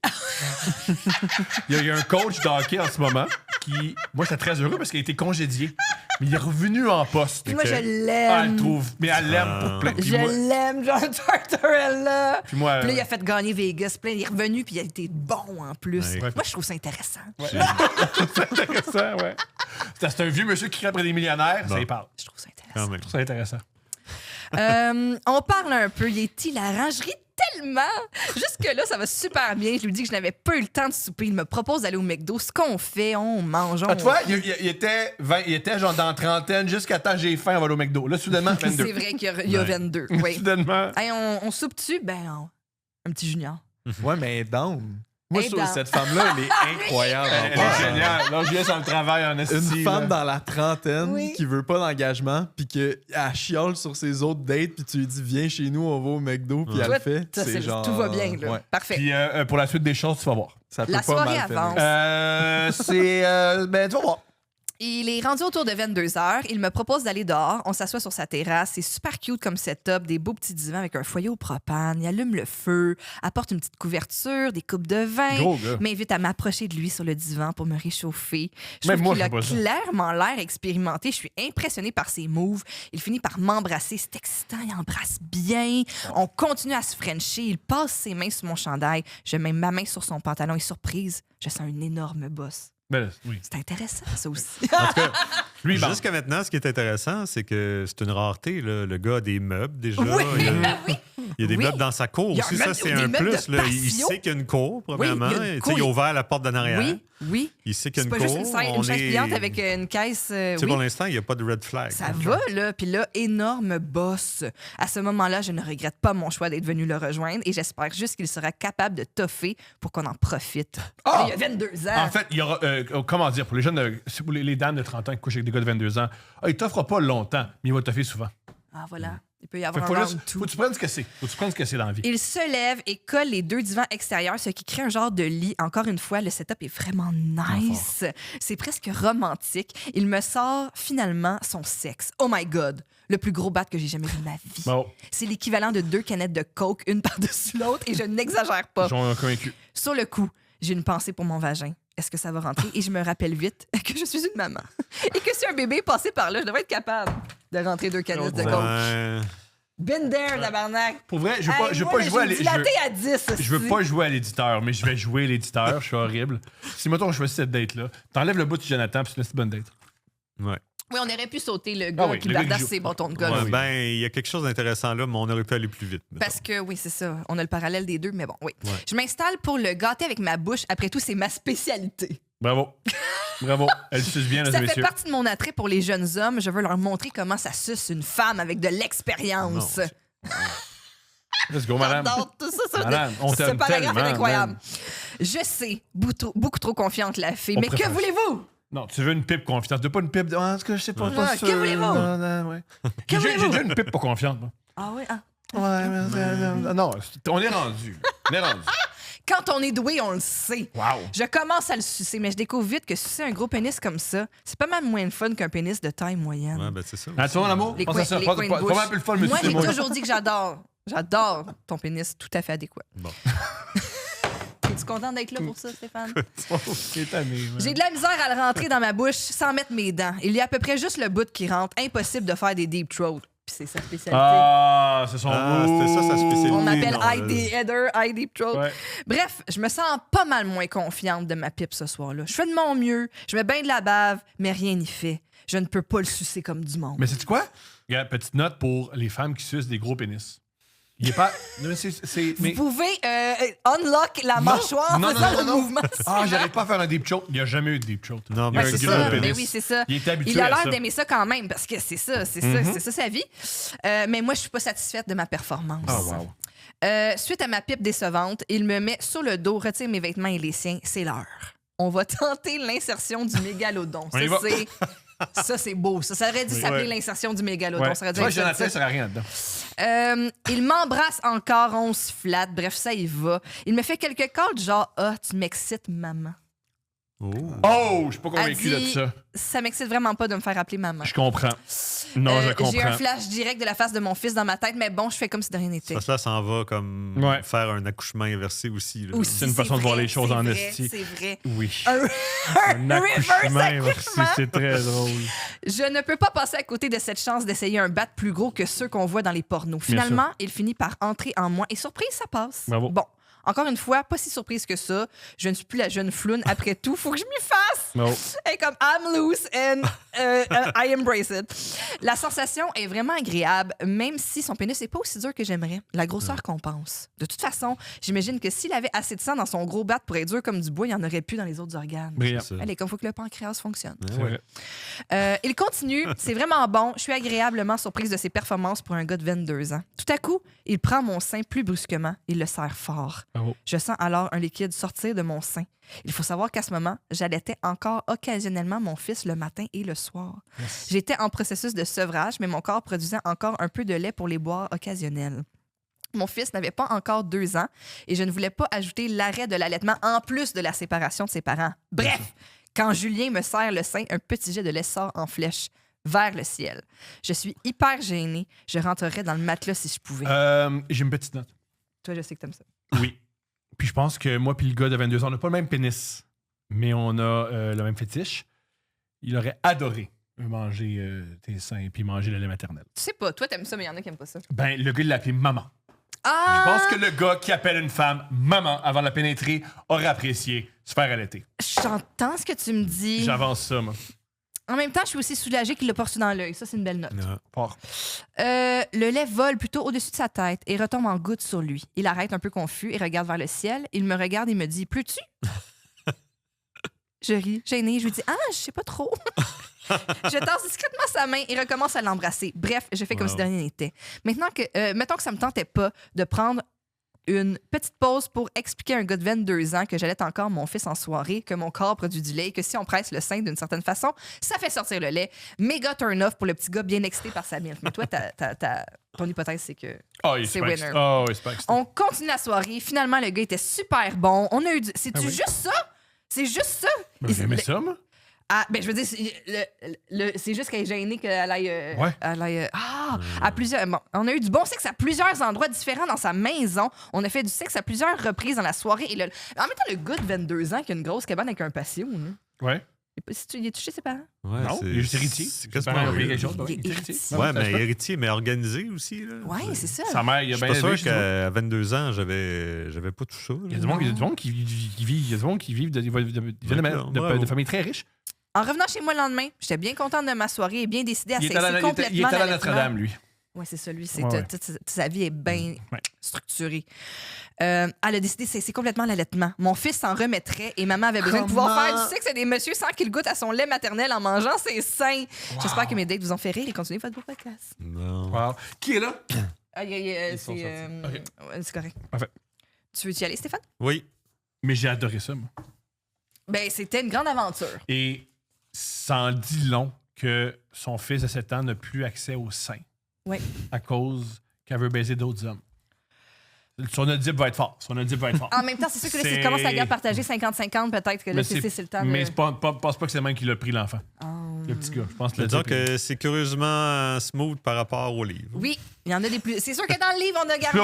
il y a un coach de hockey en ce moment qui. Moi, j'étais très heureux parce qu'il a été congédié. Mais il est revenu en poste. Puis moi, je Ah, elle l'aime. trouve. Mais elle l'aime pour plein. Puis Je moi- l'aime, John Tortorella. Puis moi, Puis là, il a fait gagner Vegas. Puis là, il est revenu, puis il a été bon en plus. Ouais. Moi, je trouve ça intéressant. c'est intéressant, ouais. C'est un vieux monsieur qui crie après des millionnaires, ça Bon. y parle. Je trouve ça intéressant. Quand même. Je trouve ça intéressant. On parle un peu. Il est hilarant. Je ris tellement. Jusque-là, ça va super bien. Je lui dis que je n'avais pas eu le temps de souper. Il me propose d'aller au McDo. Ce qu'on fait, on mange. Ah, tu vois, il était genre dans la trentaine, jusqu'à temps j'ai faim, on va aller au McDo. Là, soudainement, 22. C'est vrai qu'il y a Ouais. 22. Oui. Soudainement. Hey, on soupe-tu? Ben, un petit junior. Ouais, mais elle est down. Moi, Elle je trouve est down. cette femme-là, elle est incroyable. en Elle est passant. géniale. Là, je viens sur le travail en esti. Une femme là. dans la trentaine Oui. qui veut pas d'engagement, puis qu'elle chiale sur ses autres dates, puis tu lui dis viens chez nous, on va au McDo, puis elle Toi, le fait. ça, C'est genre. tout va bien, là. Ouais. Parfait. Puis pour la suite des choses, tu vas voir. Ça peut La pas soirée mal finir. avance. Ben, tu vas voir. Il est rendu autour de 22h. Il me propose d'aller dehors. On s'assoit sur sa terrasse. C'est super cute comme setup. Des beaux petits divans avec un foyer au propane. Il allume le feu, apporte une petite couverture, des coupes de vin. Gros gars. M'invite à m'approcher de lui sur le divan pour me réchauffer. Je Même trouve moi, qu'il je a fais pas ça. clairement l'air expérimenté. Je suis impressionnée par ses moves. Il finit par m'embrasser. C'est excitant. Il embrasse bien. On continue à se frencher. Il passe ses mains sur mon chandail. Je mets ma main sur son pantalon et surprise, je sens une énorme bosse. Ben, oui. C'est intéressant, ça aussi. En tout cas, Lui, bon. jusqu'à maintenant, ce qui est intéressant, c'est que c'est une rareté. Là. Le gars a des meubles déjà. Oui, Il y a, oui. il y a des Oui. meubles dans sa cour Il y a aussi. un Ça, meuble- c'est des un meubles de plus. Là. Il patio. sait qu'il y a une cour, premièrement. il y a une Tu cour. sais, il a ouvert la porte d'en arrière. Oui, oui. Il sait qu'il y C'est a pas une juste cour. une chaise pliante avec une caisse. Tu sais, oui. pour l'instant, il n'y a pas de red flag. Ça va, là. Puis là, énorme boss. À ce moment-là, je ne regrette pas mon choix d'être venu le rejoindre et j'espère juste qu'il sera capable de toffer pour qu'on en profite. Ah! Il y a 22 ans. En fait, il y aura. Comment dire, pour les jeunes, pour les dames de 30 ans qui couchent avec des gars de 22 ans, il t'offrera pas longtemps, mais il va t'offrir souvent. Ah, voilà. Il peut y Fait avoir faut, un juste- round two. faut que tu prennes ce que c'est. Faut que tu prennes ce que c'est dans la vie. Il se lève et colle les deux divans extérieurs, ce qui crée un genre de lit. Encore une fois, le setup est vraiment nice. C'est presque romantique. Il me sort finalement son sexe. Oh my God! Le plus gros bat que j'ai jamais vu de ma vie. Bon, C'est l'équivalent de 2 canettes de Coke, une par-dessus l'autre, et je n'exagère pas. j'en ai convaincu. Sur le coup, j'ai une pensée pour mon vagin. Est-ce que ça va rentrer? Et je me rappelle vite que je suis une maman. Et que si un bébé est passé par là, je devrais être capable de rentrer 2 canettes de Coke. Ouais. Been there, tabarnak. Pour vrai, je veux pas jouer à l'éditeur. l'éditeur. Dilaté à 10. Je veux pas jouer à l'éditeur, mais je vais jouer l'éditeur. Je suis horrible. Si, mettons, on choisit cette date-là, t'enlèves le bout de Jonathan, puis tu laisses une bonne date. Ouais. Oui, on aurait pu sauter le gars oui, qui le gars qui bardasse joue. ses bâtons de golf. Ouais, ben, il y a quelque chose d'intéressant là, mais on aurait pu aller plus vite. mettons. Parce que, oui, c'est ça. On a le parallèle des deux, mais bon, oui. Ouais. Je m'installe pour le gâter avec ma bouche. Après tout, c'est ma spécialité. Bravo. Bravo. Elle suce bien, Ça mesdames et fait messieurs. partie de mon attrait pour les jeunes hommes. Je veux leur montrer comment ça suce une femme avec de l'expérience. Non, Let's go, madame. J'adore tout ça. Madame, on ce t'aime paragraphe est tellement, incroyable. man. Je sais, beaucoup trop confiante, la fille. On Mais que préfère. voulez-vous? Non, tu veux une pipe confiante. Tu veux pas une pipe. En tout cas, je sais pas. Ouais. pas Que sûr. voulez-vous? Non, ouais. J'ai voulez-vous? déjà une pipe pas confiante, moi. Ah oui, ah. Ouais, mais non, on est rendu. On est rendu. Quand on est doué, on le sait. Wow. Je commence à le sucer, mais je découvre vite que sucer un gros pénis comme ça, c'est pas mal moins le fun qu'un pénis de taille moyenne. Ouais, ben, c'est ça. Ah, tu vois, l'amour? Les Pense coins, à ça. les Pense coins de pas bouche. un peu le fun, mais Moi, c'est j'ai moi. toujours dit que j'adore ton pénis tout à fait adéquat. Bon. Es-tu content d'être là pour ça, Stéphane? C'est tanné, man. J'ai de la misère à le rentrer dans ma bouche sans mettre mes dents. Il y a à peu près juste le bout qui rentre. Impossible de faire des deep throat. Puis c'est sa spécialité. Ah, c'est son c'était ça sa spécialité. On m'appelle non, ID Header, ID Throat. Ouais. Bref, je me sens pas mal moins confiante de ma pipe ce soir-là. Je fais de mon mieux, je mets bien de la bave, mais rien n'y fait. Je ne peux pas le sucer comme du monde. Mais sais-tu quoi? Regarde, petite note pour les femmes qui sucent des gros pénis. Il est pas. Non, mais Vous pouvez unlock la mâchoire en Non, faisant non, le non. mouvement. Ah, j'arrive pas à faire un deep choke. Il n'y a jamais eu de deep choke. Non, Il y a mais un C'est gros ça, pénis. mais oui, c'est ça. Il est habitué Il a à l'air ça. d'aimer ça quand même, parce que c'est ça, c'est ça sa vie. Mais moi, je suis pas satisfaite de ma performance. Ah, wow. Suite à ma pipe décevante, il me met sur le dos, retire mes vêtements et les siens. C'est l'heure. On va tenter l'insertion du mégalodon. On y va. Ça, c'est beau. Ça aurait dû s'appeler l'insertion du mégalodon. Ouais. Ça aurait Tu dû vois, être Jonathan, ça. ça sert à rien dedans. Il m'embrasse encore, on se flatte. Bref, ça y va. Il me fait quelques calls du genre « Ah, tu m'excites, maman. Oh. Oh, je suis pas » Elle convaincu de dit, ça. ça m'excite vraiment pas de me faire appeler maman. Je comprends. Non, je J'ai un comprends. flash direct de la face de mon fils dans ma tête, mais bon, je fais comme si de rien n'était. Ça s'en va comme Ouais. faire un accouchement inversé aussi. Là. Aussi, C'est une façon de voir vrai, les choses c'est en vrai, esti. C'est vrai. Oui. Un reverse Merci, accouchement. c'est très drôle. Je ne peux pas passer à côté de cette chance d'essayer un bat plus gros que ceux qu'on voit dans les pornos. Finalement, il finit par entrer en moi et surprise, ça passe. Bravo. Bon, encore une fois, pas si surprise que ça. Je ne suis plus la jeune floune. Après tout, faut que je m'y fasse. Non. Et comme I'm loose and I embrace it. La sensation est vraiment agréable, même si son pénis n'est pas aussi dur que j'aimerais. La grosseur compense. De toute façon, j'imagine que s'il avait assez de sang dans son gros bat pour être dur comme du bois, il n'y en aurait plus dans les autres organes. Brillant. C'est ça. Allez, comme il faut que le pancréas fonctionne. Ouais, C'est ouais. vrai. Il continue, c'est vraiment bon. Je suis agréablement surprise de ses performances pour un gars de 22 ans. Tout à coup, il prend mon sein plus brusquement. Il le serre fort. Bravo. Je sens alors un liquide sortir de mon sein. Il faut savoir qu'à ce moment, j'allaitais encore occasionnellement mon fils le matin et le soir. J'étais en processus de sevrage, mais mon corps produisait encore un peu de lait pour les boires occasionnels. Mon fils n'avait pas encore 2 ans et je ne voulais pas ajouter l'arrêt de l'allaitement en plus de la séparation de ses parents. Bref, quand Julien me serre le sein, un petit jet de lait sort en flèche vers le ciel. Je suis hyper gênée. Je rentrerais dans le matelas si je pouvais. J'ai une petite note. Toi, je sais que t'aimes ça. Oui. Puis je pense que moi puis le gars de 22 ans, on n'a pas le même pénis, mais on a le même fétiche. Il aurait adoré manger tes seins puis manger le lait maternel. Tu sais pas, toi, t'aimes ça, mais il y en a qui aiment pas ça. Ben, le gars, il l'a appelé maman. Ah! Je pense que le gars qui appelle une femme maman avant de la pénétrer aurait apprécié se faire allaiter. J'entends ce que tu me dis. J'avance ça, moi. En même temps, je suis aussi soulagée qu'il l'a pas reçu dans l'œil. Ça, c'est une belle note. Ouais. Part. Le lait vole plutôt au-dessus de sa tête et retombe en gouttes sur lui. Il arrête un peu confus et regarde vers le ciel. Il me regarde et me dit « Pleut-tu? » Je ris, gênée. Je lui dis « Ah, je sais pas trop. » Je tasse discrètement sa main et recommence à l'embrasser. Bref, je fais comme Wow. si de rien n'était. Maintenant que, mettons que ça me tentait pas de prendre une petite pause pour expliquer à un gars de 22 ans que j'allais encore mon fils en soirée, que mon corps produit du lait et que si on presse le sein d'une certaine façon, ça fait sortir le lait. Méga turn-off pour le petit gars bien excité par sa milf. Mais toi, ton hypothèse, c'est que Oh, il c'est est winner. Oh, il est super excitant. on continue la soirée. Finalement, le gars était super bon. On a eu C'est-tu Ah oui. juste ça? C'est juste ça? Ben, j'aimais ça, moi. Ah, ben, je veux dire, c'est juste qu'elle est gênée qu'elle aille. Ouais. Elle aille à plusieurs. Bon, on a eu du bon sexe à plusieurs endroits différents dans sa maison. On a fait du sexe à plusieurs reprises dans la soirée. En même temps, le gars de 22 ans qui a une grosse cabane avec un patio. Là. Ouais. Il est touché ses parents? Ouais, Non, il est juste héritier. C'est Ses quasiment parents ont payé weird. quelque chose. Il est Il est héritier. héritier. Ouais, Ça mais se peut. héritier, mais organisé aussi. Là. Oui, c'est ça. Sa mère, il a Je suis bien pas sûr élevé, je trouve. qu'à 22 ans, j'avais pas tout ça. là. Il y a du monde qui vit, il y a du monde qui vit de familles très riches. En revenant chez moi le lendemain, j'étais bien contente de ma soirée et bien décidée à Il est cesser allé complètement à l'allaitement. Notre-Dame, lui. Oui, c'est ça, lui. Ouais. Toute sa vie est bien Ouais. structurée. Elle a décidé de cesser complètement l'allaitement. Mon fils s'en remettrait et maman avait besoin de pouvoir faire du sexe à des messieurs sans qu'il goûte à son lait maternel en mangeant ses seins. J'espère que mes dates vous ont fait rire et continuez votre beau podcast. Non. Wow. Qui est là? Ils sont C'est correct. Parfait. Tu veux y aller, Stéphane? Oui. Mais j'ai adoré ça, moi. Ben, c'était une grande aventure. Et ça en dit long que son fils de 7 ans n'a plus accès au sein. Oui. À cause qu'elle veut baiser d'autres hommes. Son Oedipe va être fort. En même temps, c'est sûr que là, si C'est- tu commences la guerre partagée 50-50, peut-être que là, c'est le temps de... Mais je pense pas que c'est le même qui l'a pris, l'enfant. Oh. Le petit gars. Je pense que Je veux dire l'Oedipe, que c'est curieusement smooth par rapport au livre. Oui, il y en a des plus... C'est sûr que dans le livre, on a gardé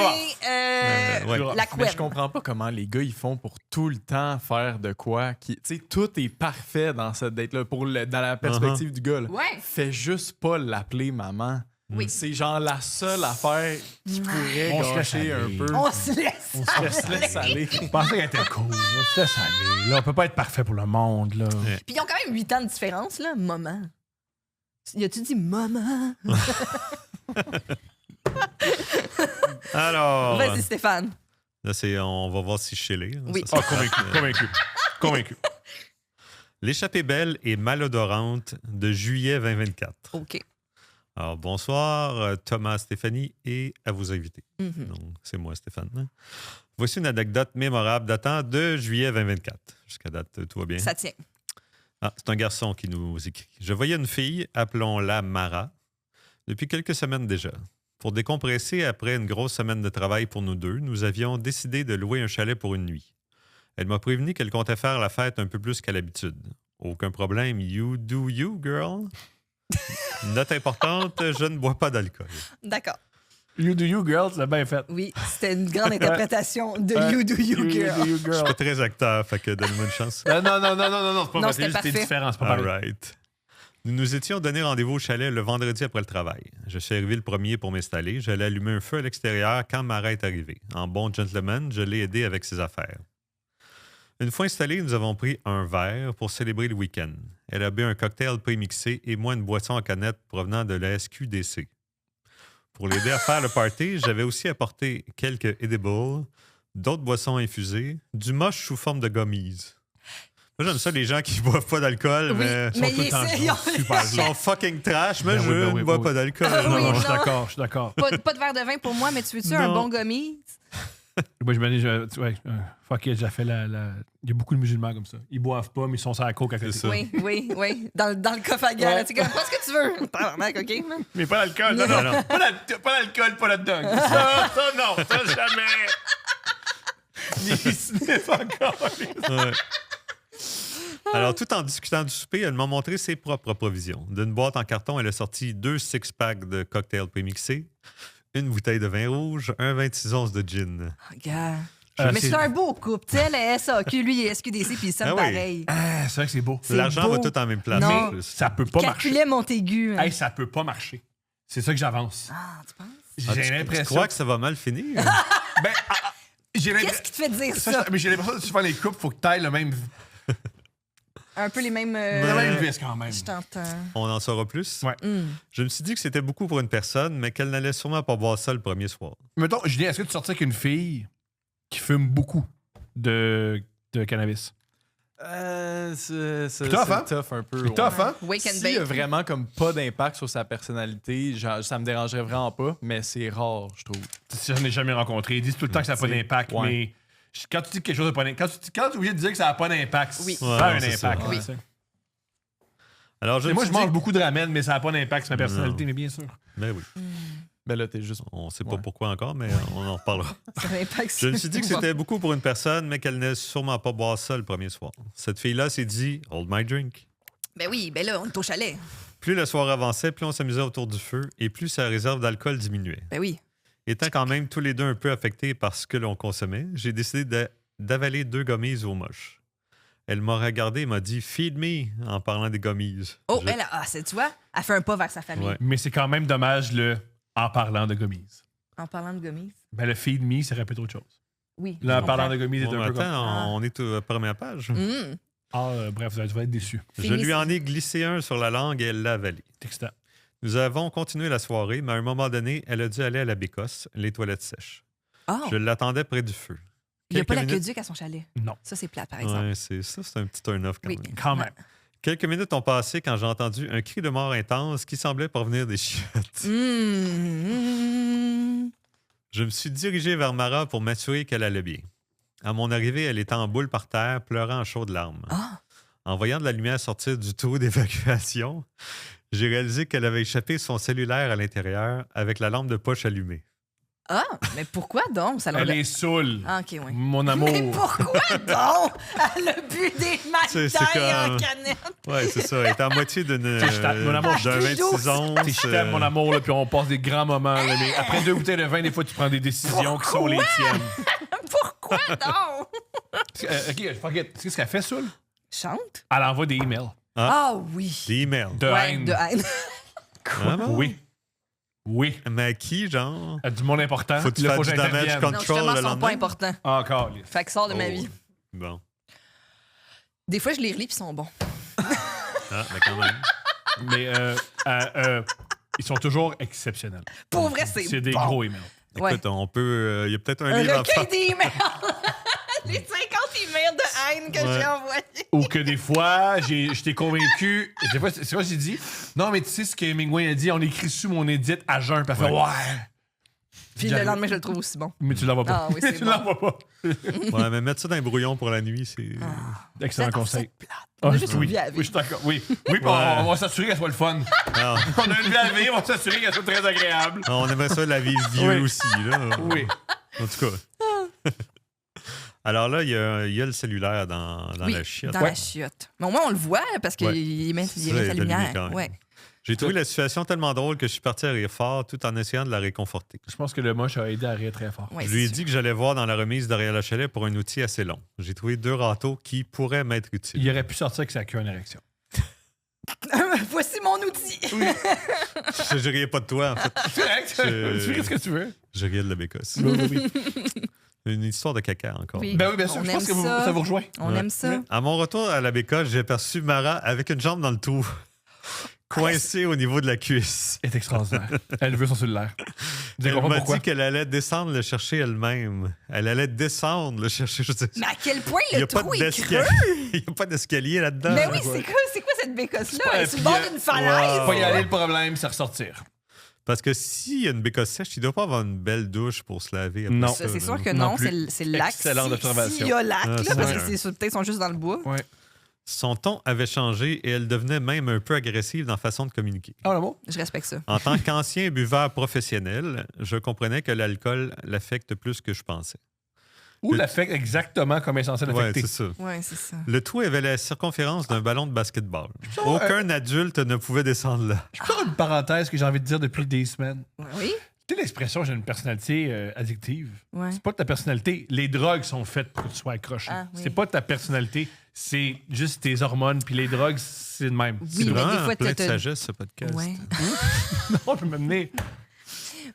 Ouais. la Mais couenne. je comprends pas comment les gars ils font pour tout le temps faire de quoi. Tu sais, tout est parfait dans cette date-là, dans la perspective du gars. Là. Ouais. Fais juste pas l'appeler maman. Oui. C'est genre la seule affaire qui pourrait On se laisse gâcher un aller. peu. On se laisse. On se laisse aller. Je pensais qu'elle était cool. On se laisse aller. Là, on peut pas être parfait pour le monde, là. Ouais. Puis ils ont quand même 8 ans de différence, là. Maman. Y a-tu dit maman? Alors, Vas-y, Stéphane. là, on va voir si je sais lire. Oui. Ça, Ah, convaincu. L'échappée belle et malodorante de juillet 2024. OK. Alors, bonsoir, Thomas, Stéphanie et à vos invités. Mhm. Donc, c'est moi, Stéphane. Hein. Voici une anecdote mémorable datant de juillet 2024. Jusqu'à date, tout va bien. Ça tient. Ah, c'est un garçon qui nous écrit. Je voyais une fille, appelons-la Mara, depuis quelques semaines déjà. Pour décompresser après une grosse semaine de travail pour nous deux, nous avions décidé de louer un chalet pour une nuit. Elle m'a prévenu qu'elle comptait faire la fête un peu plus qu'à l'habitude. Aucun problème, you do you, girl. Note importante, je ne bois pas d'alcool. D'accord. You do you, girl, c'est bien fait. Oui, c'était une grande interprétation de You Do You Girl. You do you, Je girl. suis pas très acteur, fait que donne-moi une chance. Non, c'est pas Non, vrai. c'était C'était parfait. différent, c'est pas All pareil. right. Nous nous étions donné rendez-vous au chalet le vendredi après le travail. Je suis arrivé le premier pour m'installer. J'allais allumer un feu à l'extérieur quand Mara est arrivée. En bon gentleman, je l'ai aidé avec ses affaires. Une fois installé, nous avons pris un verre pour célébrer le week-end. Elle a bu un cocktail prémixé et moi une boisson en canette provenant de la SQDC. Pour l'aider à faire le party, j'avais aussi apporté quelques edibles, d'autres boissons infusées, du moche sous forme de gummies. Moi, j'aime ça, les gens qui boivent pas d'alcool, Oui, mais mais tout le temps ils ont- super ils sont fucking trash, mais Ben oui, je ben oui, ne bois ben pas oui. d'alcool. Ah oui, Non, je suis non. d'accord. pas de verre de vin pour moi, mais tu veux-tu un Non. bon gummy? Moi, je me dis, fuck it, j'ai fait la. Il y a beaucoup de musulmans comme ça. Ils boivent pas, mais ils sont sur la coke à côté. C'est ça. Oui. Dans le coffre à gars, là, tu sais, comme, pas ce que tu veux. Tabarnak, OK? man. Mais pas l'alcool, non. Pas l'alcool, pas le dog. Ça, non, ça jamais. Les sniffs encore. Ouais. Alors, tout en discutant du souper, elle m'a montré ses propres provisions. D'une boîte en carton, elle a sorti 2 six-packs de cocktails prémixés, une bouteille de vin rouge, un 26 onces de gin. Oh, gars. Ah, Mais c'est- c'est un beau couple. Tu sais, elle est SAQ, lui, il est SQDC, puis il sonne Ah oui. pareil. Ah, c'est vrai que c'est beau. C'est L'argent beau. va tout en même place. Non. en plus. Ça peut pas marcher. Calculait Montaigu. hein. Hey, ça peut pas marcher. C'est ça que j'avance. Ah, tu penses? Ah, J'ai tu l'impression. crois que ça va mal finir? Ben, j'ai Qu'est-ce l'impression. qui te fait dire ça? Mais j'ai l'impression que si tu fais les coupes, faut que tu ailles le même Un peu les mêmes... vis quand même. Je t'entends. On en saura plus. Ouais. Je me suis dit que c'était beaucoup pour une personne, mais qu'elle n'allait sûrement pas boire ça le premier soir. Mettons, Julien, est-ce que tu sortais avec une fille qui fume beaucoup de cannabis? C'est tough, hein? tough un peu. C'est tough, hein? Wake and S'il y a bake. vraiment comme pas d'impact sur sa personnalité, ça me dérangerait vraiment pas, mais c'est rare, je trouve. Je n'ai jamais rencontré. Ils disent tout le temps que ça n'a pas d'impact, Ouais. mais quand tu dis que quelque chose n'a pas d'impact, quand tu es obligé de dire que ça n'a pas d'impact, Oui. ça Ouais, a un c'est ça. impact. Oui. tu sais. Alors, Et moi, je me suis mange dit- beaucoup de ramen, mais ça n'a pas d'impact sur ma personnalité, Non. mais bien sûr. Ben oui. Ben là, t'es juste. On sait pas Ouais. pourquoi encore, mais on en reparlera. Ça a un impact Je me sur- suis dit que c'était beaucoup pour une personne, mais qu'elle n'allait sûrement pas boire ça le premier soir. Cette fille-là s'est dit « Hold my drink ». Ben oui, ben là, on est au chalet. Plus la soirée avançait, plus on s'amusait autour du feu et plus sa réserve d'alcool diminuait. Ben oui. Étant quand même tous les deux un peu affectés par ce que l'on consommait, j'ai décidé d'avaler 2 gommises au moche. Elle m'a regardé et m'a dit « Feed me » en parlant des gommises. Oh, Je- tu vois, elle fait un pas vers sa famille. Ouais. Mais c'est quand même dommage en parlant de gommise. En parlant de gommise. Ben, le feed me, ça répète autre chose. Oui. Là, en je parlant comprends. de gommise, c'est Bon, un peu comme... attends, on est à la première page. Bref, vous allez être déçus. Je Fini, lui c'est- en ai glissé un sur la langue et elle l'a avalé. C'est excitant. Nous avons continué la soirée, mais à un moment donné, elle a dû aller à la bécosse, les toilettes sèches. Oh, Je l'attendais près du feu. il n'y a pas Quelques l'aqueduc à son chalet. Non. Ça, c'est plate, par exemple. Ouais, c'est un petit turn-off quand Oui. même. Quand même. Quelques minutes ont passé quand j'ai entendu un cri de mort intense qui semblait provenir des chiottes. Je me suis dirigé vers Mara pour m'assurer qu'elle allait bien. À mon arrivée, elle était en boule par terre, pleurant à chaudes larmes. Ah. En voyant de la lumière sortir du trou d'évacuation, j'ai réalisé qu'elle avait échappé son cellulaire à l'intérieur avec la lampe de poche allumée. Ah, mais pourquoi donc? Ça Elle est saoule. Ah, OK, oui. Mon amour. Mais pourquoi donc? Elle a bu des C'est mailles en comme- canette. Ouais, c'est ça. Elle était à moitié d'une, je t'aime, mon amour, d'un 26 onces. Je t'aime, mon amour, là, puis on passe des grands moments. Là, mais après 2 bouteilles de vin, des fois, tu prends des décisions qui sont les tiennes. Pourquoi donc? OK, forget. Tu sais ce qu'elle fait, Soul? Chante? Elle envoie des emails. Ah oui. Des emails. De Ouais, haine. de haine. Ah bon? Oui. Oui. Mais à qui, genre? Du monde important. Faut que tu Là, fasses du damage j'intervienne. control. Non, justement, le ils sont lendemain? pas importants. Encore, Lise. Fait que sort de ma Oh. vie. Bon. Des fois, je les relis puis ils sont bons. Ah, mais quand même. Mais ils sont toujours exceptionnels. Pour vrai, c'est C'est des bon. gros emails. Ouais. Écoute, on peut... Il y a peut-être un Un livre à recueil faire. d'emails. Les 50 emails de haine que Ouais. j'ai envoyés. Ou que des fois, je t'ai convaincu. Des fois, c'est quoi j'ai dit? Non, mais tu sais ce que Hemingway a dit? On écrit sous mon edit à jeun. Puis elle fait, ouais. Puis le lendemain, je le trouve aussi bon. Mais tu l'envoies pas. Ah oui, c'est tu bon. l'envoies pas. Ouais, mais mettre ça dans un brouillon pour la nuit, c'est... Excellent Peut-être conseil. c'est plate. Ah, On a juste une oui, vie à oui, vivre. je suis d'accord. Oui, oui puis Ouais. on va s'assurer qu'elle soit le fun. Ah, On a une vie à vivre, on va s'assurer qu'elle soit très agréable. on aimerait ça la vivre vieux Oui. aussi, là. Oui. En tout cas. Alors là, il y a le cellulaire dans Oui, la chiotte. dans la chiotte. Mais au moins, on le voit parce qu'il Ouais. met Ça, il met elle sa est allumée lumière. quand même. Ouais. J'ai trouvé la situation tellement drôle que je suis parti à rire fort tout en essayant de la réconforter. Je pense que le moche a aidé à rire très fort. Ouais, Je lui ai c'est dit que j'allais voir dans la remise derrière le chalet pour un outil assez long. J'ai trouvé 2 râteaux qui pourraient m'être utiles. Il aurait pu sortir que ça a queue en érection. sûr. Voici mon outil. Je riais pas de toi, en fait. C'est correct. Tu fais ce que tu veux. Je riais de la bécosse. Oui. Une histoire de caca encore. Oui. Ben oui, bien sûr. On Je pense aime que ça. ça vous rejoint. On Ouais. aime ça. À mon retour à la bécosse, j'ai aperçu Mara avec une jambe dans le trou, coincée au niveau de la cuisse. Elle est extraordinaire. Elle veut son cellulaire. Vous Elle compris m'a pourquoi? dit qu'elle allait descendre le chercher elle-même. Elle allait descendre le chercher. Je sais- Mais à quel point Il n'y le a pas trou est d'escalier. creux? Il n'y a pas d'escalier là-dedans. Mais oui, c'est quoi cette bécosse-là? pas Elle est sur le bord appuyé. d'une falaise. Wow. Pas y aller le problème, c'est ressortir. Parce que s'il y a une bécosse sèche, il ne doit pas avoir une belle douche pour se laver. Après Non. ça, C'est là. sûr que Non non, plus. c'est le lac. Excellente observation. S'il y a lac, Ah, là, c'est parce vrai. que peut-être ils sont juste dans le bois. Ouais. Son ton avait changé et elle devenait même un peu agressive dans la façon de communiquer. Ah, l'amour? Je respecte ça. En tant qu'ancien buveur professionnel, je comprenais que l'alcool l'affecte plus que je pensais. Ou l'affecte exactement comme elle est censée Ouais, l'affecter. c'est ça. Ouais, c'est ça. Le tout avait la circonférence d'un ballon de basketball. Aucun adulte ne pouvait descendre là. Je peux faire une parenthèse que j'ai envie de dire depuis des semaines. Oui? Tu sais l'expression j'ai une personnalité addictive. Ouais. C'est pas ta personnalité. Les drogues sont faites pour que tu sois accroché. Ah, oui. C'est pas ta personnalité, c'est juste tes hormones. Puis les drogues, c'est le même. Oui, C'est mais vraiment des fois, plein de t'as- sagesse, ce podcast. Ouais. Non, je peux m'amener.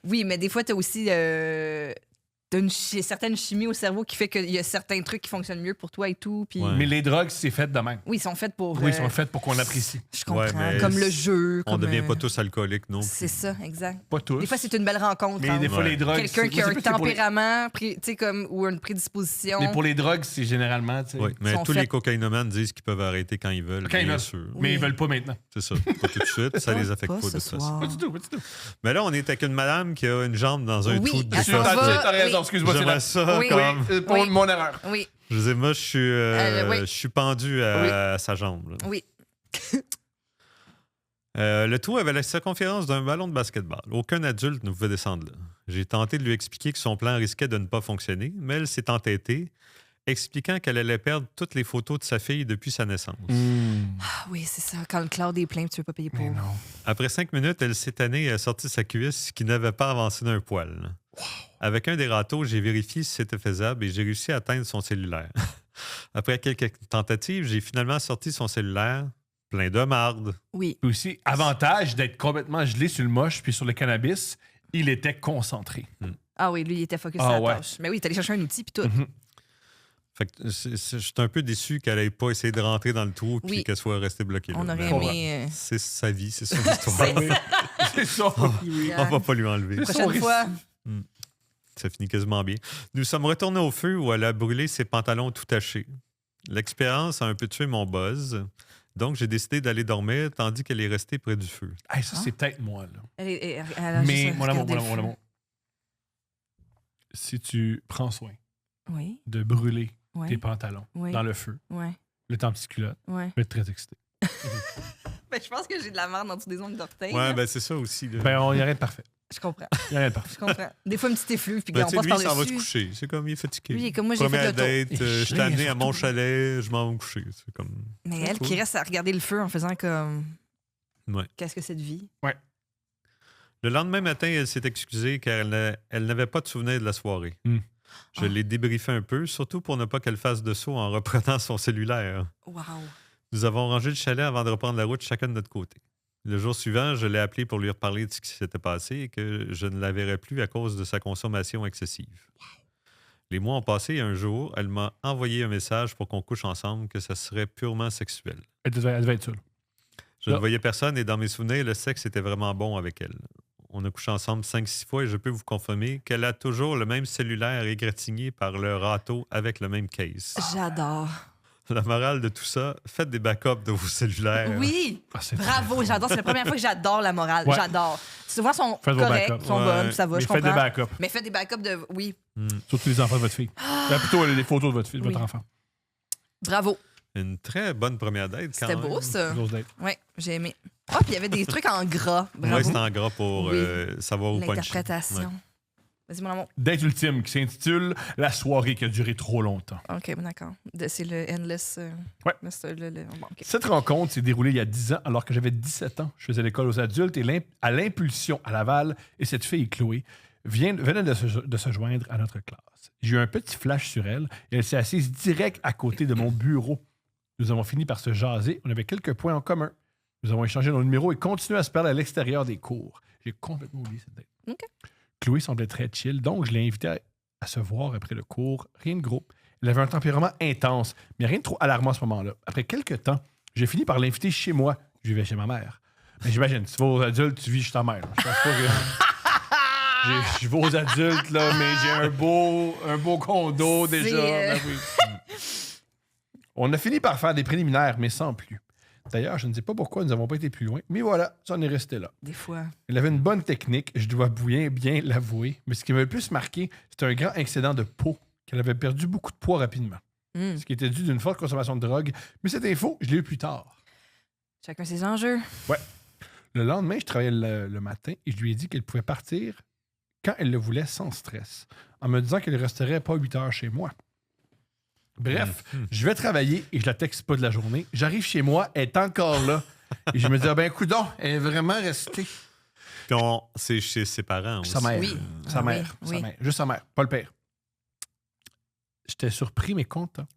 Oui, mais des fois, tu as aussi t'as une certaine chimie au cerveau qui fait qu'il y a certains trucs qui fonctionnent mieux pour toi et tout. Puis... Ouais. Mais les drogues, c'est fait de même. Oui, ils sont faits pour. Oui, ils sont faites pour qu'on apprécie. Je comprends. Ouais, mais comme le jeu. On comme, ne devient pas tous alcooliques, non? C'est ça, exact. Pas tous. Des fois, c'est une belle rencontre. Mais entre des fois, Ouais. les drogues. quelqu'un c'est- qui a moi, un c'est plus que pour les- tempérament, tu sais, comme, ou une prédisposition. Mais pour les drogues, c'est généralement. tu sais, Oui, mais sont tous les faits- cocaïnomanes disent qu'ils peuvent arrêter quand ils veulent. Quand ils bien veulent. sûr. Mais Oui. ils veulent pas maintenant. C'est ça. Pas tout de suite. Ça les affecte pas, Pas de ce toute façon. soir. Pas du tout, pas du tout. Mais là, on est avec une madame qui a une jambe dans un Oui, trou de elle Tu s'en bécosse. va. t'as raison, oui. excuse-moi, c'est J'aimerais la... ça Oui, comme... Pour Oui. mon erreur. Oui, Je sais, moi, oui. je suis pendu à sa jambe. là. oui. Le tout avait la circonférence d'un ballon de basketball. Aucun adulte ne pouvait descendre là. J'ai tenté de lui expliquer que son plan risquait de ne pas fonctionner, mais elle s'est entêtée, expliquant qu'elle allait perdre toutes les photos de sa fille depuis sa naissance. Ah oui, c'est ça. Quand le cloud est plein, tu veux pas payer pour. Mais non. Après 5 minutes, elle s'est tannée et a sorti sa cuisse qui n'avait pas avancé d'un poil. Avec un des râteaux, j'ai vérifié si c'était faisable et j'ai réussi à atteindre son cellulaire. Après quelques tentatives, j'ai finalement sorti son cellulaire, plein de marde. Oui. Puis aussi, avantage d'être complètement gelé sur le moche puis sur le cannabis, il était concentré. Ah oui, lui, il était focus Ah sur la ouais. tâche. Mais oui, t'es allé chercher un outil puis tout. Mhm. Fait que je suis un peu déçu qu'elle n'ait pas essayé de rentrer dans le trou et Oui. qu'elle soit restée bloquée là. On aurait Mais aimé... c'est sa vie, c'est son histoire. C'est ça. On va pas lui enlever. Prochaine fois. Ça finit quasiment bien. Nous sommes retournés au feu où elle a brûlé ses pantalons tout tachés. L'expérience a un peu tué mon buzz. Donc, j'ai décidé d'aller dormir tandis qu'elle est restée près du feu. Hey, ça, c'est peut-être moi, là. Elle a Mais, juste mon amour, regardé mon le amour, feu. mon amour. Si tu prends soin Oui, de brûler oui, tes pantalons oui, dans le feu, oui, le temps petit culotte, oui. je vais être très excité. Ben, je pense que j'ai de la merde en dessous des ongles d'orteil. Ouais, là. ben c'est ça aussi. Là. Ben, il y a rien de parfait. Je comprends, Il y a rien de parfait. je comprends. Des fois, une petite effluve, puis Ben, on tu sais, passe lui, par ça va se dessus. coucher. C'est comme il est fatigué. Lui, il est comme moi, j'ai Première fait le tour. date, je suis amené à mon chalet, je m'en vais me coucher. C'est comme... Mais C'est elle cool. qui reste à regarder le feu en faisant comme... Ouais. Qu'est-ce que c'est de vie? Le lendemain matin, elle s'est excusée car elle n'avait pas de souvenir de la soirée. Hmm. Je l'ai débriefé un peu, surtout pour ne pas qu'elle fasse de saut en reprenant son cellulaire. Wow. Nous avons rangé le chalet avant de reprendre la route chacun de notre côté. Le jour suivant, je l'ai appelé pour lui reparler de ce qui s'était passé et que je ne la verrais plus à cause de sa consommation excessive. Les mois ont passé et un jour, elle m'a envoyé un message pour qu'on couche ensemble, que ça serait purement sexuel. Elle devait être seule. Je ne Là. voyais personne et dans mes souvenirs, le sexe était vraiment bon avec elle. On a couché ensemble 5-6 fois et je peux vous confirmer qu'elle a toujours le même cellulaire égratigné par le râteau avec le même case. J'adore. La morale de tout ça, faites des backups de vos cellulaires. Oui! Ah, c'est Bravo, j'adore. C'est la première fois que j'adore la morale. Ouais. J'adore. Souvent, ils sont Faites vos corrects, backups. sont Ouais. bonnes, ça va, Mais je faites des comprends. backups. Mais faites des backups de... Oui, Surtout les enfants de votre fille. Plutôt les photos de votre fille, de votre Oui. enfant. bravo. Une très bonne première date quand C'était même. beau, ça. Grosse date. Oui, j'ai aimé. Ah, puis il y avait des trucs en gras. Bravo. Oui, c'était en gras pour Oui. savoir où puncher. L'interprétation. Ouais. Vas-y, mon amour. Date ultime qui s'intitule La soirée qui a duré trop longtemps. OK, bon, d'accord. C'est le Endless... Ouais. Bon, OK. Cette rencontre s'est déroulée il y a 10 ans alors que j'avais 17 ans. Je faisais l'école aux adultes et à l'impulsion à Laval. Et cette fille, Chloé, venait de se joindre à notre classe. J'ai eu un petit flash sur elle et elle s'est assise direct à côté de mon bureau. Nous avons fini par se jaser. On avait quelques points en commun. Nous avons échangé nos numéros et continué à se parler à l'extérieur des cours. J'ai complètement oublié cette date. OK. Chloé semblait très chill, donc je l'ai invitée à se voir après le cours. Rien de gros. Elle avait un tempérament intense, mais rien de trop alarmant à ce moment-là. Après quelques temps, j'ai fini par l'inviter chez moi. Je vivais chez ma mère. Mais j'imagine, tu vas aux adultes, tu vis chez ta mère. Je pense pas que... Je vais aux adultes, là, mais j'ai un beau condo déjà. C'est, Ben oui. On a fini par faire des préliminaires, mais sans plus. D'ailleurs, je ne sais pas pourquoi nous n'avons pas été plus loin, mais voilà, ça en est resté là. Des fois. Elle avait une bonne technique, je dois bien l'avouer, mais ce qui m'a le plus marqué, c'était un grand excédent de peau, qu'elle avait perdu beaucoup de poids rapidement, Hmm. ce qui était dû d'une forte consommation de drogue. Mais cette info, je l'ai eu plus tard. Chacun ses enjeux. Le lendemain, je travaillais le matin et je lui ai dit qu'elle pouvait partir quand elle le voulait sans stress, en me disant qu'elle ne resterait pas 8 heures chez moi. Bref, je vais travailler et je la texte pas de la journée. J'arrive chez moi, elle est encore là. Et je me dis, ah ben, coudonc, elle est vraiment restée. Puis c'est chez ses parents aussi. Sa mère. Oui. Sa Ah mère. oui, Sa oui. mère. Juste sa mère, pas le père. J'étais surpris, mais content.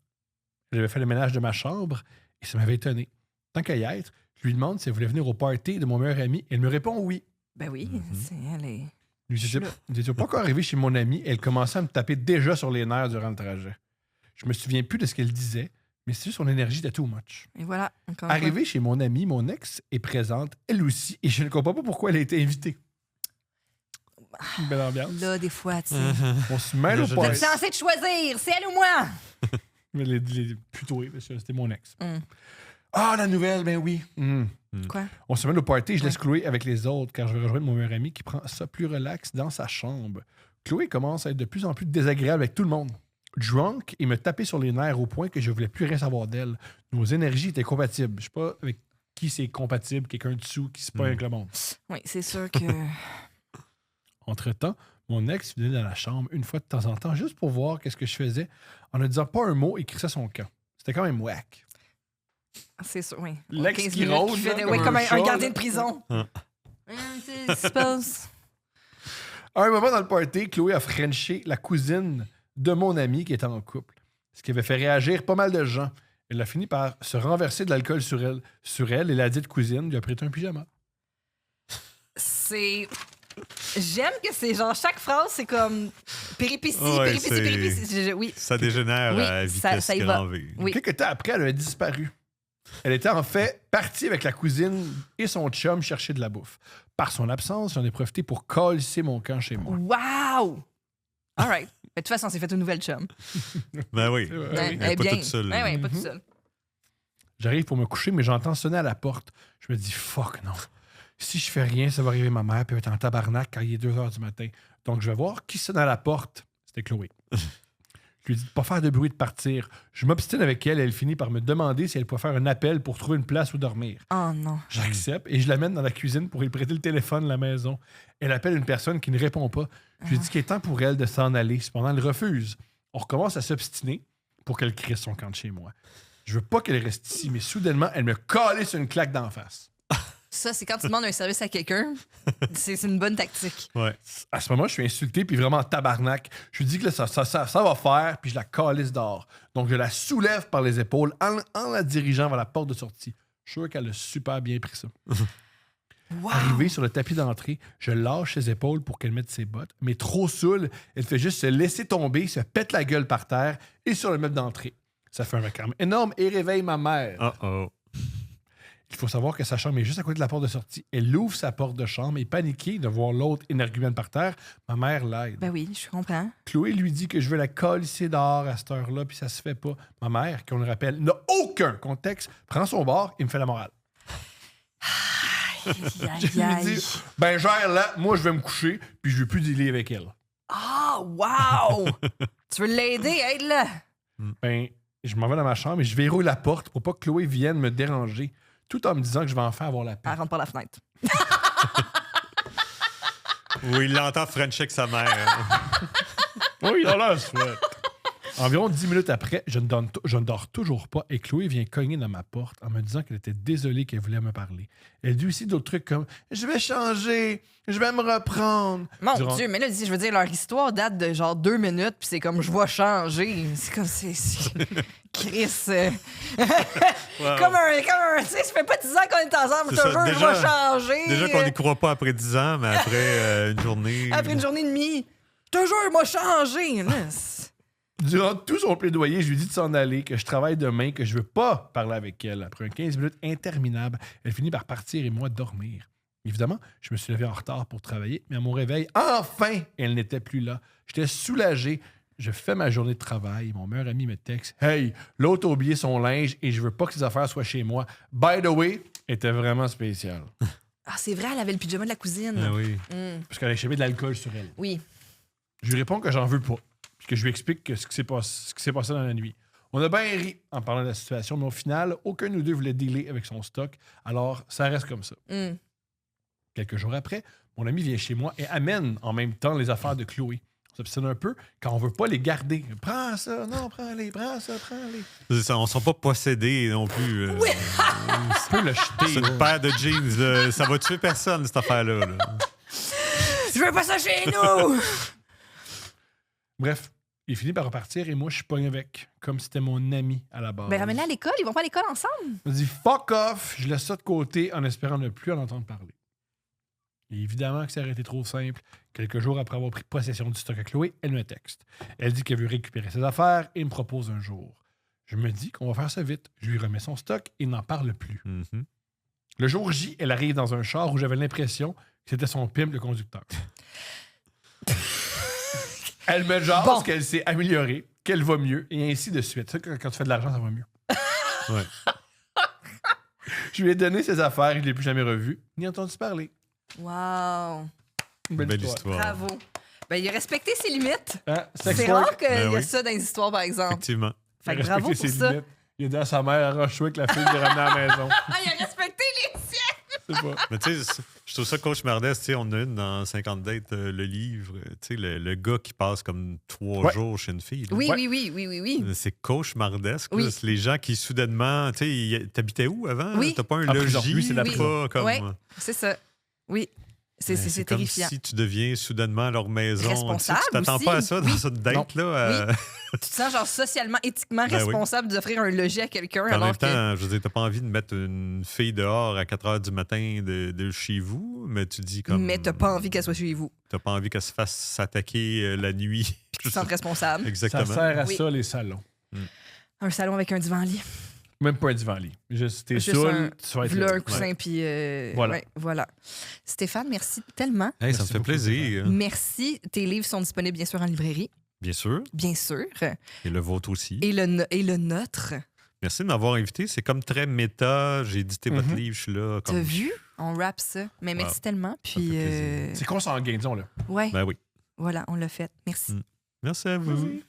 J'avais fait le ménage de ma chambre et ça m'avait étonné. Tant qu'à y être, je lui demande si elle voulait venir au party de mon meilleur ami. Elle me répond oui. Ben oui, c'est elle est... Nous n'étions pas encore arrivés chez mon ami. Elle commençait à me taper déjà sur les nerfs durant le trajet. Je me souviens plus de ce qu'elle disait, mais c'est juste son énergie était too much. Et voilà, encore une Arrivée chez mon ami, mon ex est présente, elle aussi, et je ne comprends pas pourquoi elle a été invitée. Une belle ambiance. fois. Là, des fois, tu sais. On se mêle au Je T'es party. censé te choisir, c'est elle ou moi? Plutôt, oui, parce que c'était mon ex. Mm. Ah, la nouvelle, ben oui. Quoi? On se mêle au party, je laisse Ouais. Chloé avec les autres, car je vais rejoindre mon meilleur ami qui prend ça plus relax dans sa chambre. Chloé commence à être de plus en plus désagréable avec tout le monde. Drunk et me taper sur les nerfs au point que je voulais plus rien savoir d'elle. Nos énergies étaient compatibles. Je sais pas avec qui c'est compatible, quelqu'un dessous qui se pas avec le monde. Oui, c'est sûr que... Entre-temps, mon ex venait dans la chambre une fois de temps en temps juste pour voir qu'est-ce que je faisais en ne disant pas un mot et crissait son camp. C'était quand même whack. C'est sûr, oui. L'ex 15 qui minutes rôde, qu'il fait là, de- ouais, comme comme un un chat, gardien là. de prison. Tu supposes? À un moment dans le party, Chloé a frenché la cousine de mon ami qui était en couple. ce qui avait fait réagir pas mal de gens. Elle a fini par se renverser de l'alcool sur elle et la dite cousine lui a prêté un pyjama. C'est... J'aime que c'est genre chaque phrase, c'est comme péripétie, Ouais, péripétie, c'est- péripétie. Oui. Ça dégénère Oui, à vitesse ça y va. grand V. Oui. Quelques temps après, elle avait disparu. Elle était en fait partie avec la cousine et son chum chercher de la bouffe. Par son absence, j'en ai profité pour coller mon camp chez moi. Wow! All right. De toute façon, c'est fait une nouvelle chum. Ben oui. Ouais, Elle est pas toute seule. Ouais, ouais, pas toute seule. J'arrive pour me coucher, mais j'entends sonner à la porte. Je me dis, fuck non. Si je fais rien, ça va arriver ma mère, puis elle va être en tabarnak quand il est 2 h du matin. Donc, je vais voir qui sonne à la porte. C'était Chloé. Je lui dis de pas faire de bruit, de partir. Je m'obstine avec elle et elle finit par me demander si elle peut faire un appel pour trouver une place où dormir. Oh non. J'accepte et je l'amène dans la cuisine pour lui prêter le téléphone de la maison. Elle appelle une personne qui ne répond pas. Je lui dis qu'il est temps pour elle de s'en aller. Cependant, elle refuse. On recommence à s'obstiner pour qu'elle crisse son camp de chez moi. Je veux pas qu'elle reste ici, mais soudainement, elle me calisse une claque d'en face. Ça, c'est quand tu demandes un service à quelqu'un, c'est une bonne tactique. Ouais. À ce moment, je suis insulté puis vraiment en tabarnak. Je lui dis que là, ça va faire, puis je la calisse dehors. Donc, je la soulève par les épaules en la dirigeant vers la porte de sortie. Je suis sûr qu'elle a super bien pris ça. Wow! Arrivé sur le tapis d'entrée, je lâche ses épaules pour qu'elle mette ses bottes, mais trop saoule, elle fait juste se laisser tomber, se pète la gueule par terre et sur le meuble d'entrée. Ça fait un vacarme énorme et réveille ma mère. Oh. Il faut savoir que sa chambre est juste à côté de la porte de sortie. Elle ouvre sa porte de chambre et paniquée de voir l'autre énergumène par terre, ma mère l'aide. Ben oui, je comprends. Chloé lui dit que je veux la colisser dehors à cette heure-là, puis ça se fait pas. Ma mère, qu'on le rappelle, n'a aucun contexte, prend son bord et me fait la morale. Aïe, Je aïe, lui dis, ben gère-la, moi je vais me coucher, puis je veux plus dealer avec elle. Ah, wow! Tu veux l'aider? Aide-la! Ben, je m'en vais dans ma chambre et je verrouille la porte pour pas que Chloé vienne me déranger, tout en me disant que je vais enfin avoir la paix. Elle rentre par la fenêtre. Oui, il l'entend French avec sa mère. Oui, il a l'air souhaite. Environ 10 minutes après, je ne dors toujours pas et Chloé vient cogner dans ma porte en me disant qu'elle était désolée qu'elle voulait me parler. Elle dit aussi d'autres trucs comme « Je vais changer, je vais me reprendre. » Mon Durant- Dieu, mais là, je veux dire, leur histoire date de genre 2 minutes, puis c'est comme je vais changer. C'est comme c'est. Chris. Comme un. Tu sais, ça fait pas 10 ans qu'on est ensemble, C'est ça, toujours, je déjà- vais changer. Déjà qu'on n'y croit pas après 10 ans, mais après une journée. Après une journée et demie, toujours, moi changer. Là, Durant tout son plaidoyer, je lui dis de s'en aller, que je travaille demain, que je veux pas parler avec elle. Après un 15 minutes interminable, elle finit par partir et moi dormir. Évidemment, je me suis levé en retard pour travailler, mais à mon réveil, enfin, elle n'était plus là. J'étais soulagé. Je fais ma journée de travail. Mon meilleur ami me texte « Hey, l'autre a oublié son linge et je veux pas que ses affaires soient chez moi. By the way, était vraiment spécial. Ah, c'est vrai, elle avait le pyjama de la cousine. Ah oui. Parce qu'elle a échappé de l'alcool sur elle. Oui. Je lui réponds que j'en veux pas, puis que je lui explique ce qui s'est passé dans la nuit. On a bien ri en parlant de la situation, mais au final, aucun de nous deux voulait dealer avec son stock, alors ça reste comme ça. Mm. Quelques jours après, mon ami vient chez moi et amène en même temps les affaires de Chloé. On s'obstine un peu quand on veut pas les garder. Prends ça, non, prends-les, prends ça, prends-les. C'est ça, on ne sont pas possédés non plus. Oui. Tu peux le jeter. C'est là. une paire de jeans. Ça va tuer personne, cette affaire-là. là. Je veux pas ça chez nous! Bref, il finit par repartir et moi, je suis pogné avec, comme si c'était mon ami à la base. Ben, ramène-la à l'école, ils vont pas à l'école ensemble. Je me dis fuck off, je laisse ça de côté en espérant ne plus en entendre parler. Et évidemment que ça aurait été trop simple. Quelques jours après avoir pris possession du stock à Chloé, elle me texte. Elle dit qu'elle veut récupérer ses affaires et me propose un jour. Je me dis qu'on va faire ça vite. Je lui remets son stock et n'en parle plus. Mhm. Le jour J, elle arrive dans un char où j'avais l'impression que c'était son pimp le conducteur. Elle me jase Bon. qu'elle s'est améliorée, qu'elle va mieux, et ainsi de suite. Ça, quand tu fais de l'argent, ça va mieux. Ouais. Je lui ai donné ses affaires, je ne l'ai plus jamais revu, ni entendu parler. Wow. Une Belle histoire. Bravo. Ben, il a respecté ses limites. Hein? Sex C'est work, rare qu'il Ben y a oui. ça dans les histoires, par exemple. Effectivement. Fait que il a bravo respecté pour ses ça. limites. Il a dit à sa mère à Rochouet que la fille l'ait ramenée à la maison. Ah, il a respecté les siens! C'est pas. Mais tu sais, je trouve ça Coach Mardès, tu sais, on a une dans 50 dates, le livre, tu sais, le gars qui passe comme 3 Ouais. jours chez une fille. là. Oui, Ouais. oui. C'est cauchemardesque. Oui. là. C'est les gens qui, soudainement, tu sais, t'habitais où avant? Oui. T'as pas un En prison. logis? Lui, c'est la t'as prison. pas comme... Ouais. C'est ça. Oui. C'est comme terrifiant. si tu deviens soudainement leur maison. Responsable Tu t'attends aussi. pas à ça dans Oui. cette date-là. Tu te sens genre socialement, éthiquement Ben oui. responsable d'offrir un logis à quelqu'un En même alors que... temps, je veux dire, t'as pas envie de mettre une fille dehors à 4 h du matin de chez vous, mais tu dis comme. Mais t'as pas envie qu'elle soit chez vous. T'as pas envie qu'elle se fasse s'attaquer la nuit. Puis tu te sens responsable. Ça Exactement. sert à Oui. ça, les salons. Un salon avec un divan-lit. Même pas un divan-lit. Juste, t'es Juste saoul, tu vas être Là, là. un coussin, puis... Voilà. ouais, voilà. Stéphane, merci tellement. Hey, ça me Merci fait beaucoup, plaisir. Merci. Tes livres sont disponibles, bien sûr, en librairie. Bien sûr. Bien sûr. Et le vôtre aussi. Et le nôtre. Merci de m'avoir invité. C'est comme très méta. J'ai édité votre livre, je suis là. T'as Comme... vu? On rappe ça. Mais merci Wow. tellement. Puis, fait plaisir. C'est consanguin, disons-le. ouais, Ben oui. voilà, on l'a fait. Merci. Merci à vous.